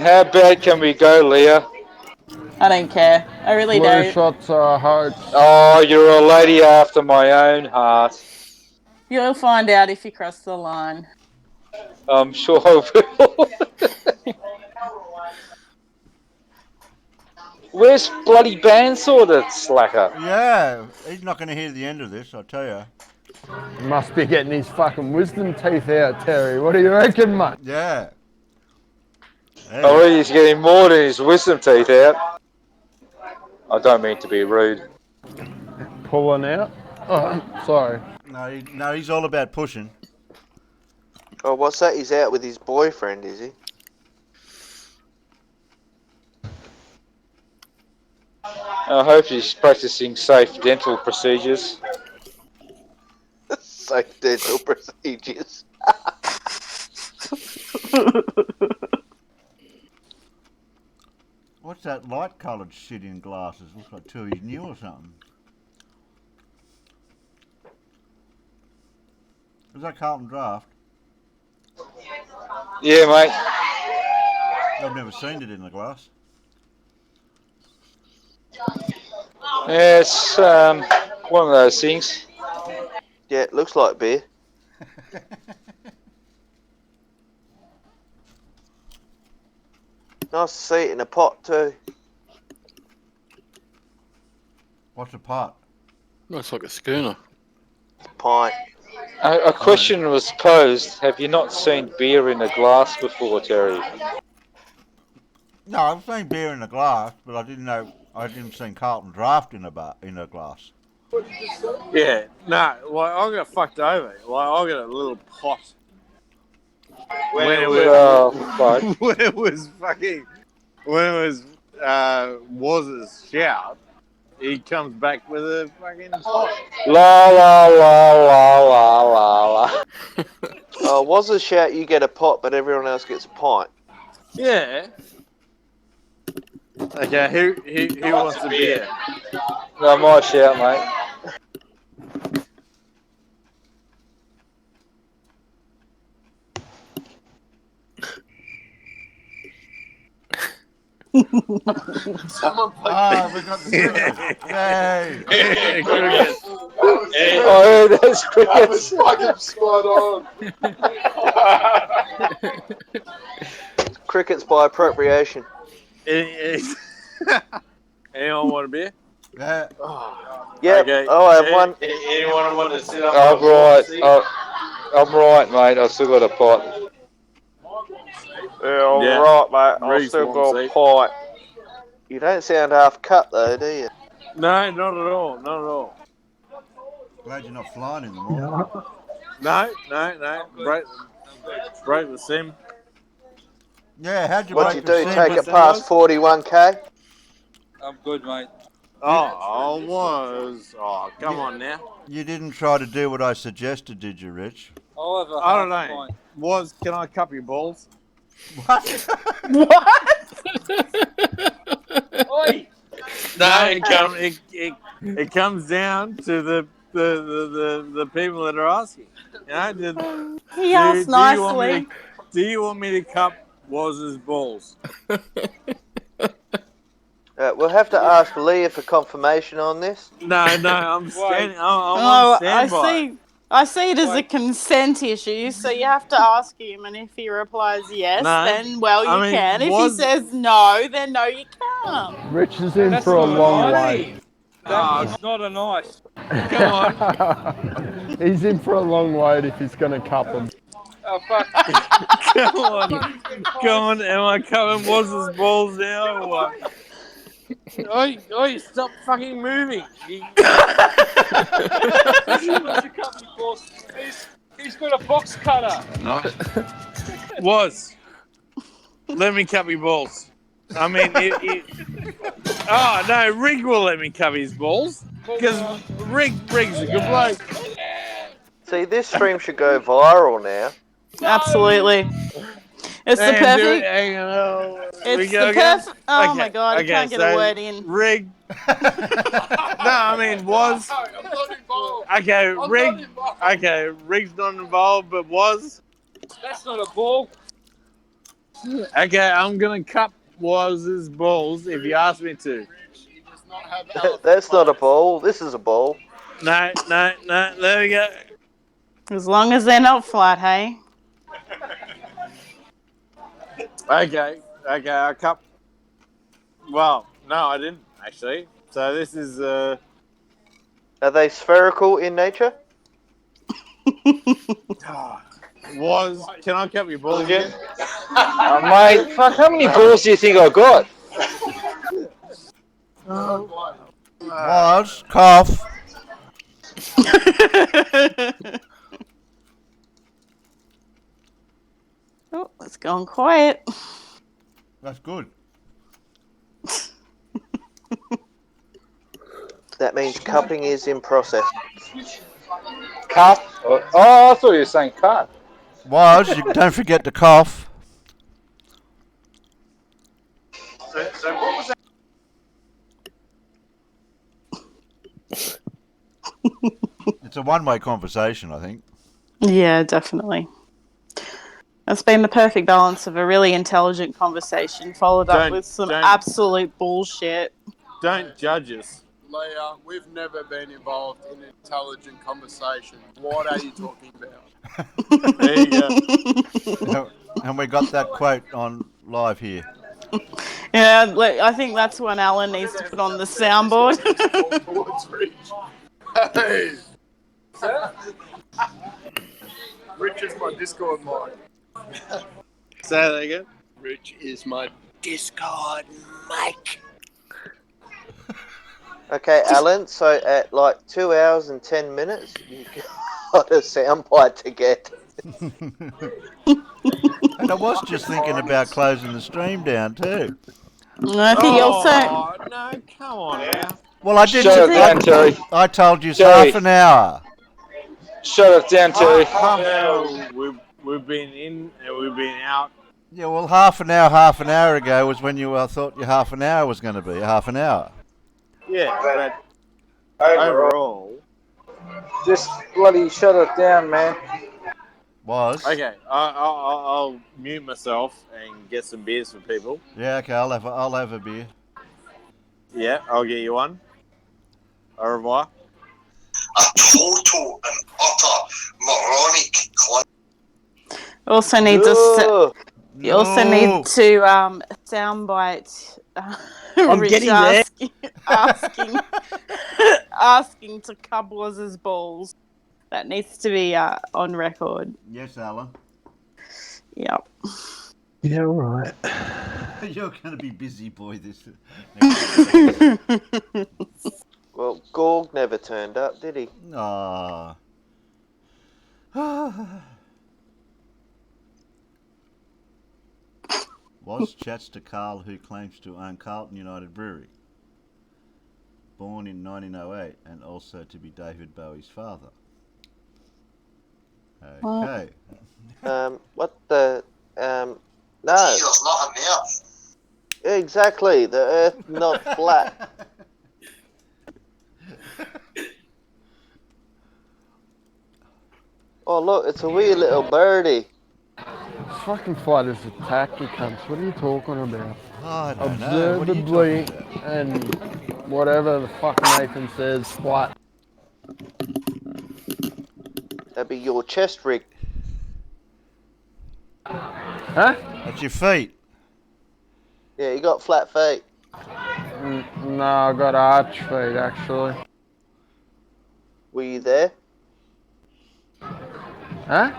How bad can we go, Leah? I don't care. I really Flu don't. shots are a hoax. Oh, you're a lady after my own heart. You'll find out if you cross the line. I'm sure I will. Where's bloody bandsaw, that slacker? Yeah, he's not going to hear the end of this, I'll tell you. He must be getting his fucking wisdom teeth out, Terry. What do you reckon, mate? Yeah. Oh, he's getting more than his wisdom teeth out. I don't mean to be rude. Pulling out? Oh, sorry. No, he's all about pushing. Oh, what's that? He's out with his boyfriend, is he? I hope he's practicing safe dental procedures. Safe dental procedures. What's that light-coloured shit in glasses? Looks like two of his new or something. Is that Carlton Draft? Yeah, mate. I've never seen it in the glass. Yeah, it's one of those things. Yeah, it looks like beer. Nice to see it in a pot too. What's a pot? Looks like a schooner. Pint. A question was posed. Have you not seen beer in a glass before, Terry? No, I've seen beer in a glass, but I didn't see Carlton Draft in a glass. Yeah, no, like I got fucked over. Like I got a little pot. When it was Waz's shout, he comes back with a fucking pot. La la la la la la la. Was a shout you get a pot, but everyone else gets a pint. Yeah. Okay, who wants a beer? No, my shout, mate. Someone play we got the cricket. Yay! Cricket. Oh, that's cricket. That was fucking spot on. Cricket's by appropriation. Anyone want a beer? Yeah. Yep. Okay. Oh, I have one. Anyone want to sit up? I'm right. I'm right, mate. I still got a pot. Yeah, alright, mate. I'll Reese still wants got a it. pint. You don't sound half cut though, do you? No, not at all. Not at all. Glad you're not flying in the morning. No. Break the sim. Yeah, how'd you What'd you break do? the Take sim? it past 41k? I'm good, mate. Oh, come on now. You didn't try to do what I suggested, did you, Rich? I'll have a I don't half know. pint. Can I cup your balls? What? Oi! No, it comes down to the people that are asking. You know, He asked nicely. do you want me to cup Waz's balls? We'll have to ask Leah for confirmation on this. No, I'm standing. I'm on standby. I see it as a consent issue, so you have to ask him, and if he replies yes, then you can. If he says no, then no, you can't. Rich is in for a long way. That's not a nice. Come on. He's in for a long wait if he's going to cup him. Oh, fuck. Come on. Am I cupping Waz's balls now or what? Oi, stop fucking moving. He wants to cut me balls. He's got a box cutter. Nice. Waz, let me cup your balls. I mean, no, Rig will let me cup his balls because Rig's a good bloke. See, this stream should go viral now. Absolutely. It's the perfect. It's the perfect. Oh my god, I can't get a word in. Rig. Waz. I'm not involved. Okay, Rig. Okay, Rig's not involved, but Waz. That's not a ball. Okay, I'm gonna cup Waz's balls if you ask me to. That's not a ball. This is a ball. No. There we go. As long as they're not flat, hey. Okay, I cup. Well, no, I didn't actually. So this is. Are they spherical in nature? Can I cup your balls again? Mate, fuck, how many balls do you think I got? Was cough. Oh, it's gone quiet. That's good. That means cupping is in process. Cut? Oh, I thought you were saying cut. Was, you don't forget to cough. So what was that? It's a one-way conversation, I think. Yeah, definitely. It's been the perfect balance of a really intelligent conversation followed up with some absolute bullshit. Don't judge us. Leah, we've never been involved in an intelligent conversation. What are you talking about? There you go. And we got that quote on live here. Yeah, I think that's one Alan needs to put on the soundboard. Hey! Rich is my Discord mic. Say that again. Rich is my Discord mic. Okay, Alan. So at like 2 hours and 10 minutes, you got a soundbite to get. And I was just thinking about closing the stream down too. He also. No, come on now. Well, I did. Shut it down, Terry. I told you Terry. half an hour. Shut it down, Terry. Half an hour we've been in and we've been out. Yeah, well, half an hour ago was when I thought your half an hour was going to be half an hour. Yeah, but overall, just bloody shut it down, man. Was okay. I'll mute myself and get some beers for people. Yeah, okay. I'll have a beer. Yeah, I'll get you one. Au revoir. A total and utter moronic clown. Also needs You also need to soundbite Rich getting there. asking to Cubblers' balls. That needs to be on record. Yes, Alan. Yep. Yeah, all right. You're going to be busy, boy. This. Well, Gorg never turned up, did he? Ah. Was chats to Carl, who claims to own Carlton United Brewery, born in 1908, and also to be David Bowie's father. Okay. What the? No. There's nothing there. Exactly. The Earth not flat. Oh look, it's a wee little birdie. Fucking flat is a tactic, cunts. What are you talking about? I don't know. What are you Observably talking about? and whatever the fuck Nathan says, flat. That'd be your chest rig. Huh? That's your feet. Yeah, you got flat feet. No, I got arch feet actually. Were you there? Huh?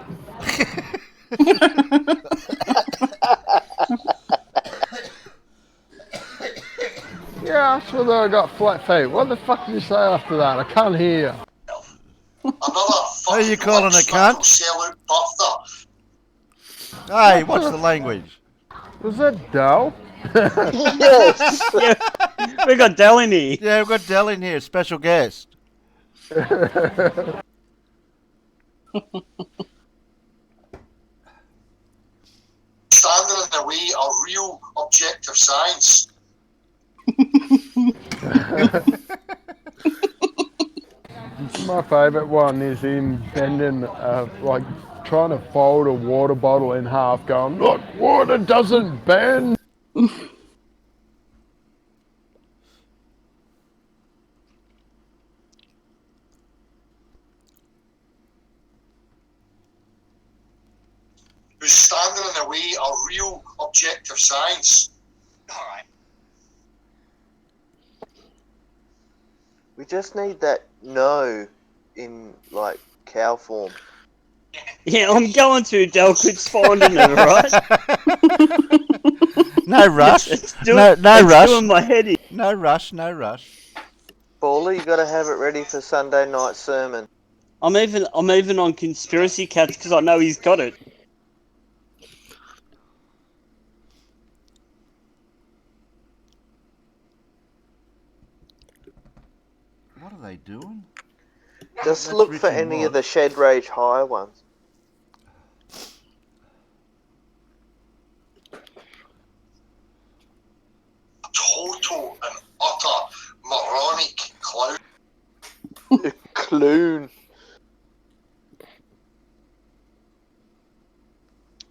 Yeah, I saw that I got flat feet. What the fuck did you say after that? I can't hear you. Who are you calling a cunt? Hey, what's the language? Was that Dell? Yes. Yeah, we got Dell in here. Yeah, we've got Dell in here, special guest. Standing in the way of real objective science. My favourite one is him bending, like trying to fold a water bottle in half, going, "Look, water doesn't bend." Who's standing in the way of real objective science. Alright. We just need that no in like cow form. Yeah, I'm going to Dell. Quit finding it, right? No rush. No rush. Doing my head in. No rush. No rush. Baller, you got to have it ready for Sunday night sermon. I'm even on conspiracy cats because I know he's got it. What are they doing? Just That's look Rich for and any Rod. of the Shed Rage High ones. Total and utter moronic clown. Clown.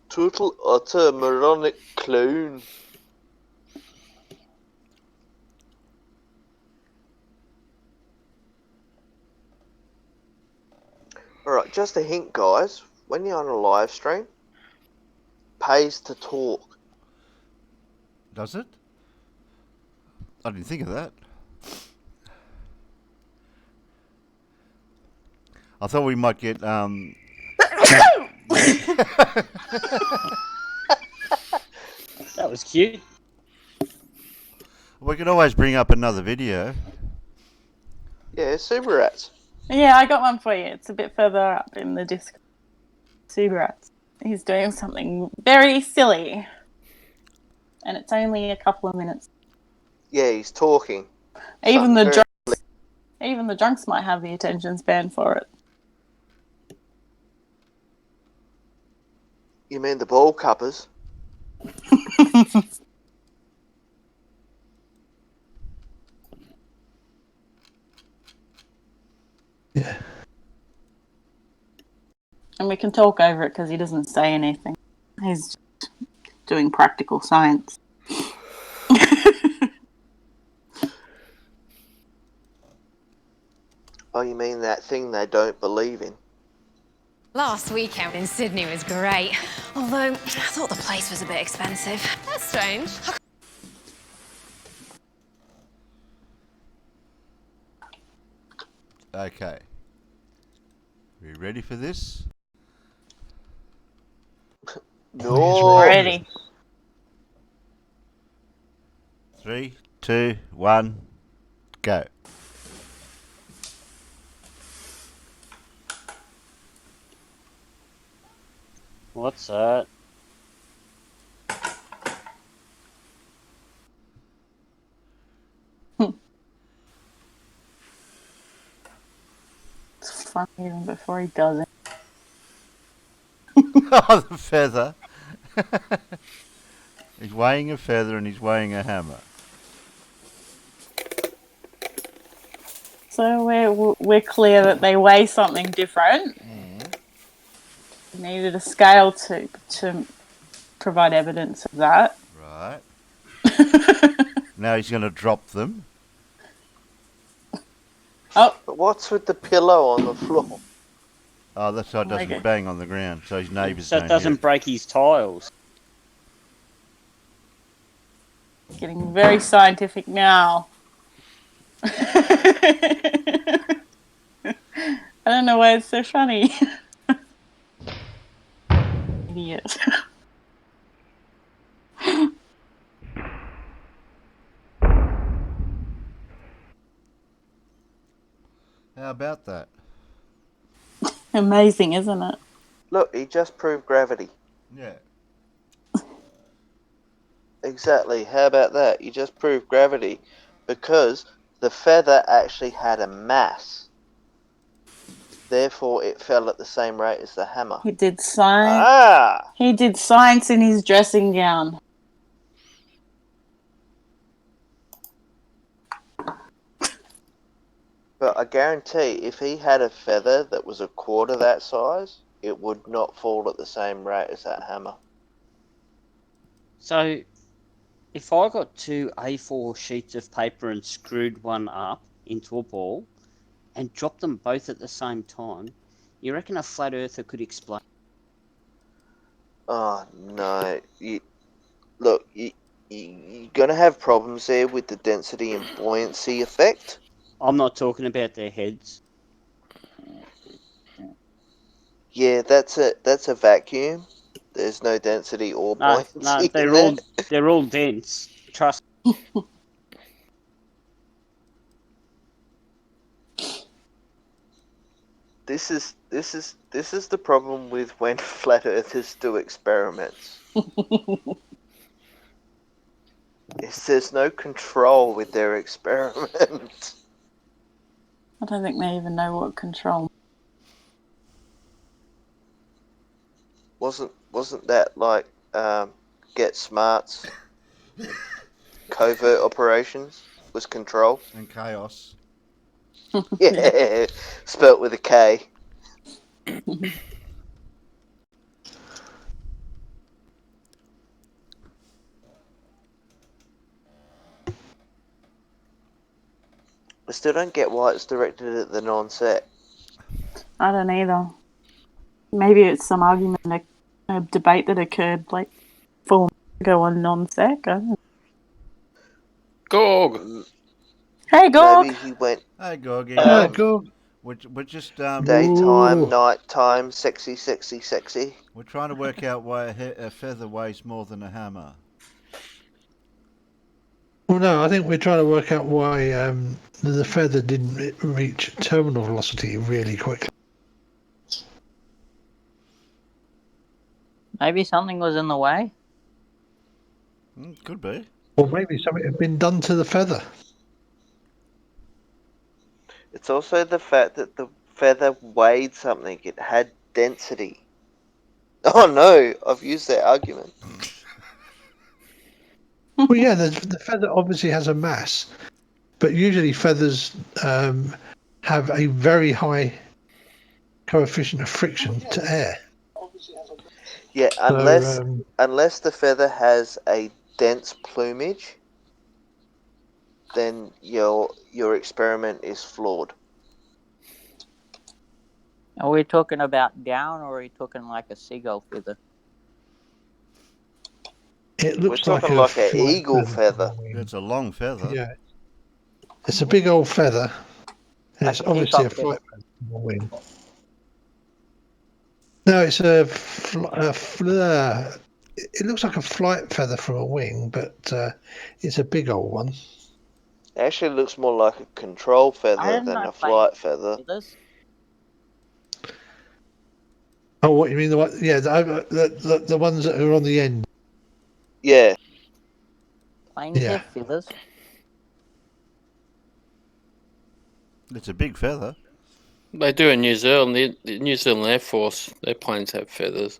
Total utter moronic clown. Alright, just a hint, guys. When you're on a live stream, pays to talk. Does it? I didn't think of that. I thought we might get That was cute. we could always bring up another video. Yeah, Subarats. Yeah, I got one for you. It's a bit further up in the Discord. Subarats. He's doing something very silly. And it's only a couple of minutes. Yeah, he's talking. Even Something the drunks might have the attention span for it. You mean the ball cuppers? Yeah. And we can talk over it because he doesn't say anything. He's just doing practical science. Oh, you mean that thing they don't believe in? Last weekend in Sydney was great, although I thought the place was a bit expensive. That's strange. Okay. We ready for this? No. Ready. 3, 2, 1, go. What's that? It's funny even before he does it. Oh, the feather. He's weighing a feather and he's weighing a hammer. So we're clear that they weigh something different. We needed a scale to provide evidence of that. Right. Now he's going to drop them. Oh. But what's with the pillow on the floor? Oh, that's so it doesn't bang on the ground, so his neighbours So don't it doesn't hear break his tiles. Getting very scientific now. I don't know why it's so funny. Idiot. How about that? Amazing, isn't it? Look, he just proved gravity. Yeah. Exactly. How about that? You just proved gravity because the feather actually had a mass. Therefore, it fell at the same rate as the hammer. He did science. Ah! He did science in his dressing gown. But I guarantee if he had a feather that was a quarter that size, it would not fall at the same rate as that hammer. So, if I got two A4 sheets of paper and screwed one up into a ball and dropped them both at the same time, you reckon a flat earther could explain? Oh, no. You're going to have problems there with the density and buoyancy effect. I'm not talking about their heads. Yeah, that's a vacuum. There's no density or buoyancy No, in they're all dense. Trust. This is the problem with when flat earthers do experiments. There's no control with their experiment. I don't think they even know what control. Wasn't that like Get Smart's covert operations was control? And chaos. Yeah, spelt with a K. I still don't get why it's directed at the non-set. I don't either. Maybe it's some argument, a debate that occurred like 4 months ago on non-sec. Gorg. Hey, Gorg. Maybe he went. Hey, Gorgie. Gorg. We're just Daytime, nighttime, sexy, sexy, sexy. We're trying to work out why a feather weighs more than a hammer. Well, no, I think we're trying to work out why the feather didn't reach terminal velocity really quickly. Maybe something was in the way. Could be. Or maybe something had been done to the feather. It's also the fact that the feather weighed something. It had density. Oh no, I've used that argument. Well, yeah, the feather obviously has a mass, but usually feathers have a very high coefficient of friction to air. Yeah, So, unless the feather has a dense plumage, then your experiment is flawed. Are we talking about down, or are we talking like a seagull feather? It looks We're talking like an flight eagle feather. It's a long feather. Yeah. It's a big old feather. And Like it's a obviously peacock a flight feather. feather from a wing. No, it's it looks like a flight feather from a wing, but it's a big old one. It actually looks more like a control I feather didn't than know a planes flight feather. feathers. Oh, what you mean? The one? Yeah, the ones that are on the end. Yeah. Planes Yeah. have feathers. It's a big feather. They do in New Zealand. The New Zealand Air Force, their planes have feathers.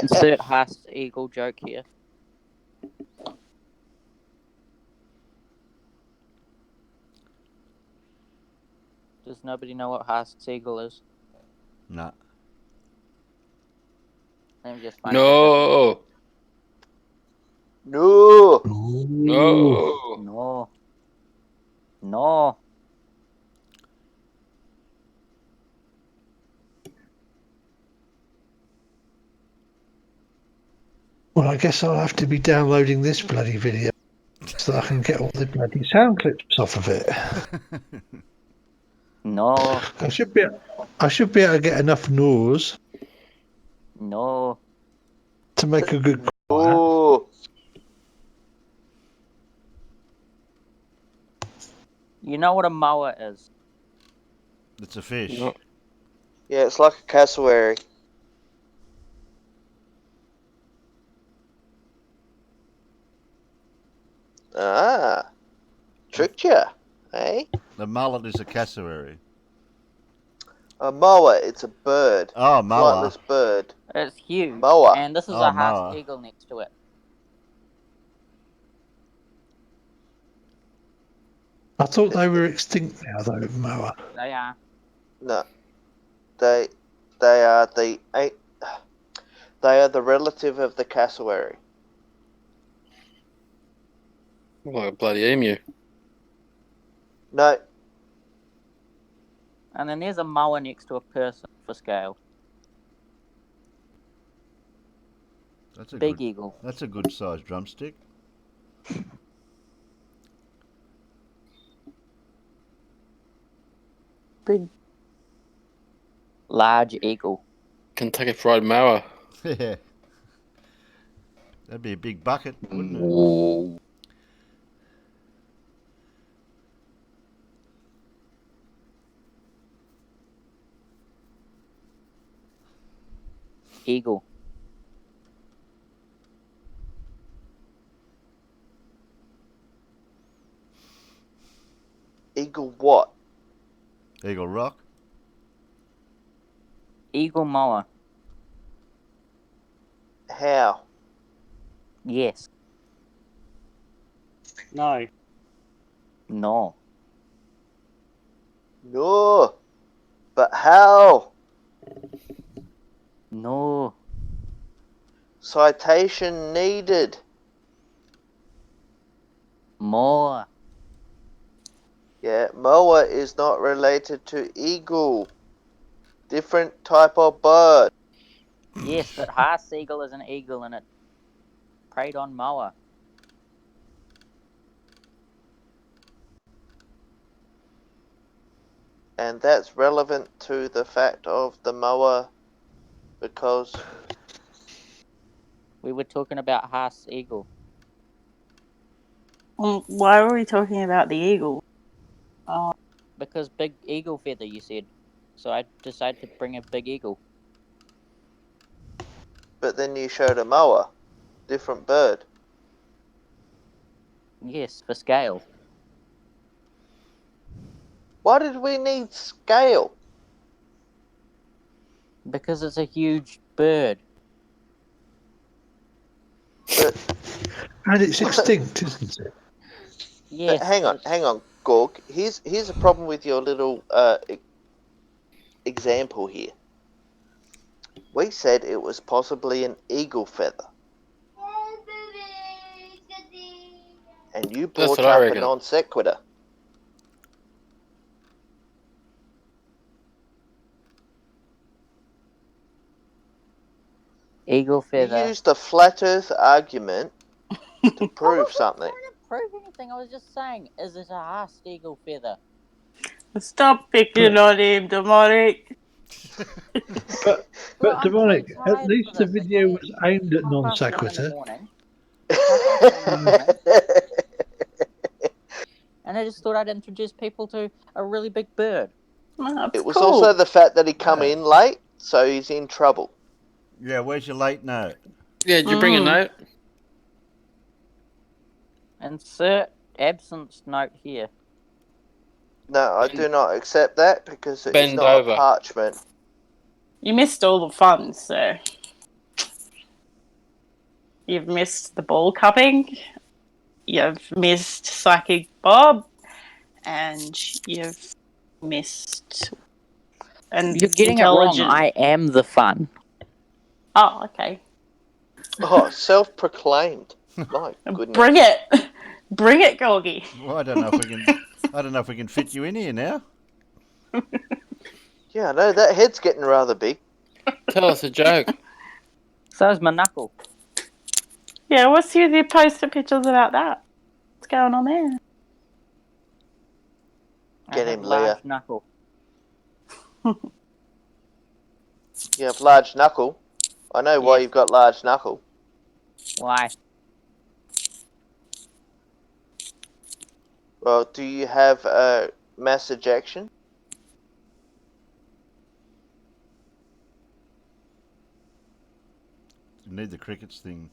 Insert Haas eagle joke here. Does nobody know what Haas eagle is? No. Let me just find No. No. No. No. No. Well, I guess I'll have to be downloading this bloody video so that I can get all the bloody sound clips off of it. No. I should be able to get enough no's No. to make a good choir. Oh. You know what a moa is? It's a fish. No. Yeah, it's like a cassowary. Ah. Tricked ya, eh? The mullet is a cassowary. A moa, it's a bird. Oh, moa. Flightless bird. It's huge. Moa. And this is Oh, a Haas moa. eagle next to it. I thought they were extinct now, though, moa. They are. No. They are the relative of the cassowary. Like a bloody emu. No. And then there's a moa next to a person for scale. That's a Big good, eagle. That's a good sized drumstick. Big. Large eagle. Kentucky Fried Mower. Yeah. That'd be a big bucket, wouldn't it? Whoa. Eagle. Eagle what? Eagle Rock. Eagle mower. How? Yes. No. No. No. But how? No. Citation needed. More. Yeah, moa is not related to eagle. Different type of bird. Yes, but Haas eagle is an eagle and it preyed on moa. And that's relevant to the fact of the moa because We were talking about Haas eagle. Why were we talking about the eagle? Because big eagle feather, you said. So I decided to bring a big eagle. But then you showed a moa, different bird. Yes, for scale. Why did we need scale? Because it's a huge bird. And it's extinct, isn't it? Yes. But hang on, Gorg. Here's a problem with your little example here. We said it was possibly an eagle feather. And you That's brought what I up a reckon. non sequitur. Eagle feather. You used a flat earth argument to prove something. Prove anything. I was just saying, is it a Haas eagle feather? Stop picking on him, Demonic. But Demonic, at least the video was aimed at non 1:30 in the sequitur. morning. 1:30 in the morning. And I just thought I'd introduce people to a really big bird. It was also the fact that he come in late, so he's in trouble. Yeah, where's your late note? Yeah, did you bring a note? Insert absence note here. No, I do not accept that because it's Bend not over. a parchment. You missed all the fun, so you've missed the ball cupping, you've missed Psychic Bob, and you've missed an You're getting it wrong. intelligent. I am the fun. Oh, okay. Oh, self-proclaimed. My goodness. Bring it, bring it, Gorgie. Well, I don't know if we can fit you in here now. Yeah, I know that head's getting rather big. Tell us a joke. So's my knuckle. Yeah, what's with your poster pictures about that? What's going on there? Get I have him, large Leah. knuckle. You have large knuckle. I know why you've got large knuckle. Why? Well, do you have mass ejection? You need the crickets thing.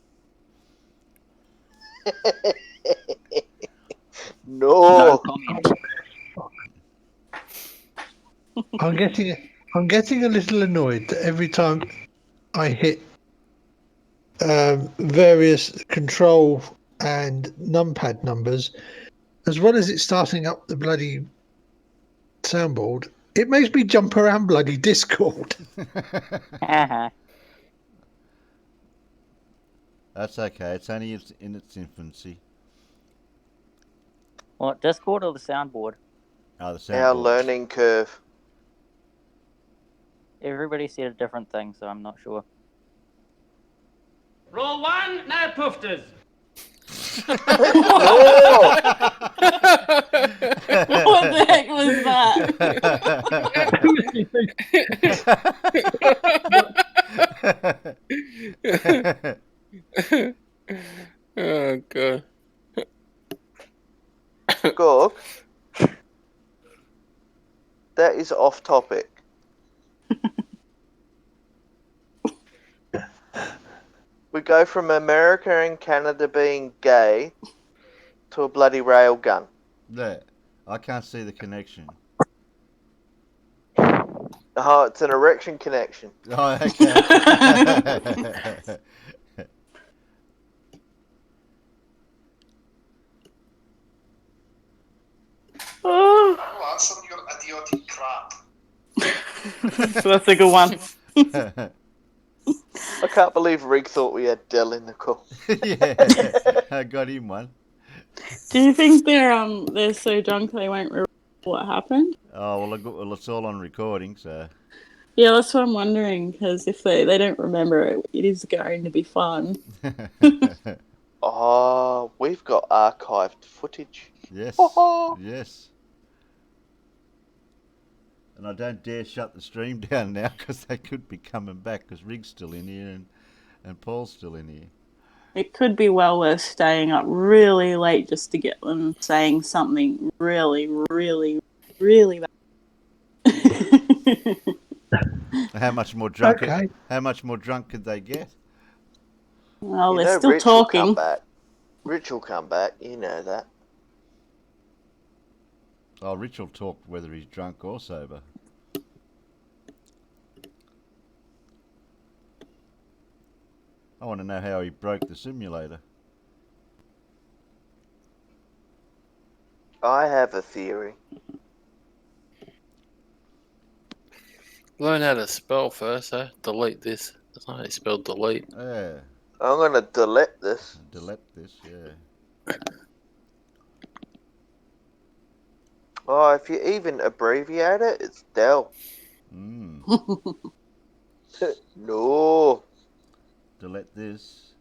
No. Comment. I'm getting a little annoyed that every time I hit various control and numpad numbers, as well as it starting up the bloody soundboard, it makes me jump around bloody Discord. That's okay. It's only in its infancy. What, Discord or the soundboard? Oh, the Our soundboard. learning curve. Everybody said a different thing, so I'm not sure. Roll one, now poofters. What the heck was that? Oh, God. Gorg, that is off topic. We go from America and Canada being gay to a bloody railgun. There. I can't see the connection. Oh, it's an erection connection. Oh, okay. Oh, that's some of your idiotic crap. So that's a good one. I can't believe Rig thought we had Dell in the call. Yeah, I got him one. Do you think they're so drunk they won't remember what happened? Oh well, it's all on recording, so. Yeah, that's what I'm wondering. Because if they don't remember it, it is going to be fun. Oh, we've got archived footage. Yes. Yes. And I don't dare shut the stream down now because they could be coming back because Rig's still in here and Paul's still in here. It could be well worth staying up really late just to get them saying something really, really, really bad. How much more drunk? Okay. How much more drunk could they get? Well, You they're know still Rich will talking. come back. Rich will come back. You know that. Oh, Rich will talk whether he's drunk or sober. I want to know how he broke the simulator. I have a theory. Learn how to spell first, eh? Delete this. That's not how you spell delete. Yeah. I'm gonna delete this. Delete this, yeah. Oh, if you even abbreviate it, it's Dell. Mm. No. Delete this.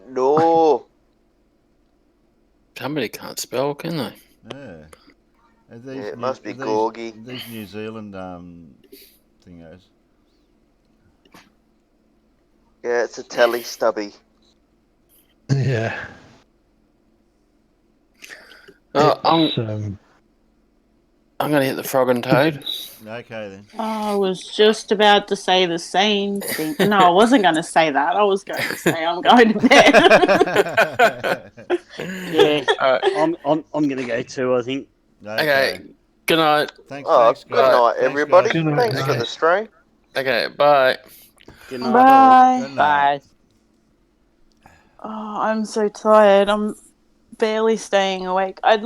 No. Somebody can't spell, can they? Yeah. Yeah, it must be Gorgie. These New Zealand thingos. Yeah, it's a telly stubby. Yeah. I'm going to hit the frog and toad. Okay then. I was just about to say the same thing. No, I wasn't going to say that. I was going to say I'm going to bed. Yeah, I'm going to go too, I think. Okay. Good night. Thanks, Good night, everybody. Good night, Thanks for guys. the stream. Okay, bye. Good night. Bye. Good night. Oh, I'm so tired. I'm barely staying awake. I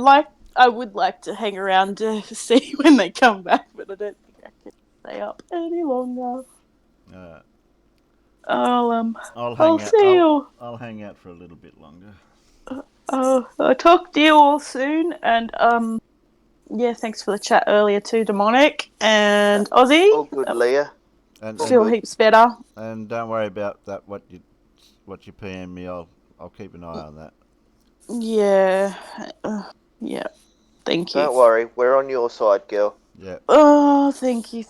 would like to hang around to see when they come back, but I don't think I can stay up any longer. I'll see you. I'll hang out for a little bit longer. I'll talk to you all soon, and yeah, thanks for the chat earlier too, Demonic and Ozzie. All good, Leah. Feel heaps better. And don't worry about that. What you PM me, I'll keep an eye on that. Yeah, yeah. Thank you. Don't worry, we're on your side, girl. Yeah. Oh, thank you.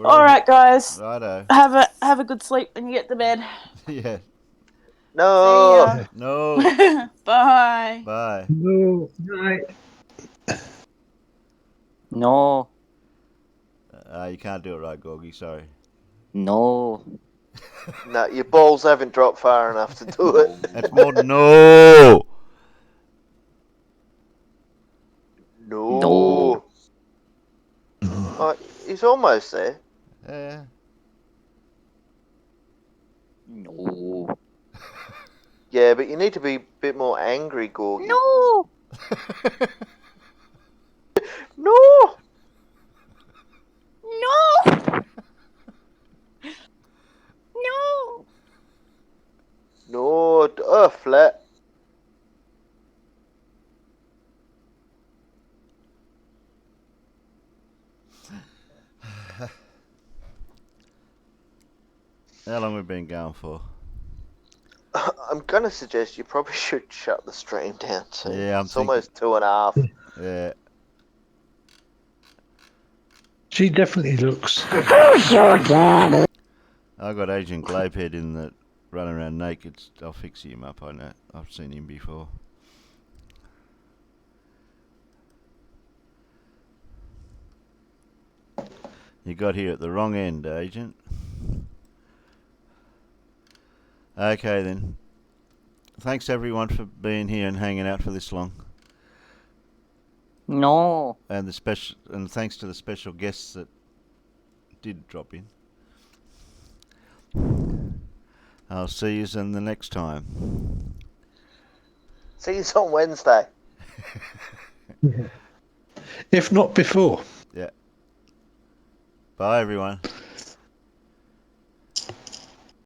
All right, guys. Righto. Have a good sleep when you get to bed. Yeah. No. See ya. No. Bye. Bye. No. Night. No. You can't do it right, Gorgie. Sorry. No. No, your balls haven't dropped far enough to do it. That's more no. No. Oh, he's almost there. Yeah. No. Yeah, but you need to be a bit more angry, Gorgie. No. No. No. No. No. Flat. How long have we been going for? I'm gonna suggest you probably should shut the stream down soon. Yeah, it's almost 2.5. Yeah. She definitely looks. Who's your daddy? I got Agent Globehead in that running around naked. I'll fix him up. I know. I've seen him before. You got here at the wrong end, Agent. Okay then. Thanks everyone for being here and hanging out for this long. No. And thanks to the special guests that did drop in. I'll see you in the next time. See you on Wednesday. If not before. Yeah. Bye everyone.